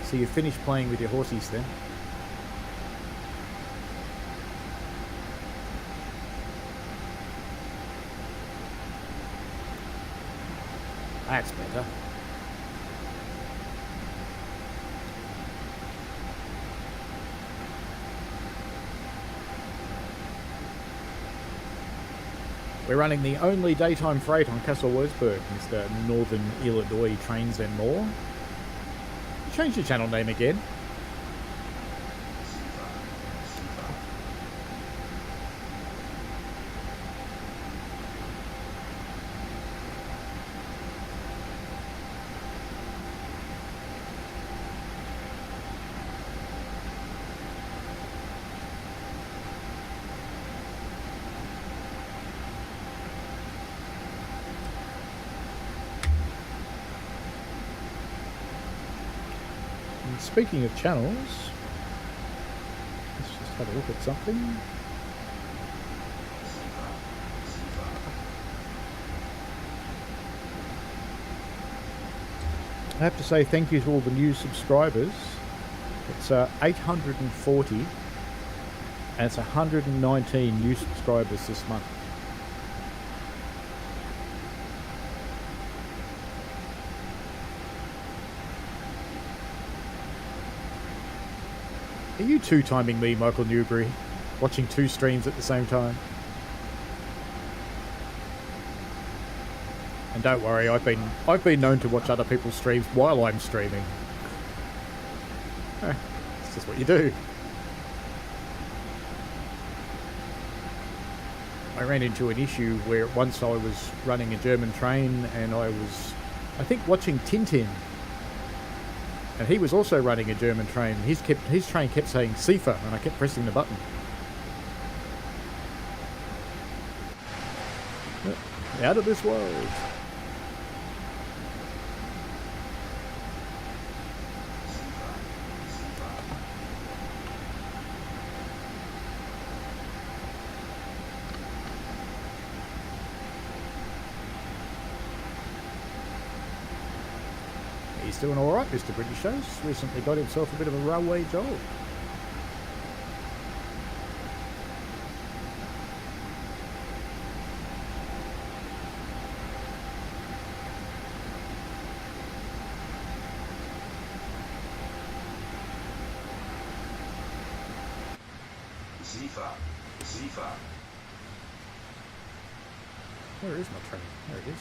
So you finished playing with your horsies then? That's better. We're running the only daytime freight on Kassel Wurzburg, Mr. Northern Illinois Trains and More. Change your channel name again. Speaking of channels, let's just have a look at something. I have to say thank you to all the new subscribers. It's 840 and it's 119 new subscribers this month. Are you two-timing me, Michael Newbury? Watching two streams at the same time? And don't worry, I've been known to watch other people's streams while I'm streaming. It's just what you do. I ran into an issue where once I was running a German train and I think, watching Tintin. And he was also running a German train. His train kept saying Sifa, and I kept pressing the button. Out of this world. He's doing alright, Mr. British Shows. Recently got himself a bit of a railway job. Zifa. Where is my train? There it is.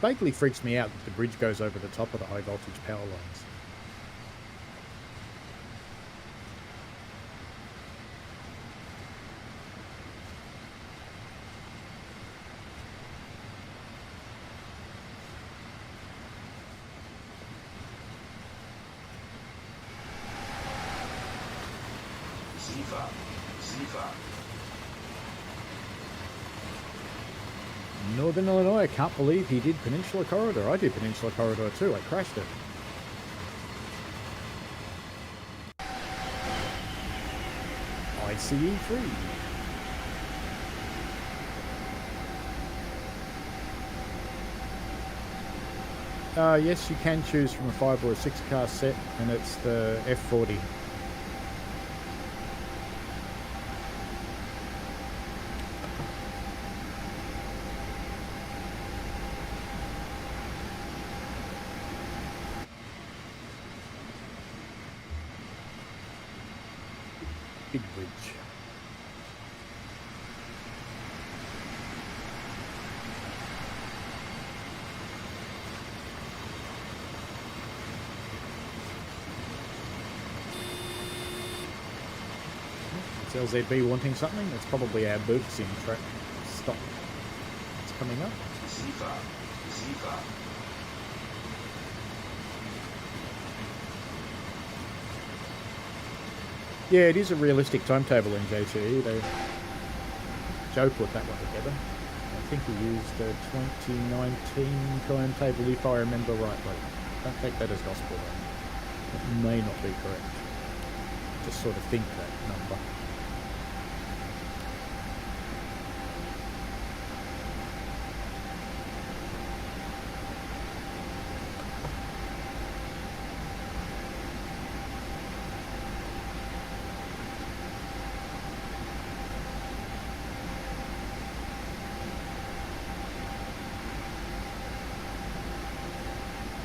Vaguely freaks me out that the bridge goes over the top of the high voltage power lines. Zifa. Northern Illinois, I can't believe he did Peninsula Corridor. I did Peninsula Corridor too. I crashed it. ICE 3. Yes, you can choose from a 5 or a 6 car set, and it's the F40. Big bridge. It's LZB wanting something. That's probably our Bergsin track stop. It's coming up. Zifa. Yeah, it is a realistic timetable in JTE. Joe put that one together. I think he used a 2019 timetable, if I remember rightly. Don't take that as gospel, though. It may not be correct. Just sort of think that number.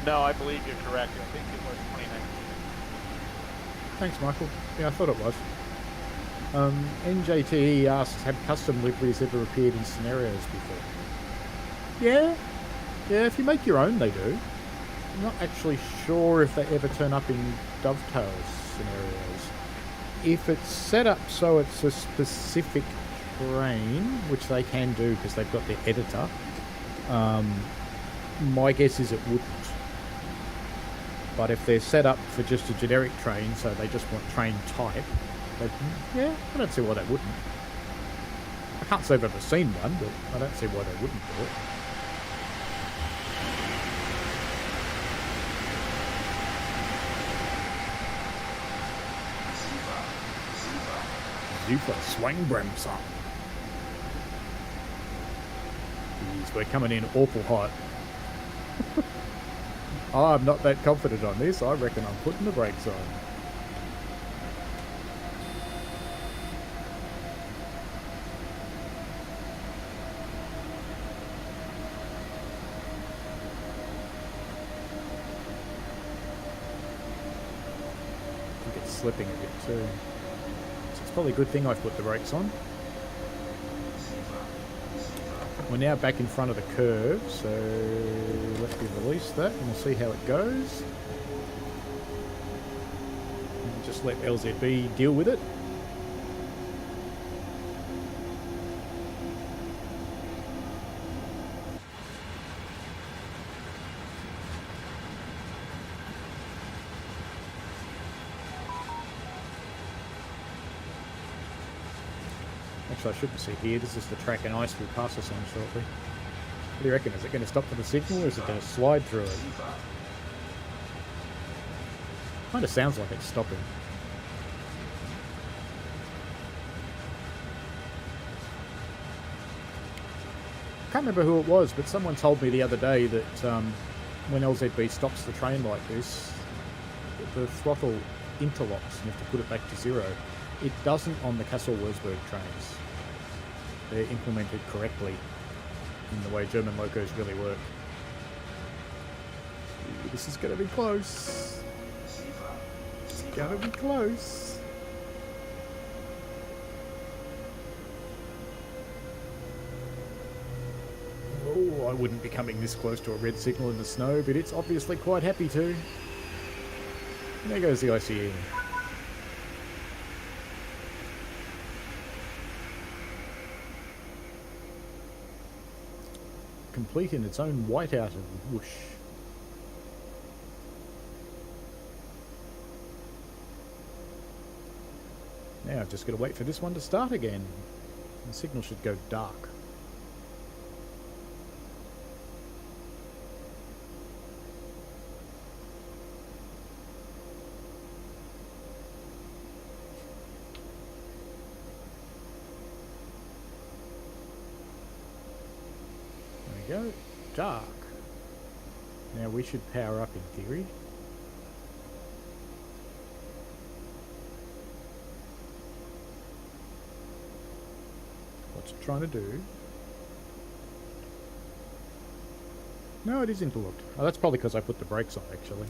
No, I believe you're correct. I think it was 2019. Thanks, Michael. Yeah, I thought it was. NJTE asks, have custom liveries ever appeared in scenarios before? Yeah. Yeah, if you make your own, they do. I'm not actually sure if they ever turn up in Dovetail scenarios. If it's set up so it's a specific train, which they can do because they've got their editor, my guess is it wouldn't. But if they're set up for just a generic train, so they just want train type, yeah, I don't see why they wouldn't. I can't say I've ever seen one, but I don't see why they wouldn't do it. Super swing bremser. Jeez, we're coming in awful hot. I'm not that confident on this. I reckon I'm putting the brakes on. I think it's slipping a bit too. So it's probably a good thing I've put the brakes on. We're now back in front of the curve, so let me release that and we'll see how it goes. And just let LZB deal with it. Actually, I shouldn't sit here. This is the track and ice will pass us on shortly. What do you reckon? Is it going to stop for the signal or is it going to slide through it? Kind of sounds like it's stopping. Can't remember who it was, but someone told me the other day that when LZB stops the train like this, the throttle interlocks and you have to put it back to zero. It doesn't on the Kassel Wurzburg trains. They're implemented correctly in the way German locos really work. This is going to be close. It's going to be close. Oh, I wouldn't be coming this close to a red signal in the snow, but it's obviously quite happy to. And there goes the ICE. Complete in its own whiteout of whoosh. Now I've just got to wait for this one to start again. The signal should go dark. Go dark. Now we should power up in theory. What's it trying to do? No, it is interlocked. Oh, that's probably because I put the brakes on actually.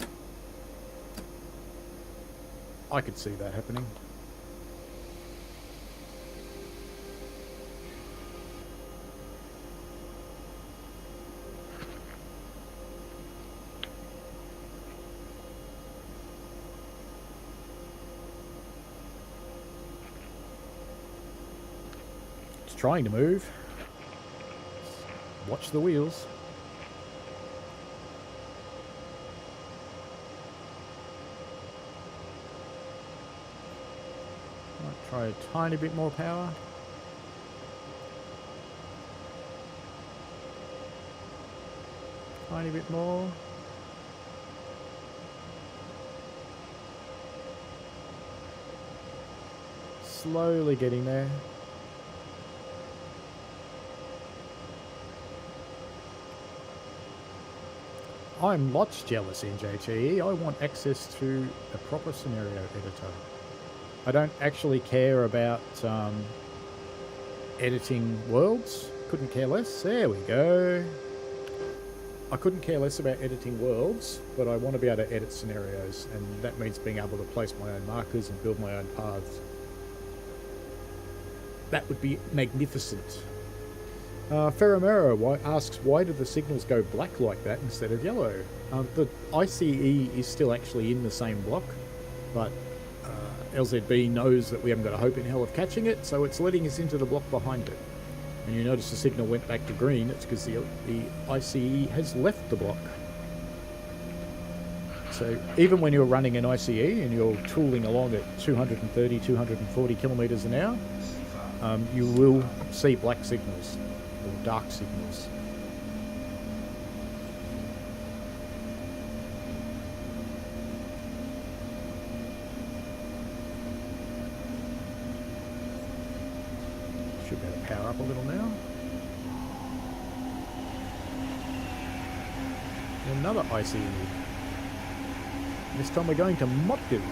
I could see that happening. Trying to move. Watch the wheels. Try a tiny bit more power. Tiny bit more. Slowly getting there. I'm lots jealous in JTE. I want access to a proper scenario editor. I don't actually care about editing worlds. Couldn't care less. There we go. I couldn't care less about editing worlds, but I want to be able to edit scenarios, and that means being able to place my own markers and build my own paths. That would be magnificent. Ferramero asks, why do the signals go black like that instead of yellow? The ICE is still actually in the same block, but LZB knows that we haven't got a hope in hell of catching it, so it's letting us into the block behind it. And you notice the signal went back to green. It's because the ICE has left the block. So even when you're running an ICE and you're tooling along at 230, 240 kilometers an hour, you will see black signals or dark signals. Should be able to power up a little now. Another ICE. This time we're going to Motkes.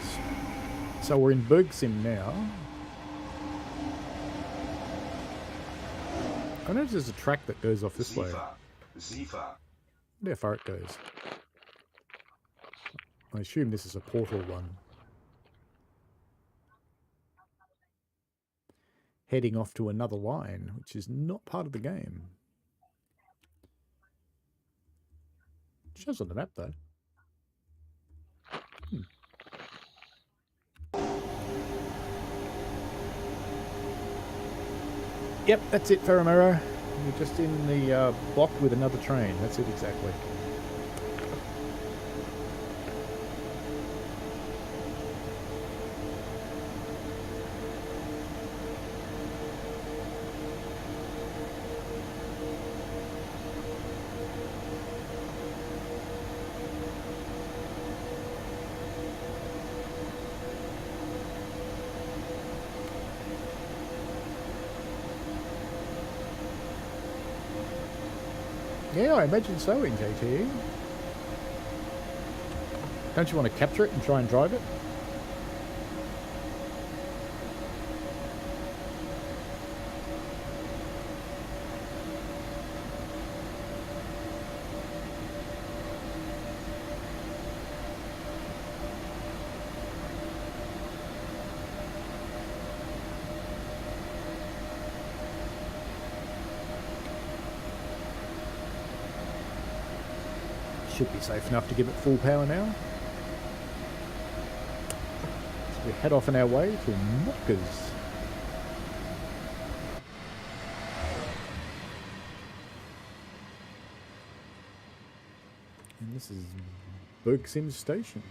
So we're in Bergsim now. I notice there's a track that goes off this way. I wonder how far it goes. I assume this is a portal one. Heading off to another line, which is not part of the game. It shows on the map though. Yep, that's it, Ferramero. We're just in the block with another train. That's it exactly. Yeah, I imagine so in JTE. Don't you want to capture it and try and drive it? Should be safe enough to give it full power now. So we head off on our way to Motkes. And this is Bergsim Station.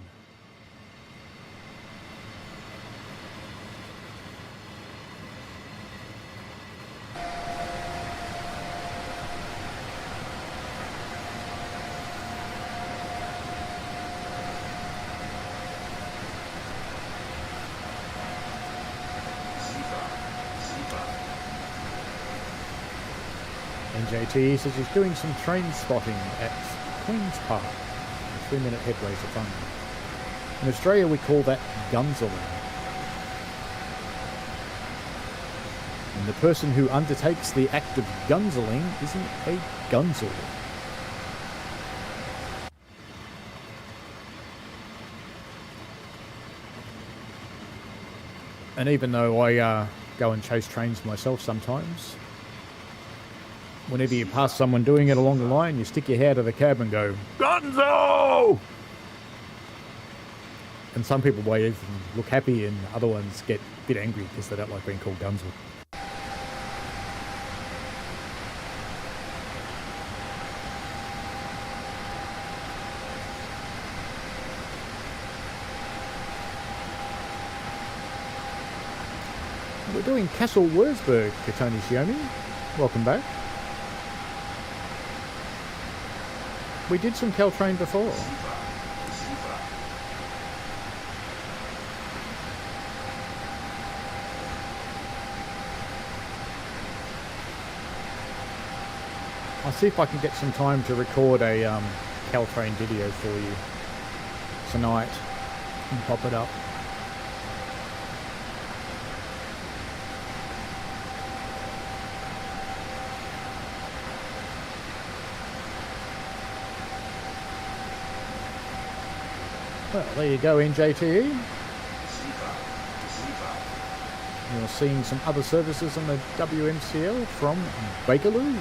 JT says he's doing some train spotting at Queen's Park. A 3-minute headway for fun. In Australia we call that gunseling. And the person who undertakes the act of gunseling isn't a gunzel. And even though I go and chase trains myself sometimes, whenever you pass someone doing it along the line, you stick your head out of the cab and go, Gonzo! And some people wave and look happy, and other ones get a bit angry because they don't like being called Gunzel. We're doing Kassel Wurzburg, Katoni Shiomi. Welcome back. We did some Caltrain before. I'll see if I can get some time to record a Caltrain video for you tonight and pop it up. Well, there you go, NJTE. You're seeing some other services on the WMCL from Bakerloo.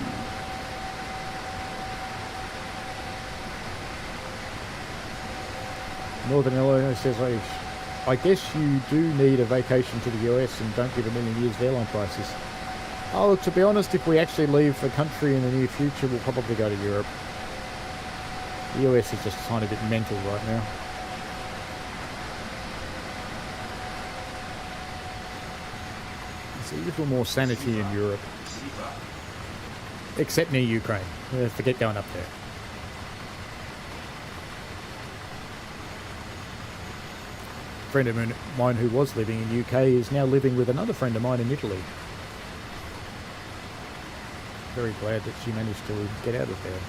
Northern Illinois says, I guess you do need a vacation to the US and don't give a million years of airline prices. Oh, look, to be honest, if we actually leave the country in the near future, we'll probably go to Europe. The US is just a tiny bit mental right now. There's a little more sanity in Europe. Except near Ukraine. Forget going up there. A friend of mine who was living in UK is now living with another friend of mine in Italy. Very glad that she managed to get out of there.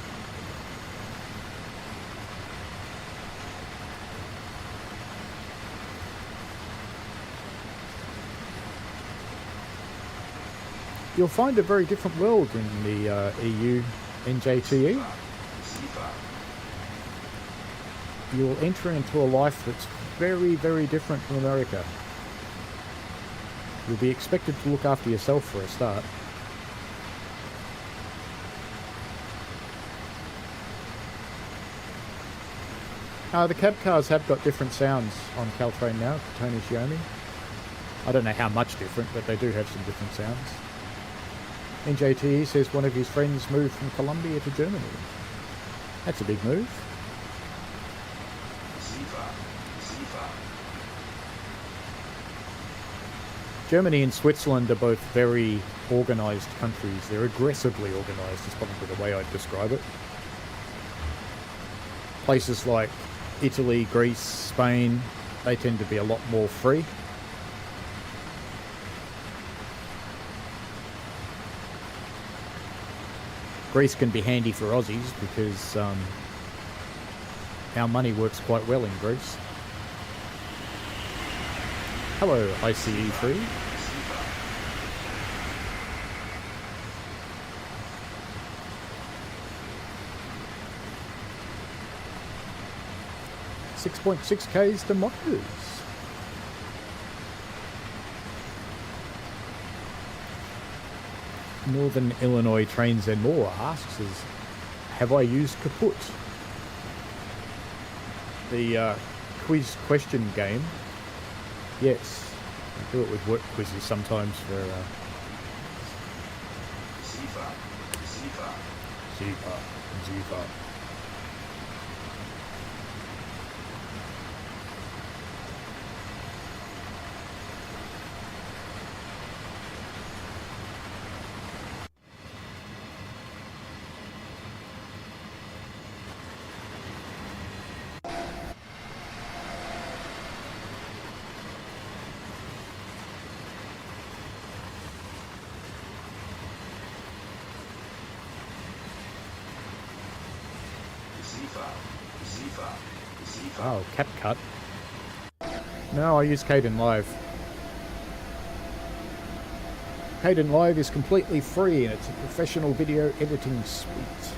You'll find a very different world in the EU NJTE. You'll enter into a life that's very, very different from America. You'll be expected to look after yourself for a start. The cab cars have got different sounds on Caltrain now, Tony Shiomi. I don't know how much different, but they do have some different sounds. NJTE says one of his friends moved from Colombia to Germany. That's a big move. Germany and Switzerland are both very organised countries. They're aggressively organised, is probably the way I'd describe it. Places like Italy, Greece, Spain, they tend to be a lot more free. Greece can be handy for Aussies because our money works quite well in Greece. Hello, ICE3. $6.6Ks to Mockers. Northern Illinois Trains and More asks us, have I used Kaput? The quiz question game. Yes, I do it with work quizzes sometimes for Ziva. Oh, CapCut. No, I use Kden Live. Kden Live is completely free and it's a professional video editing suite.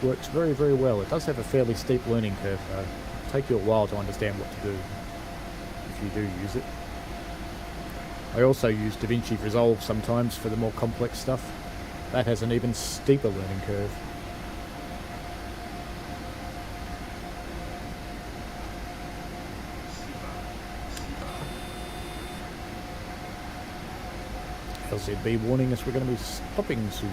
Works very, very well. It does have a fairly steep learning curve though. It'll take you a while to understand what to do if you do use it. I also use DaVinci Resolve sometimes for the more complex stuff. That has an even steeper learning curve. LZB warning us we're going to be stopping soon.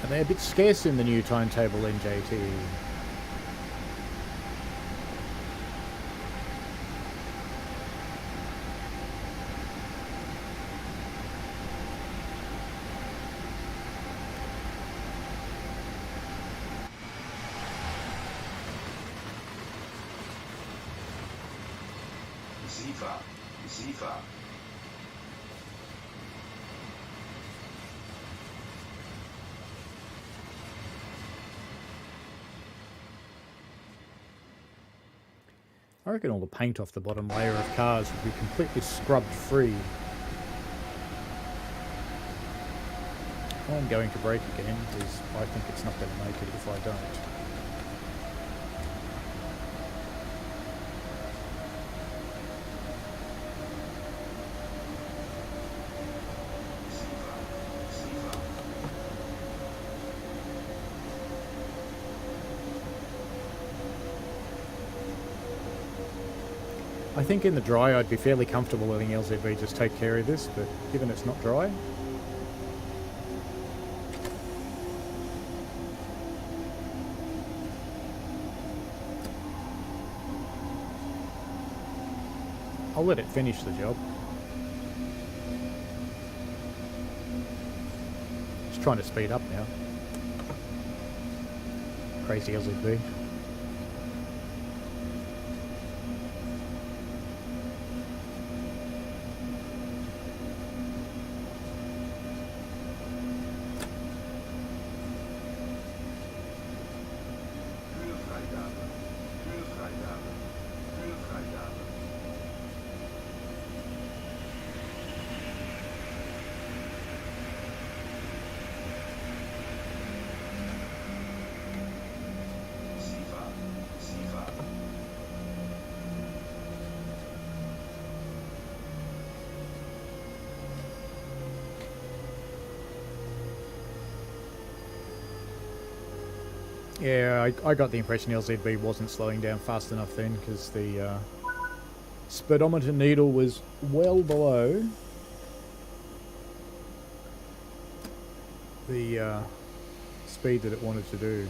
And they're a bit scarce in the new timetable, NJT. Sifa. I reckon all the paint off the bottom layer of cars would be completely scrubbed free. I'm going to brake again because I think it's not going to make it if I don't. I think in the dry I'd be fairly comfortable letting LZV just take care of this, but given it's not dry... I'll let it finish the job. Just trying to speed up now. Crazy LZV. Yeah, I got the impression LZB wasn't slowing down fast enough then, because the speedometer needle was well below the speed that it wanted to do.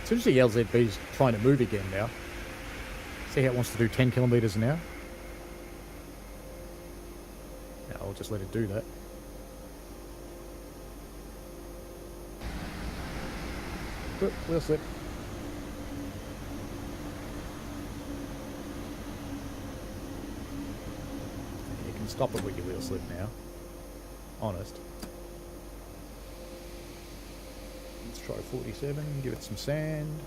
As soon as the LZB's trying to move again now. See how it wants to do 10 kilometers an hour? Yeah, I'll just let it do that. Oop, wheel slip. You can stop it with your wheel slip now. Honest. Let's try 47, give it some sand.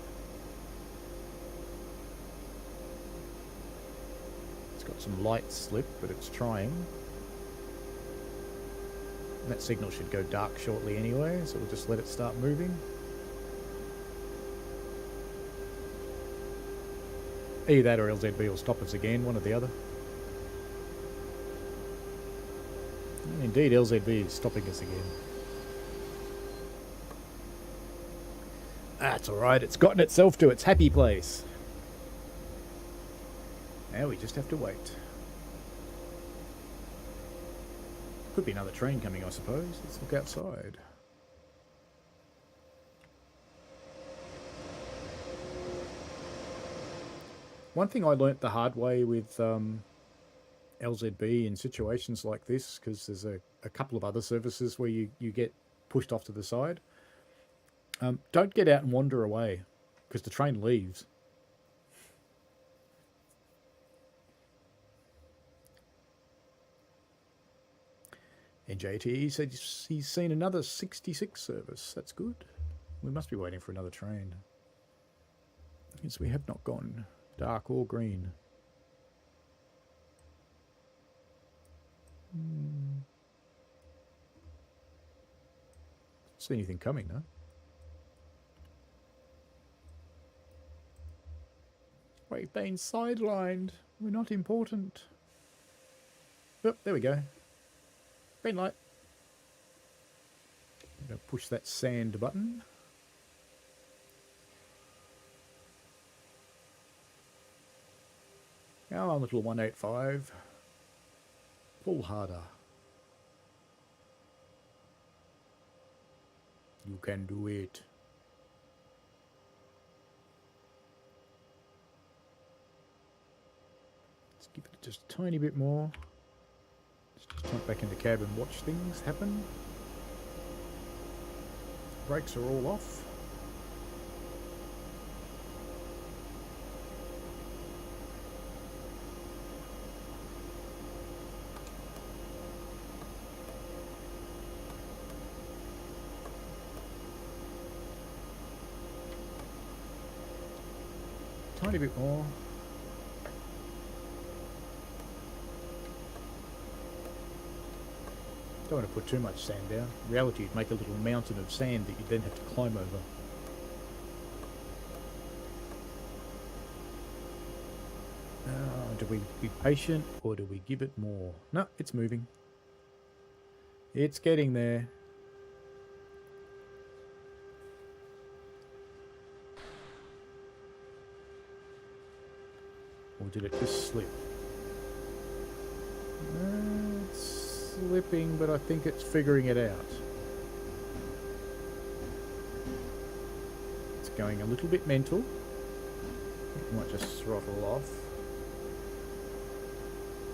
It's got some light slip, but it's trying. And that signal should go dark shortly anyway, so we'll just let it start moving. Either that or LZB will stop us again, one or the other. And indeed, LZB is stopping us again. That's alright, it's gotten itself to its happy place. Now we just have to wait. Could be another train coming, I suppose. Let's look outside. One thing I learnt the hard way with LZB in situations like this, because there's a couple of other services where you get pushed off to the side. Don't get out and wander away, because the train leaves. NJT said he's seen another 66 service. That's good. We must be waiting for another train. Yes, we have not gone dark or green. See anything coming, though? We've been sidelined. We're not important. Oh, there we go. Green light. I'm going to push that sand button. Come on, little 185. Pull harder. You can do it. Let's give it just a tiny bit more. Let's just jump back in the cab and watch things happen. Brakes are all off. Tiny bit more. Don't want to put too much sand down. In reality, you'd make a little mountain of sand that you'd then have to climb over. Do we be patient or do we give it more? No, it's moving. It's getting there. Or did it just slip? It's slipping, but I think it's figuring it out. It's going a little bit mental. It might just throttle off.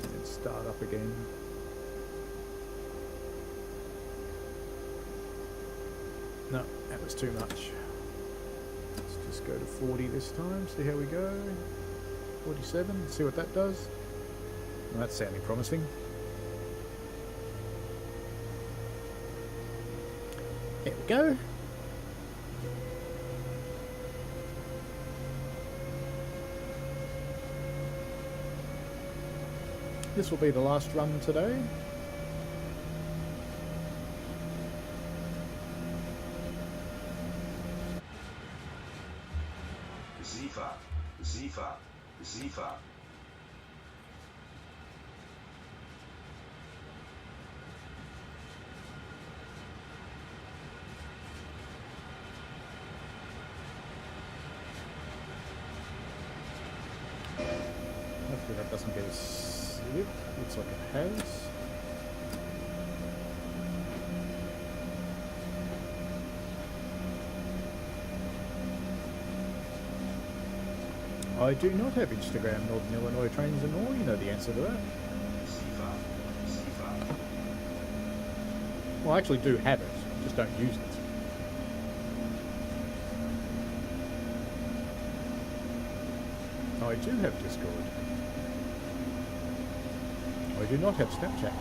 And then start up again. No, that was too much. Let's just go to 40 this time, see how we go. 47, see what that does. Well, that's sounding promising. There we go. This will be the last run today. Receiver, receiver, receiver. Hopefully that doesn't get a slip. Looks like it has. I do not have Instagram, Northern Illinois Trains and All. You know the answer to that. Receiver, receiver. Well, I actually do have it, just don't use it. I do have Discord. I do not have Snapchat.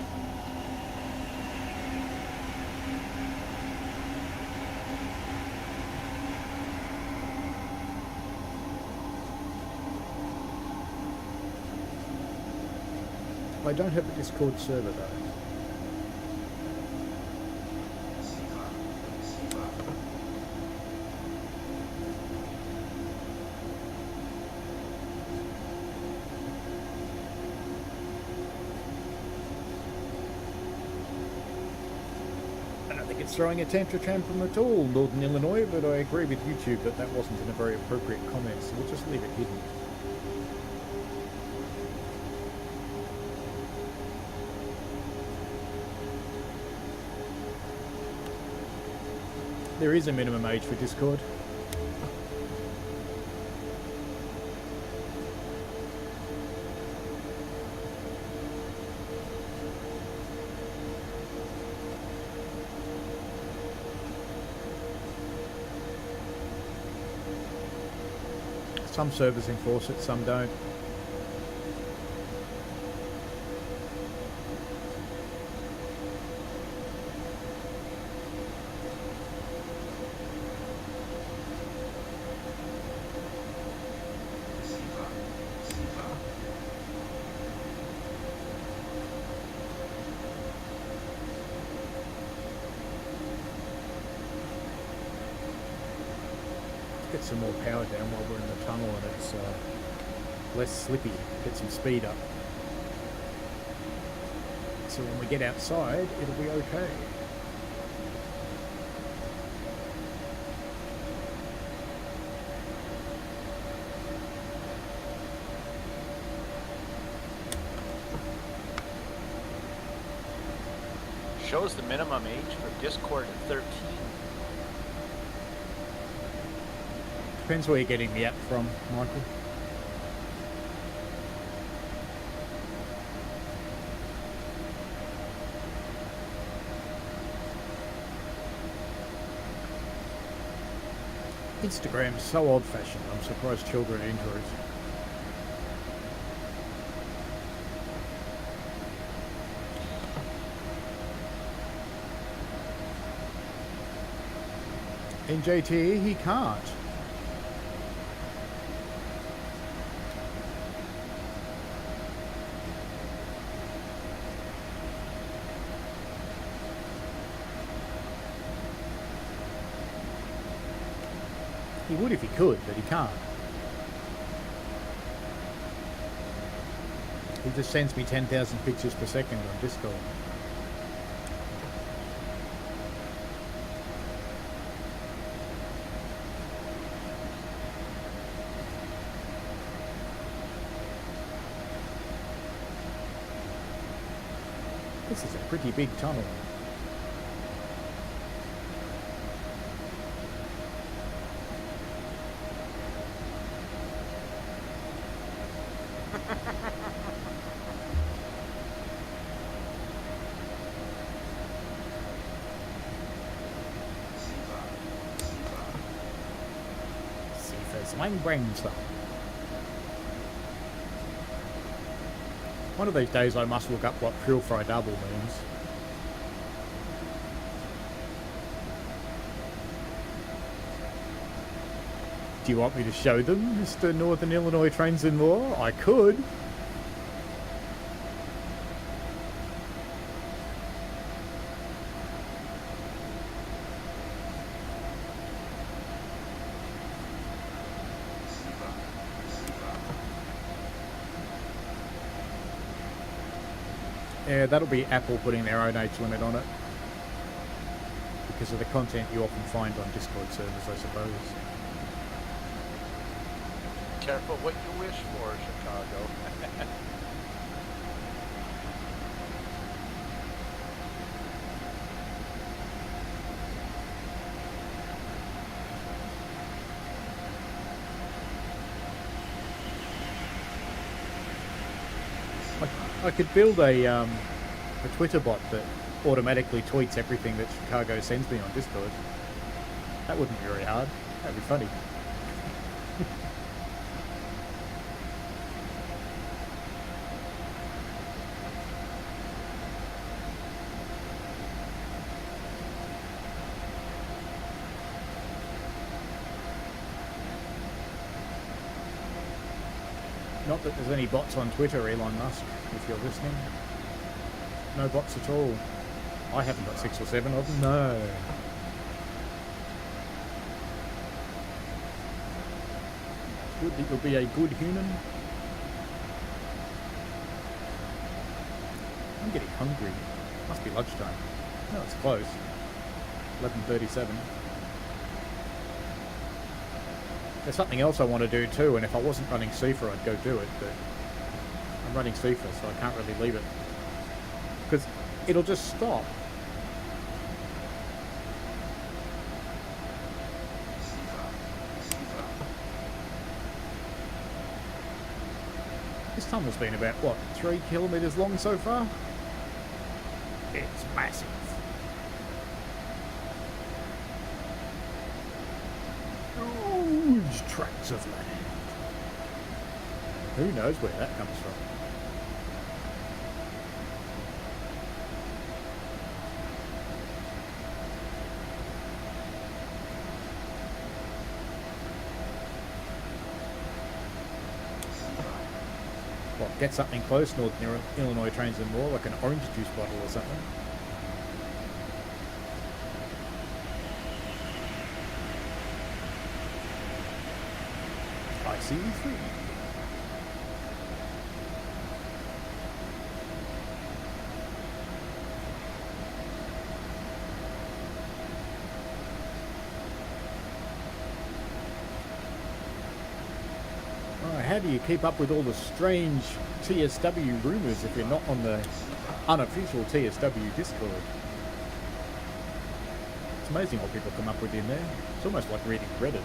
I don't have a Discord server though. Receiver, receiver. I don't think it's throwing a tantrum at all, Northern Illinois, but I agree with YouTube that that wasn't in a very appropriate comment, so we'll just leave it hidden. There is a minimum age for Discord. Some servers enforce it, some don't. Receiver, receiver. Get some more power down while we're in the tunnel and it's less slippy. Get some speed up. So when we get outside, it'll be okay. shows the minimum age for Discord at 13. Depends where you're getting the app from, Michael. Instagram's so old-fashioned. I'm surprised children are into it. In JTE, he can't. He would if he could, but he can't. He just sends me 10,000 pictures per second on Discord. This is a pretty big tunnel. Sifa's mein brain stuff. One of these days I must look up what Frill Fry Double means. Do you want me to show them, Mr. Northern Illinois Trains and Law? I could. Yeah, that'll be Apple putting their own age limit on it. Because of the content you often find on Discord servers, I suppose. Careful what you wish for, Chicago. I could build a Twitter bot that automatically tweets everything that Chicago sends me on Discord. That wouldn't be very hard. That'd be funny. Not that there's any bots on Twitter, Elon Musk, if you're listening. No bots at all. I haven't got 6 or 7 of them. No. Good that you'll be a good human. I'm getting hungry. Must be lunchtime. No, it's close. 11:37. There's something else I want to do too, and if I wasn't running SIFA, I'd go do it, but I'm running SIFA, so I can't really leave it. Because it'll just stop. This tunnel's been about, what, 3 kilometres long so far? It's massive. Huge tracts of land. Who knows where that comes from? What, get something close, Northern Illinois Trains and More, like an orange juice bottle or something? I see you free. How do you keep up with all the strange TSW rumours if you're not on the unofficial TSW Discord? It's amazing what people come up with in there. It's almost like reading Reddit.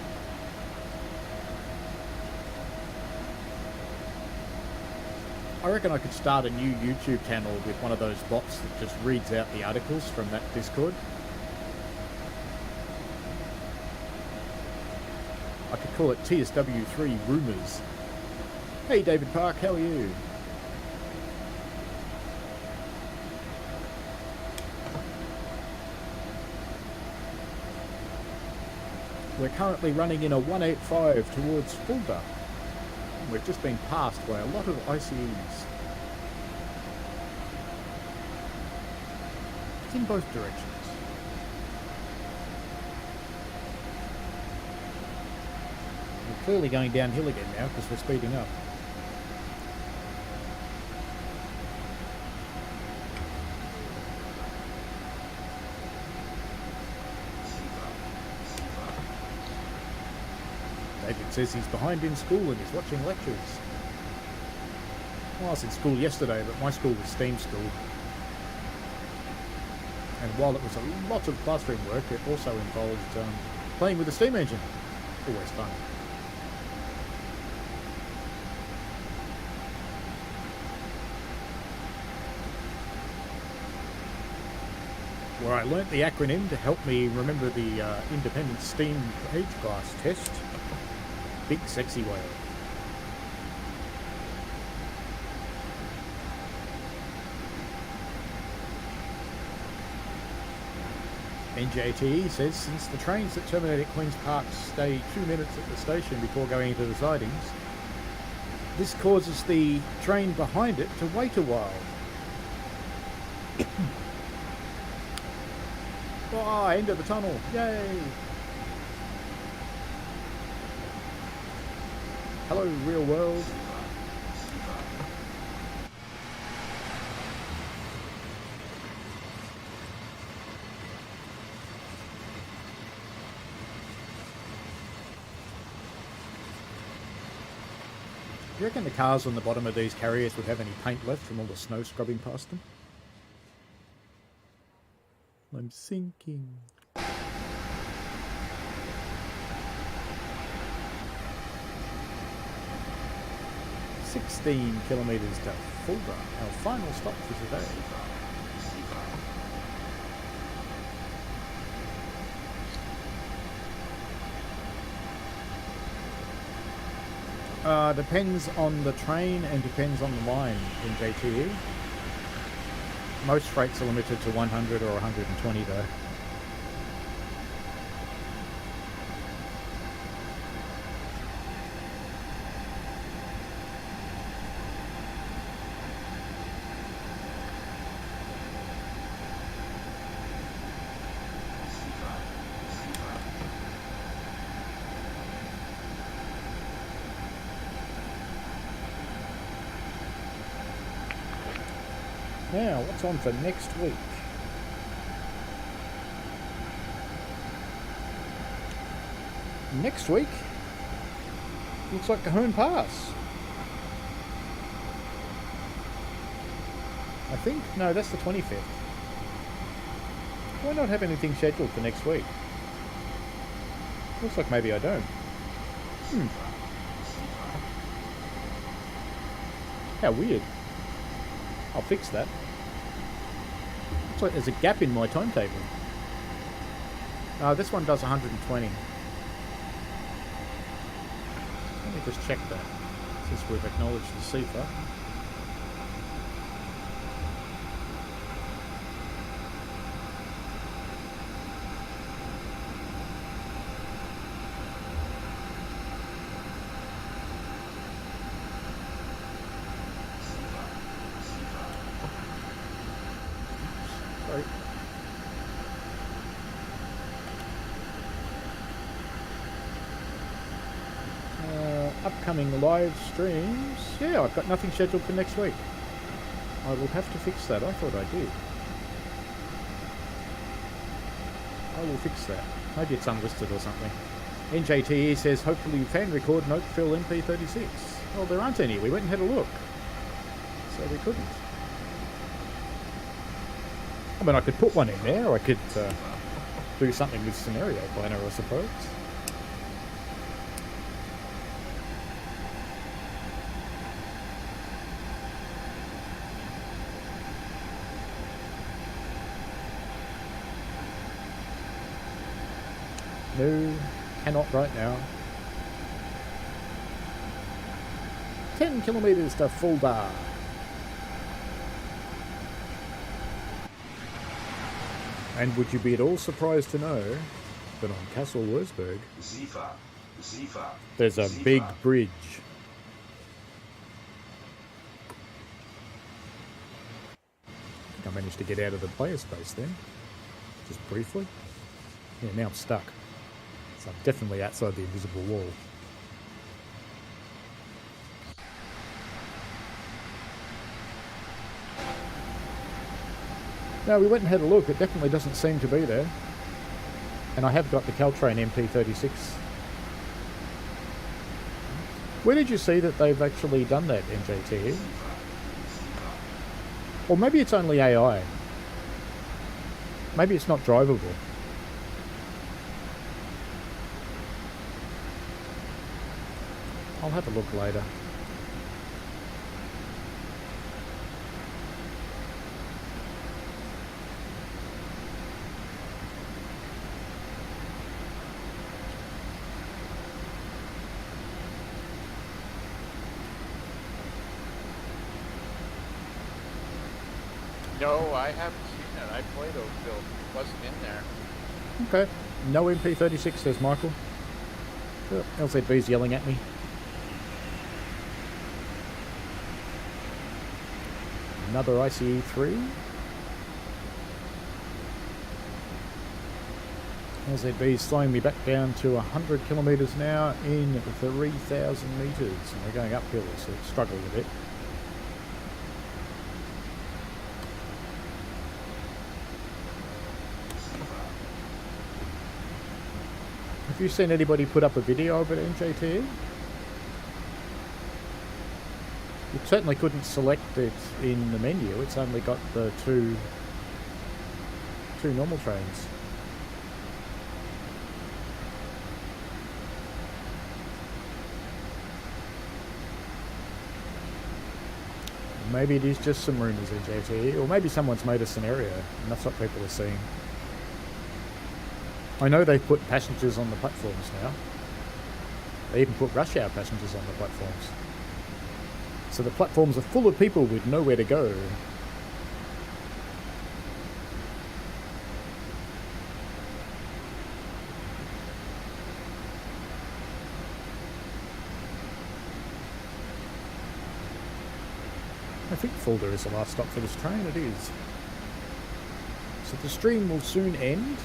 I reckon I could start a new YouTube channel with one of those bots that just reads out the articles from that Discord. I could call it TSW3 Rumours. Hey David Park, how are you? We're currently running in a 185 towards Fulda. We've just been passed by a lot of ICEs. It's in both directions. We're clearly going downhill again now because we're speeding up. David says he's behind in school and he's watching lectures. Well, I was in school yesterday, but my school was STEAM school. And while it was a lot of classroom work, it also involved playing with the steam engine. Always fun. Where I learnt the acronym to help me remember the independent steam H-class test. Big sexy whale. NJTE says since the trains that terminate at Queen's Park stay 2 minutes at the station before going into the sidings, this causes the train behind it to wait a while. Oh, end of the tunnel. Yay! Hello, real world. Do you reckon the cars on the bottom of these carriers would have any paint left from all the snow scrubbing past them? I'm sinking. 16 kilometres to Fulda, our final stop for today. Depends on the train and depends on the line in JTE. Most freights are limited to 100 or 120 though. Now, what's on for next week? Next week? Looks like Cahoon Pass. I think? No, that's the 25th. Why not have anything scheduled for next week? Looks like maybe I don't. How weird. I'll fix that. Looks like there's a gap in my timetable. This one does 120. Let me just check that, since we've acknowledged the CIFA. Upcoming live streams. Yeah, I've got nothing scheduled for next week. I will have to fix that. I thought I did. I will fix that. Maybe it's unlisted or something. NJTE says, hopefully you can record Note Fill MP36. Well, there aren't any. We went and had a look. So we couldn't. I mean, I could put one in there, or I could do something with Scenario Planner, I suppose. No, cannot right now. 10 kilometers to Fulda. And would you be at all surprised to know that on Kassel Wurzburg there's a big bridge? I think I managed to get out of the player space then, just briefly. Yeah, now I'm stuck. So I'm definitely outside the invisible wall. No, we went and had a look. It definitely doesn't seem to be there. And I have got the Caltrain MP36. Where did you see that they've actually done that, NJT? Or maybe it's only AI. Maybe it's not drivable. I'll have a look later. No, I haven't seen it. I played Oakville. It wasn't in there. Okay. No MP36, says Michael. Oh, LZV's yelling at me. Another ICE3. LZV's slowing me back down to 100 kilometres an hour in 3,000 metres. And we're going uphill, so it's struggling a bit. Have you seen anybody put up a video of it, NJT? You certainly couldn't select it in the menu. It's only got the two normal trains. Maybe it is just some rumours, NJT, or maybe someone's made a scenario and that's what people are seeing. I know they've put passengers on the platforms now. They even put rush hour passengers on the platforms. So the platforms are full of people with nowhere to go. I think Fulda is the last stop for this train. It is. So the stream will soon end.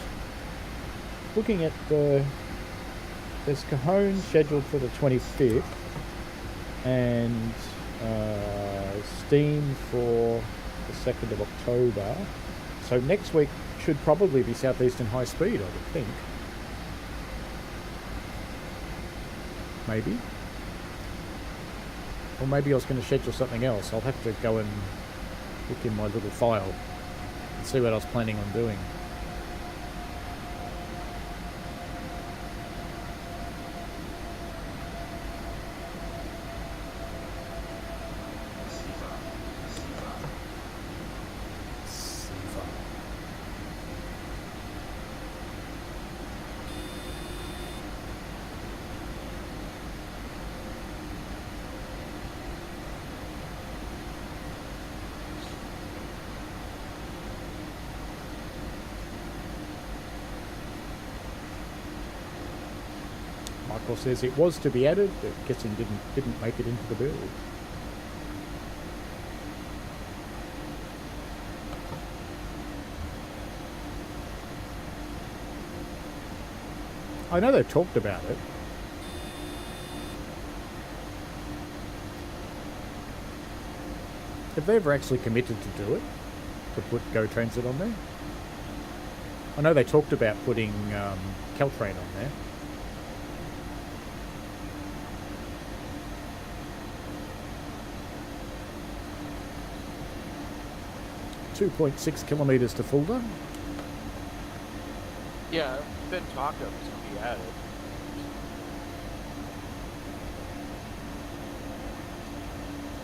Looking at there's Cajon scheduled for the 25th and Steam for the 2nd of October. So next week should probably be Southeastern High Speed, I would think. Maybe. Or maybe I was going to schedule something else. I'll have to go and look in my little file and see what I was planning on doing. Michael says it was to be added, but guessing didn't make it into the build. I know they've talked about it. Have they ever actually committed to do it? To put Go Transit on there? I know they talked about putting Caltrain on there. 2.6 kilometres to Fulda. Yeah, it's been talked of it's going to be added.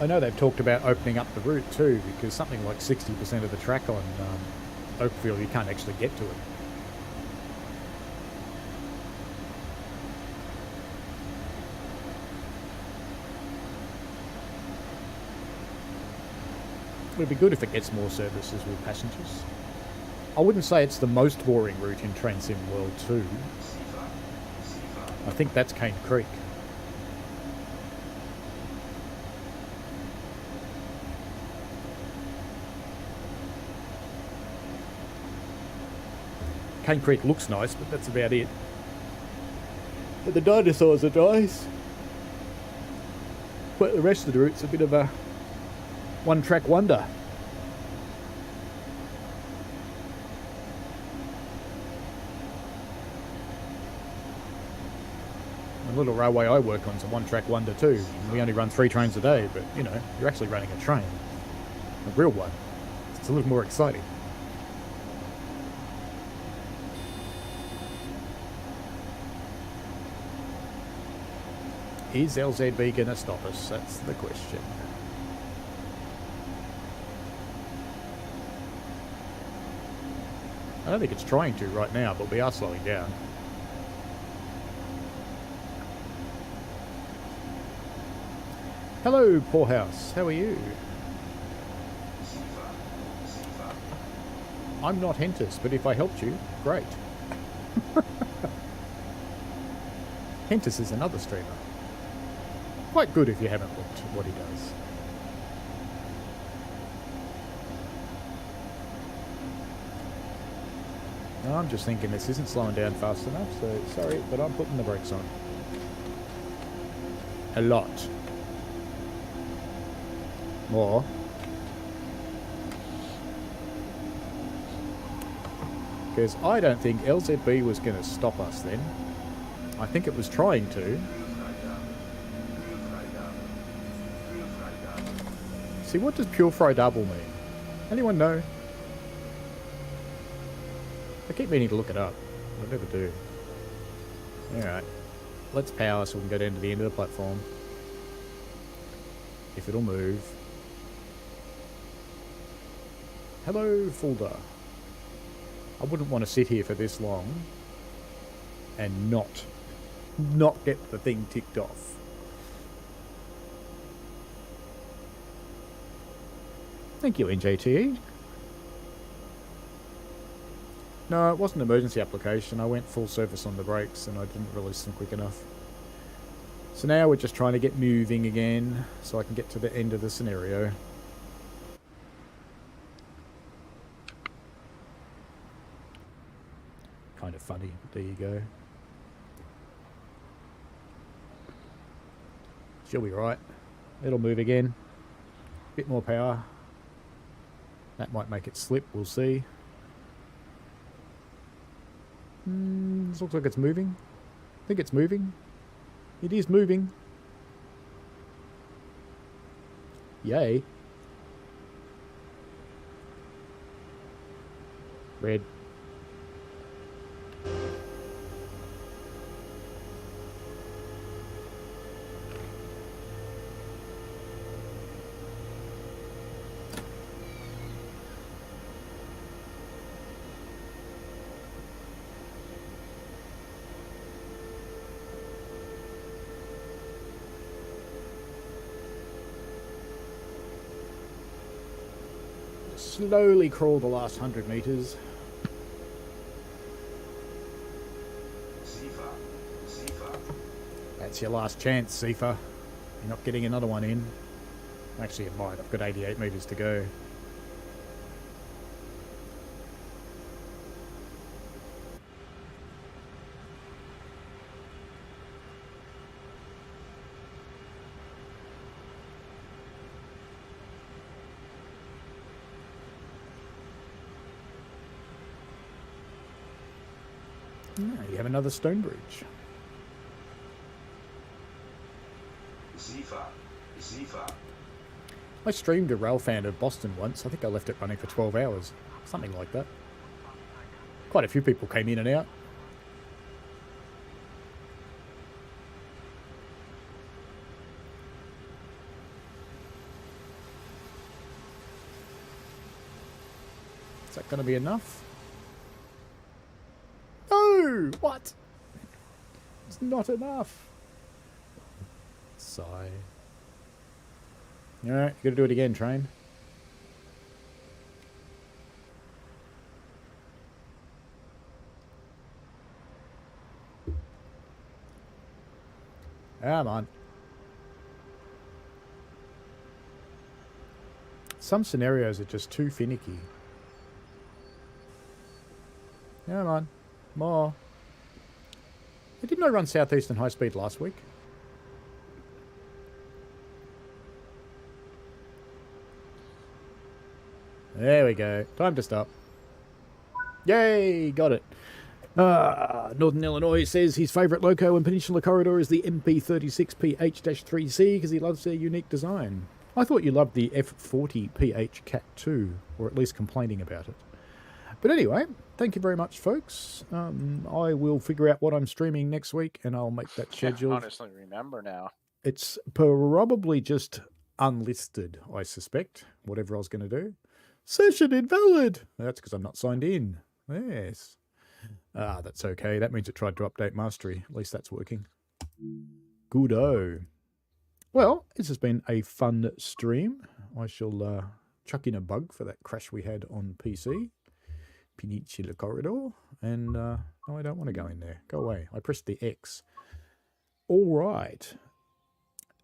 I know they've talked about opening up the route too, because something like 60% of the track on Oakville, you can't actually get to it. It would be good if it gets more services with passengers. I wouldn't say it's the most boring route in Transim World 2. I think that's Cane Creek. Cane Creek looks nice, but that's about it. But the dinosaurs are nice. But the rest of the route's a bit of a one-track wonder. The little railway I work on is a one-track wonder too. We only run 3 trains a day, but you know, you're actually running a train. A real one. It's a little more exciting. Is LZB going to stop us? That's the question. I don't think it's trying to right now, but we are slowing down. Hello, Poorhouse. How are you? I'm not Hentus, but if I helped you, great. Hentus is another streamer. Quite good if you haven't looked at what he does. I'm just thinking this isn't slowing down fast enough, so sorry, but I'm putting the brakes on. A lot. More. Because I don't think LZB was going to stop us then. I think it was trying to. See, what does pure fry double mean? Anyone know? I keep meaning to look it up. I never do. Alright. Let's power so we can go down to the end of the platform. If it'll move. Hello, Fulda. I wouldn't want to sit here for this long and not get the thing ticked off. Thank you, NJTE. No, it wasn't an emergency application. I went full service on the brakes and I didn't release them quick enough. So now we're just trying to get moving again so I can get to the end of the scenario. Kind of funny, but there you go. She'll be right. It'll move again. Bit more power. That might make it slip, we'll see. This looks like it's moving. I think it's moving. It is moving. Yay. Red. Slowly crawl the last 100 metres. That's your last chance, Sifa. You're not getting another one in. Actually, it might. I've got 88 metres to go. Now you have another stone bridge. I streamed a rail fan of Boston once. I think I left it running for 12 hours. Something like that. Quite a few people came in and out. Is that going to be enough? No! What? It's not enough. Sigh. Alright, you gotta do it again, train. Come on. Some scenarios are just too finicky. Come on. More. Didn't I run Southeastern High Speed last week? There we go. Time to stop. Yay! Got it. Northern Illinois says his favourite loco in Peninsula Corridor is the MP36PH-3C because he loves their unique design. I thought you loved the F40PH Cat 2, or at least complaining about it. But anyway, thank you very much, folks. I will figure out what I'm streaming next week, and I'll make that scheduled. I honestly remember now. It's probably just unlisted, I suspect, whatever I was going to do. Session invalid! That's because I'm not signed in. Yes. That's okay. That means it tried to update mastery. At least that's working. Good-o. Well, this has been a fun stream. I shall chuck in a bug for that crash we had on PC. Peninsula Corridor. And, no, I don't want to go in there. Go away. I pressed the X. All right.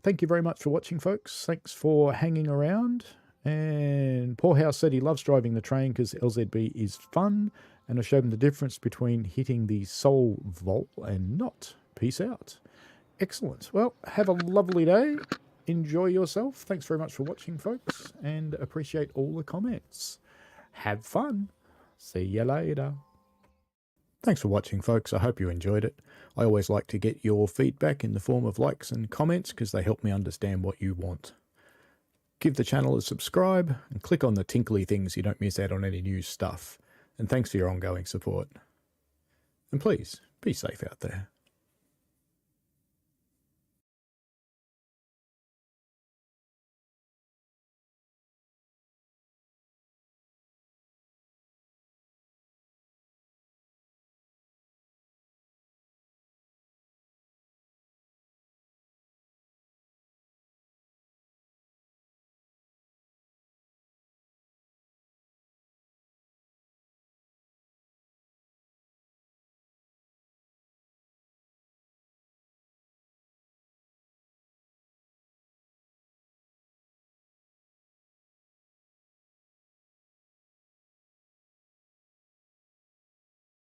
Thank you very much for watching, folks. Thanks for hanging around. And Poorhouse said he loves driving the train because LZB is fun. And I showed him the difference between hitting the soul vault and not. Peace out. Excellent. Well, have a lovely day. Enjoy yourself. Thanks very much for watching, folks. And appreciate all the comments. Have fun. See you later. Thanks for watching, folks. I hope you enjoyed it. I always like to get your feedback in the form of likes and comments because they help me understand what you want. Give the channel a subscribe and click on the tinkly things so you don't miss out on any new stuff. And thanks for your ongoing support. And please, be safe out there.